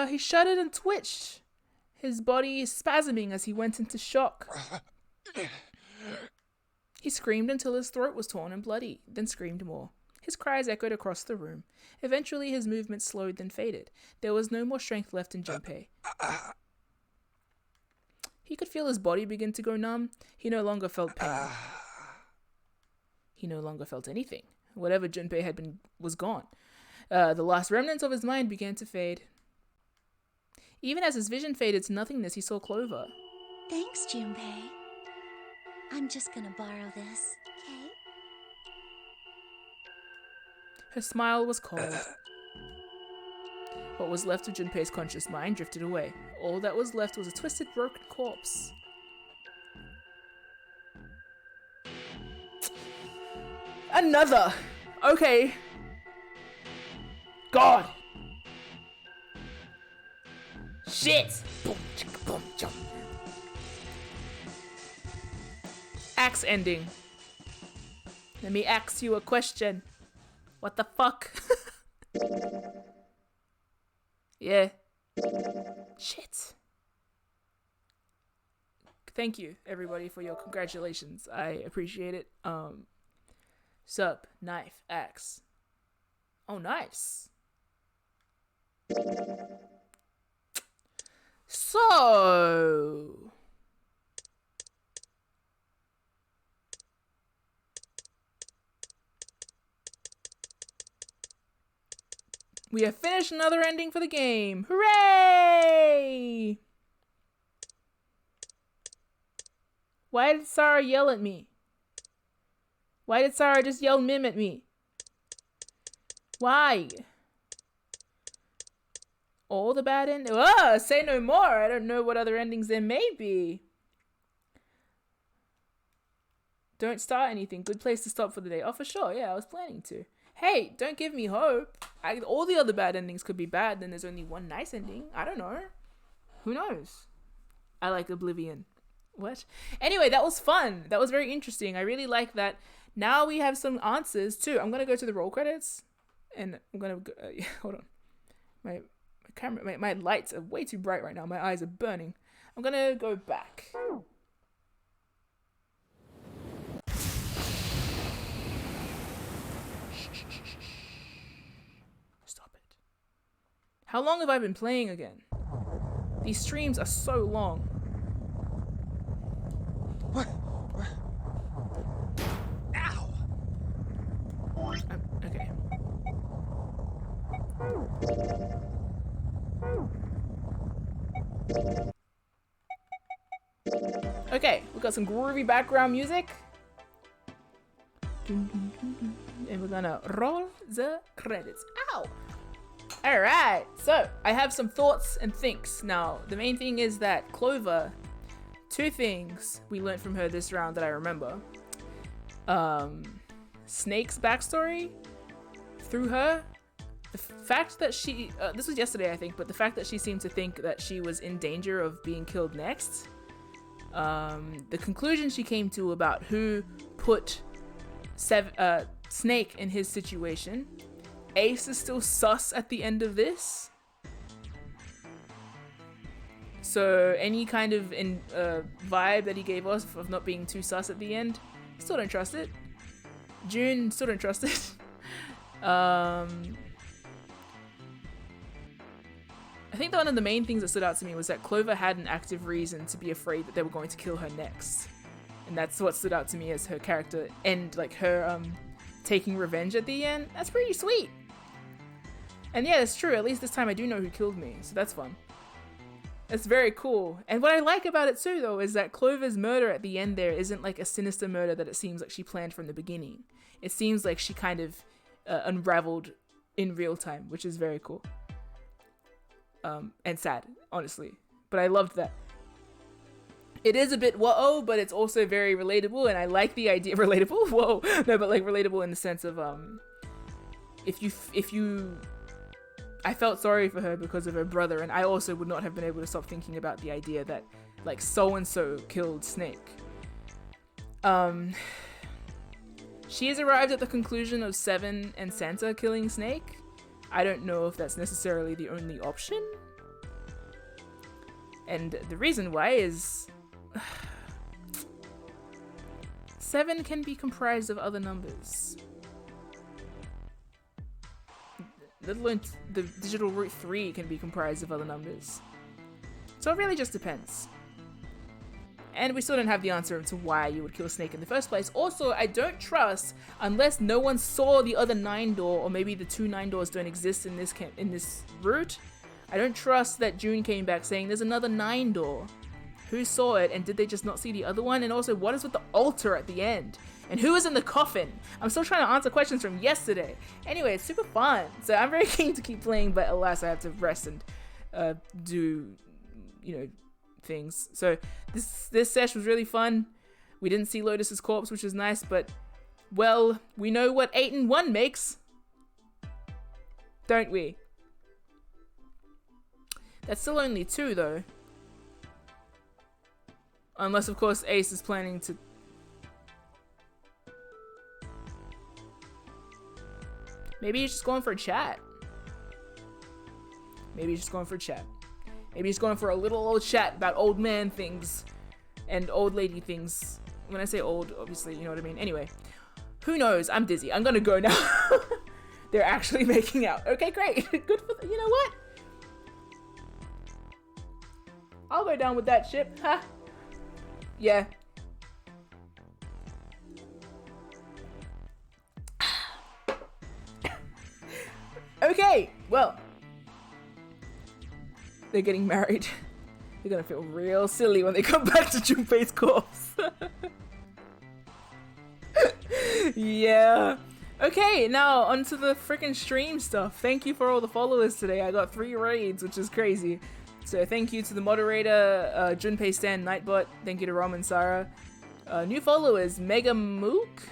He shuddered and twitched, his body spasming as he went into shock. He screamed until his throat was torn and bloody, then screamed more. His cries echoed across the room. Eventually his movements slowed then faded. There was no more strength left in Junpei. He could feel his body begin to go numb. He no longer felt pain. He no longer felt anything. Whatever Junpei had been was gone. The last remnants of his mind began to fade. Even as his vision faded to nothingness, he saw Clover. Thanks, Junpei. I'm just gonna borrow this, okay? Her smile was cold. What was left of Junpei's conscious mind drifted away. All that was left was a twisted, broken corpse. Another! Okay. God! Shit! Boom, chicka, boom, jump. Axe ending. Let me ask you a question. What the fuck? Yeah. Shit. Thank you, everybody, for your congratulations. I appreciate it. Sup, knife, axe. Oh, nice. So... we have finished another ending for the game. Hooray! Why did Sarah yell at me? Why did Sarah just yell MIM at me? Why? All the bad endings? Oh, say no more. I don't know what other endings there may be. Don't start anything. Good place to stop for the day. Oh, for sure. Yeah, I was planning to. Hey, don't give me hope. All the other bad endings could be bad, then there's only one nice ending. I don't know. Who knows? I like Oblivion. What? Anyway, that was fun. That was very interesting. I really like that. Now we have some answers too. I'm going to go to the roll credits. And I'm going to go... hold on. My camera... My lights are way too bright right now. My eyes are burning. I'm going to go back. How long have I been playing again? These streams are so long. What? Ow! Okay. Okay, we got some groovy background music. And we're gonna roll the credits. Ow! Alright, so I have some thoughts and thinks. Now, the main thing is that Clover, two things we learned from her this round that I remember. Snake's backstory through her. The fact that she, this was yesterday I think, but the fact that she seemed to think that she was in danger of being killed next. The conclusion she came to about who put Snake in his situation. Ace is still sus at the end of this. So any kind of vibe that he gave us of not being too sus at the end, still don't trust it. June, still don't trust it. I think that one of the main things that stood out to me was that Clover had an active reason to be afraid that they were going to kill her next. And that's what stood out to me as her character and like her taking revenge at the end. That's pretty sweet. And yeah, it's true. At least this time I do know who killed me, so that's fun. It's very cool. And what I like about it too, though, is that Clover's murder at the end there isn't like a sinister murder that it seems like she planned from the beginning. It seems like she kind of unraveled in real time, which is very cool. And sad, honestly. But I loved that. It is a bit whoa, but it's also very relatable, and I like the idea. Relatable? Whoa. No, but like relatable in the sense of if you I felt sorry for her because of her brother, and I also would not have been able to stop thinking about the idea that like so-and-so killed Snake. She has arrived at the conclusion of Seven and Santa killing Snake. I don't know if that's necessarily the only option. And the reason why is 7 can be comprised of other numbers. Let alone the digital root 3 can be comprised of other numbers. So it really just depends. And we still don't have the answer to why you would kill Snake in the first place. Also, I don't trust, unless no one saw the other 9 door, or maybe the 2 9 doors don't exist in this route. I don't trust that June came back saying there's another 9 door. Who saw it, and did they just not see the other one? And also, what is with the altar at the end? And who is in the coffin? I'm still trying to answer questions from yesterday. Anyway, it's super fun. So I'm very keen to keep playing, but alas, I have to rest and do, things. So this sesh was really fun. We didn't see Lotus's corpse, which is nice, but, well, we know what 8 and 1 makes. Don't we? That's still only 2, though. Unless, of course, Ace is planning to... Maybe he's just going for a chat. Maybe he's just going for a chat. Maybe he's going for a little old chat about old man things and old lady things. When I say old, obviously, you know what I mean. Anyway, who knows? I'm dizzy. I'm gonna go now. They're actually making out. Okay, great. Good for you know what? I'll go down with that ship. Ha. Yeah. Okay, well. They're getting married. They're gonna feel real silly when they come back to Junpei's corpse. Yeah. Okay, now onto the freaking stream stuff. Thank you for all the followers today. I got 3 raids, which is crazy. So thank you to the moderator, Junpei Stan Nightbot. Thank you to Rom and Sarah. New followers, Mega Mook,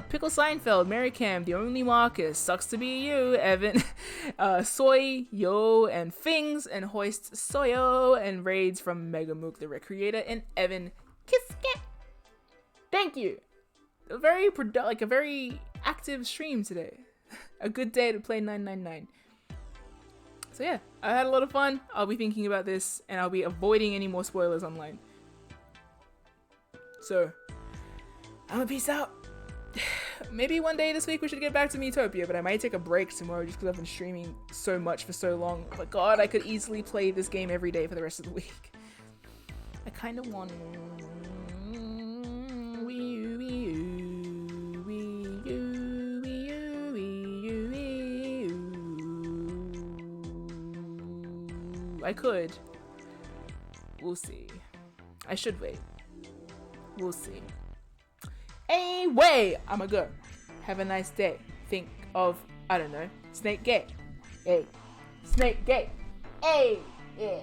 Pickle Seinfeld, Mary Cam, The Only Marcus, Sucks to Be You, Evan, Soy, Yo, and Fings, and Hoist Soyo, and raids from Mega Mook, the Recreator, and Evan Kiske. Thank you. A very very active stream today. A good day to play 999. So yeah, I had a lot of fun. I'll be thinking about this, and I'll be avoiding any more spoilers online. So, I'm gonna peace out. Maybe one day this week we should get back to Miitopia, but I might take a break tomorrow just because I've been streaming so much for so long. But God, I could easily play this game every day for the rest of the week. I kind of want... I could. We'll see. I should wait. We'll see. Anyway, I'ma go. Have a nice day. Think of, I don't know, Snake Gate. Hey. Snake Gate. Hey. Yeah.